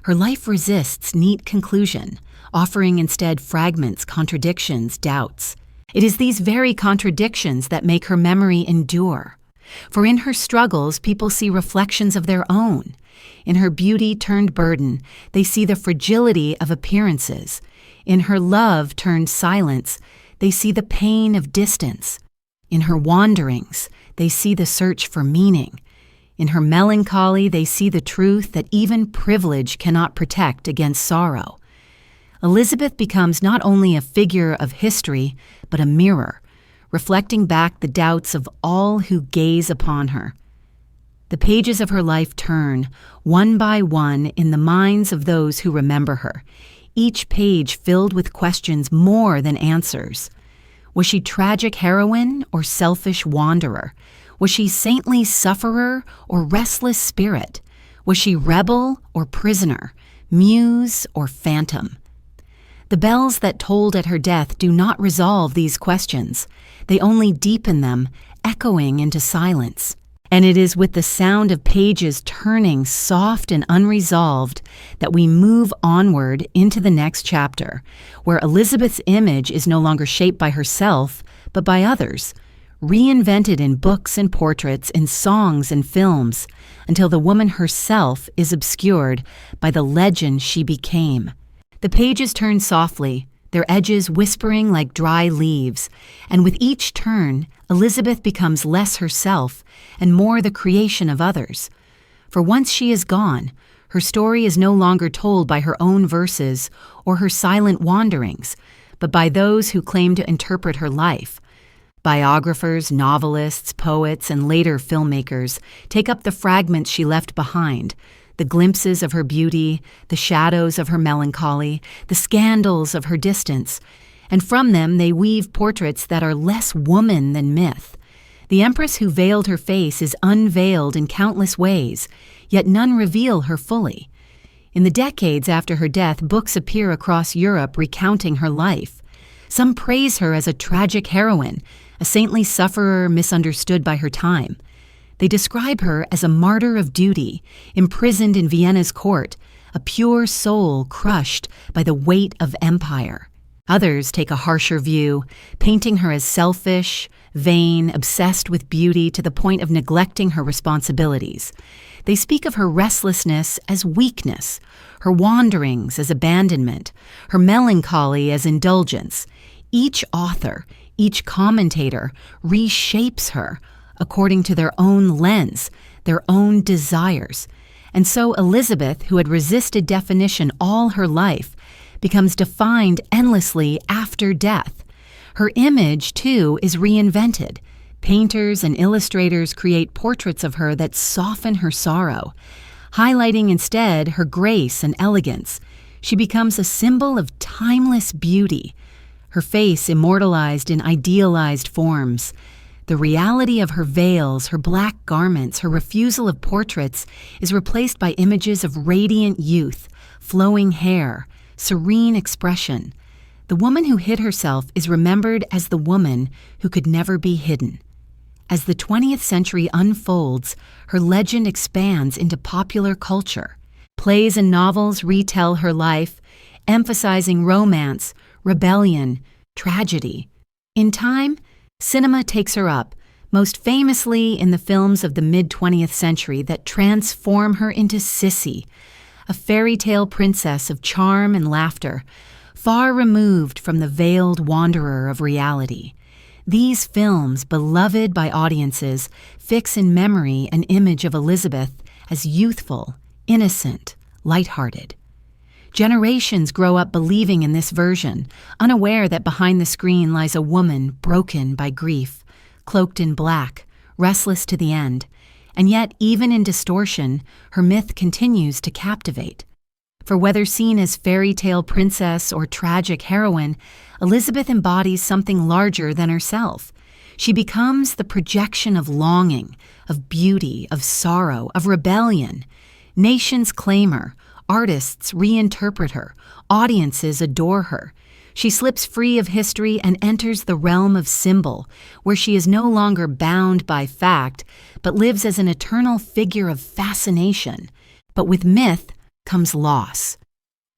Her life resists neat conclusion, offering instead fragments, contradictions, doubts. It is these very contradictions that make her memory endure. For in her struggles, people see reflections of their own. In her beauty turned burden, they see the fragility of appearances. In her love turned silence, they see the pain of distance. In her wanderings, they see the search for meaning. In her melancholy, they see the truth that even privilege cannot protect against sorrow. Elisabeth becomes not only a figure of history, but a mirror, reflecting back the doubts of all who gaze upon her. The pages of her life turn, one by one, in the minds of those who remember her, each page filled with questions more than answers. Was she tragic heroine or selfish wanderer? Was she saintly sufferer or restless spirit? Was she rebel or prisoner, muse or phantom? The bells that tolled at her death do not resolve these questions. They only deepen them, echoing into silence. And it is with the sound of pages turning soft and unresolved that we move onward into the next chapter, where Elisabeth's image is no longer shaped by herself, but by others, reinvented in books and portraits, in songs and films, until the woman herself is obscured by the legend she became. The pages turn softly, their edges whispering like dry leaves, and with each turn, Elisabeth becomes less herself and more the creation of others. For once she is gone, her story is no longer told by her own verses or her silent wanderings, but by those who claim to interpret her life. Biographers, novelists, poets, and later filmmakers take up the fragments she left behind, the glimpses of her beauty, the shadows of her melancholy, the scandals of her distance, and from them they weave portraits that are less woman than myth. The empress who veiled her face is unveiled in countless ways, yet none reveal her fully. In the decades after her death, books appear across Europe recounting her life. Some praise her as a tragic heroine, a saintly sufferer misunderstood by her time. They describe her as a martyr of duty, imprisoned in Vienna's court, a pure soul crushed by the weight of empire. Others take a harsher view, painting her as selfish, vain, obsessed with beauty to the point of neglecting her responsibilities. They speak of her restlessness as weakness, her wanderings as abandonment, her melancholy as indulgence. Each author, each commentator reshapes her according to their own lens, their own desires. And so Elisabeth, who had resisted definition all her life, becomes defined endlessly after death. Her image, too, is reinvented. Painters and illustrators create portraits of her that soften her sorrow, highlighting instead her grace and elegance. She becomes a symbol of timeless beauty, her face immortalized in idealized forms. The reality of her veils, her black garments, her refusal of portraits is replaced by images of radiant youth, flowing hair, serene expression. The woman who hid herself is remembered as the woman who could never be hidden. As the 20th century unfolds, her legend expands into popular culture. Plays and novels retell her life, emphasizing romance, rebellion, tragedy. In time, cinema takes her up, most famously in the films of the mid-20th century that transform her into Sisi, a fairy tale princess of charm and laughter, far removed from the veiled wanderer of reality. These films, beloved by audiences, fix in memory an image of Elisabeth as youthful, innocent, lighthearted. Generations grow up believing in this version, unaware that behind the screen lies a woman broken by grief, cloaked in black, restless to the end. And yet, even in distortion, her myth continues to captivate. For whether seen as fairy tale princess or tragic heroine, Elisabeth embodies something larger than herself. She becomes the projection of longing, of beauty, of sorrow, of rebellion. Nations claim her, artists reinterpret her, audiences adore her. She slips free of history and enters the realm of symbol, where she is no longer bound by fact, but lives as an eternal figure of fascination. But with myth comes loss.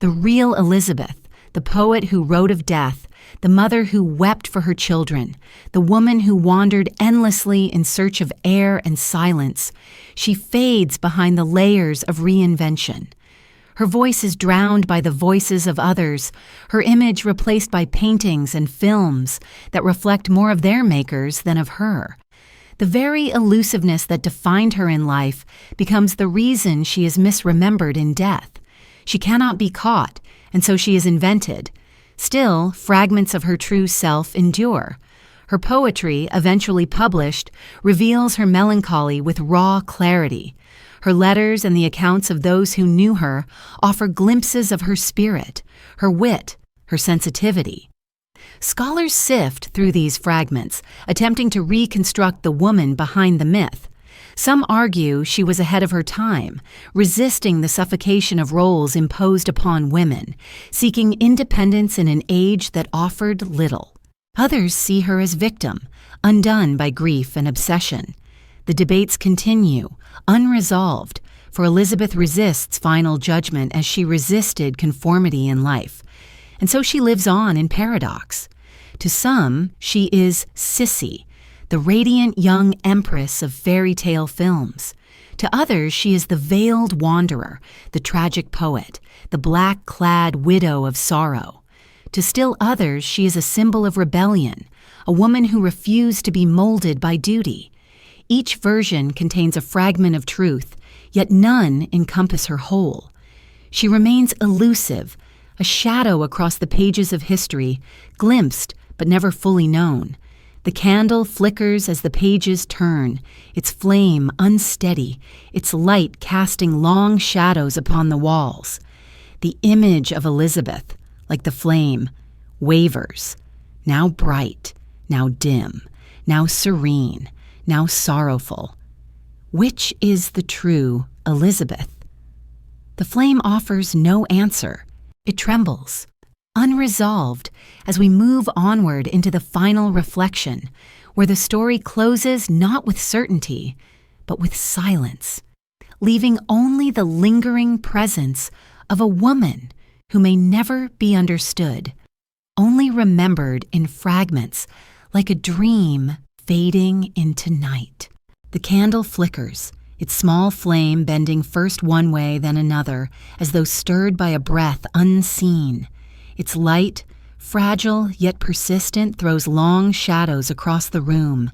The real Elisabeth, the poet who wrote of death, the mother who wept for her children, the woman who wandered endlessly in search of air and silence, she fades behind the layers of reinvention. Her voice is drowned by the voices of others, her image replaced by paintings and films that reflect more of their makers than of her. The very elusiveness that defined her in life becomes the reason she is misremembered in death. She cannot be caught, and so she is invented. Still, fragments of her true self endure. Her poetry, eventually published, reveals her melancholy with raw clarity. Her letters and the accounts of those who knew her offer glimpses of her spirit, her wit, her sensitivity. Scholars sift through these fragments, attempting to reconstruct the woman behind the myth. Some argue she was ahead of her time, resisting the suffocation of roles imposed upon women, seeking independence in an age that offered little. Others see her as victim, undone by grief and obsession. The debates continue, unresolved, for Elisabeth resists final judgment as she resisted conformity in life. And so she lives on in paradox. To some, she is Sisi, the radiant young empress of fairy tale films. To others, she is the veiled wanderer, the tragic poet, the black-clad widow of sorrow. To still others, she is a symbol of rebellion, a woman who refused to be molded by duty. Each version contains a fragment of truth, yet none encompass her whole. She remains elusive, a shadow across the pages of history, glimpsed but never fully known. The candle flickers as the pages turn, its flame unsteady, its light casting long shadows upon the walls. The image of Elizabeth, like the flame, wavers, now bright, now dim, now serene, now sorrowful. Which is the true Elizabeth? The flame offers no answer. It trembles, unresolved, as we move onward into the final reflection, where the story closes not with certainty, but with silence, leaving only the lingering presence of a woman who may never be understood, only remembered in fragments like a dream fading into night. The candle flickers, its small flame bending first one way then another, as though stirred by a breath unseen. Its light, fragile yet persistent, throws long shadows across the room,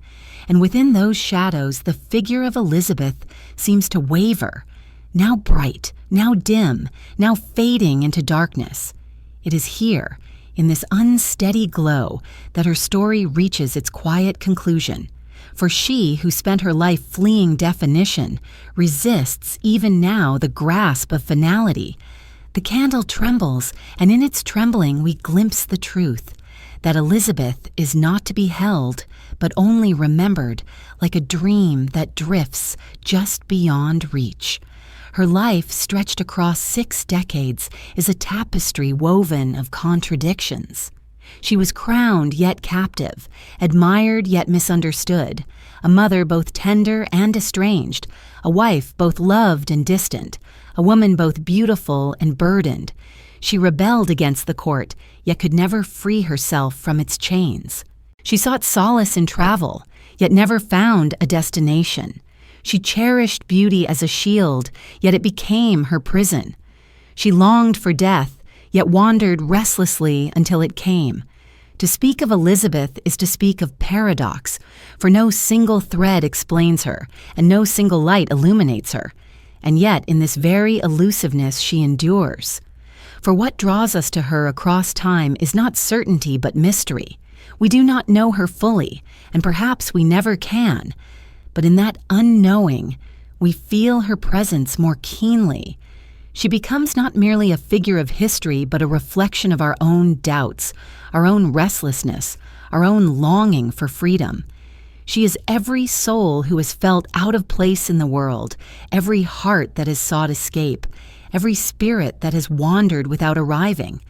and within those shadows the figure of Elizabeth seems to waver, now bright, now dim, now fading into darkness. It is here, in this unsteady glow, that her story reaches its quiet conclusion. For she, who spent her life fleeing definition, resists even now the grasp of finality. The candle trembles, and in its trembling we glimpse the truth, that Elizabeth is not to be held, but only remembered, like a dream that drifts just beyond reach. Her life, stretched across 6 decades, is a tapestry woven of contradictions. She was crowned yet captive, admired yet misunderstood, a mother both tender and estranged, a wife both loved and distant, a woman both beautiful and burdened. She rebelled against the court, yet could never free herself from its chains. She sought solace in travel, yet never found a destination. She cherished beauty as a shield, yet it became her prison. She longed for death, yet wandered restlessly until it came. To speak of Elizabeth is to speak of paradox, for no single thread explains her, and no single light illuminates her. And yet in this very elusiveness she endures. For what draws us to her across time is not certainty but mystery. We do not know her fully, and perhaps we never can. But in that unknowing, we feel her presence more keenly. She becomes not merely a figure of history, but a reflection of our own doubts, our own restlessness, our own longing for freedom. She is every soul who has felt out of place in the world, every heart that has sought escape, every spirit that has wandered without arriving.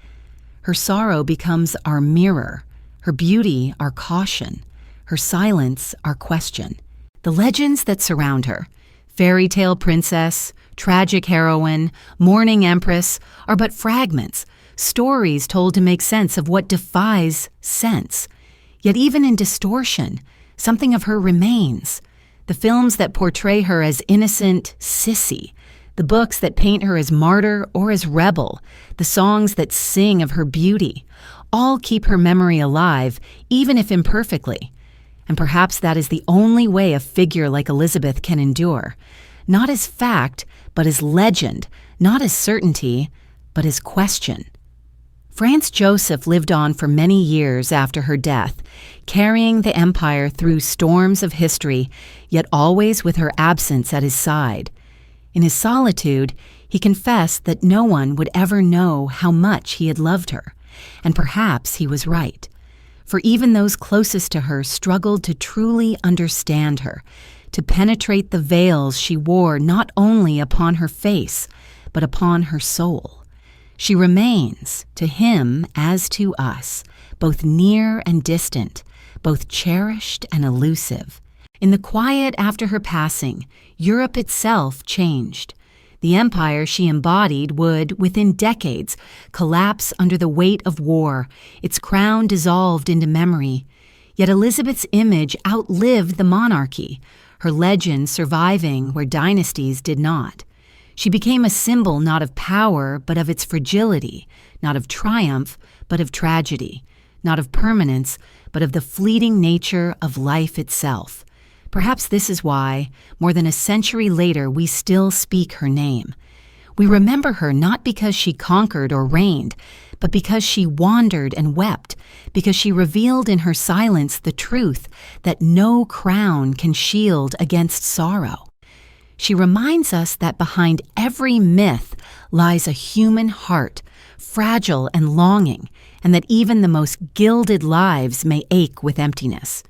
Her sorrow becomes our mirror, her beauty our caution, her silence our question. The legends that surround her, fairy tale princess, tragic heroine, mourning empress, are but fragments, stories told to make sense of what defies sense. Yet even in distortion, something of her remains. The films that portray her as innocent Sisi, the books that paint her as martyr or as rebel, the songs that sing of her beauty, all keep her memory alive, even if imperfectly. And perhaps that is the only way a figure like Elizabeth can endure, not as fact, but as legend, not as certainty, but as question. Franz Joseph lived on for many years after her death, carrying the empire through storms of history, yet always with her absence at his side. In his solitude, he confessed that no one would ever know how much he had loved her, and perhaps he was right. For even those closest to her struggled to truly understand her, to penetrate the veils she wore not only upon her face, but upon her soul. She remains, to him as to us, both near and distant, both cherished and elusive. In the quiet after her passing, Europe itself changed. The empire she embodied would, within decades, collapse under the weight of war, its crown dissolved into memory. Yet Elizabeth's image outlived the monarchy, her legend surviving where dynasties did not. She became a symbol not of power, but of its fragility, not of triumph, but of tragedy, not of permanence, but of the fleeting nature of life itself. Perhaps this is why, more than a century later, we still speak her name. We remember her not because she conquered or reigned, but because she wandered and wept, because she revealed in her silence the truth that no crown can shield against sorrow. She reminds us that behind every myth lies a human heart, fragile and longing, and that even the most gilded lives may ache with emptiness.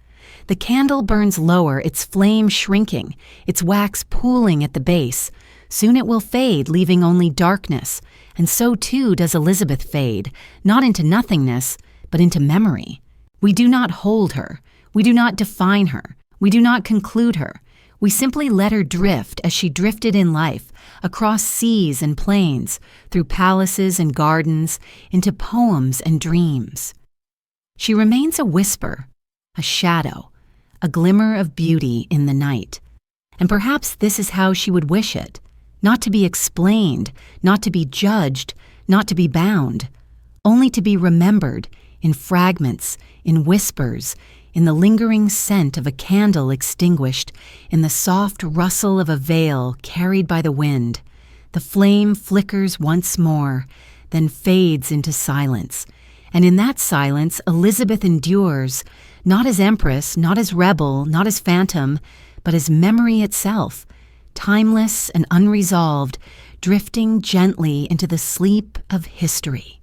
The candle burns lower, its flame shrinking, its wax pooling at the base. Soon it will fade, leaving only darkness, and so too does Elizabeth fade, not into nothingness, but into memory. We do not hold her. We do not define her. We do not conclude her. We simply let her drift as she drifted in life, across seas and plains, through palaces and gardens, into poems and dreams. She remains a whisper, a shadow, a glimmer of beauty in the night. And perhaps this is how she would wish it. Not to be explained, not to be judged, not to be bound, only to be remembered in fragments, in whispers, in the lingering scent of a candle extinguished, in the soft rustle of a veil carried by the wind. The flame flickers once more, then fades into silence. And in that silence, Elizabeth endures, not as empress, not as rebel, not as phantom, but as memory itself, timeless and unresolved, drifting gently into the sleep of history.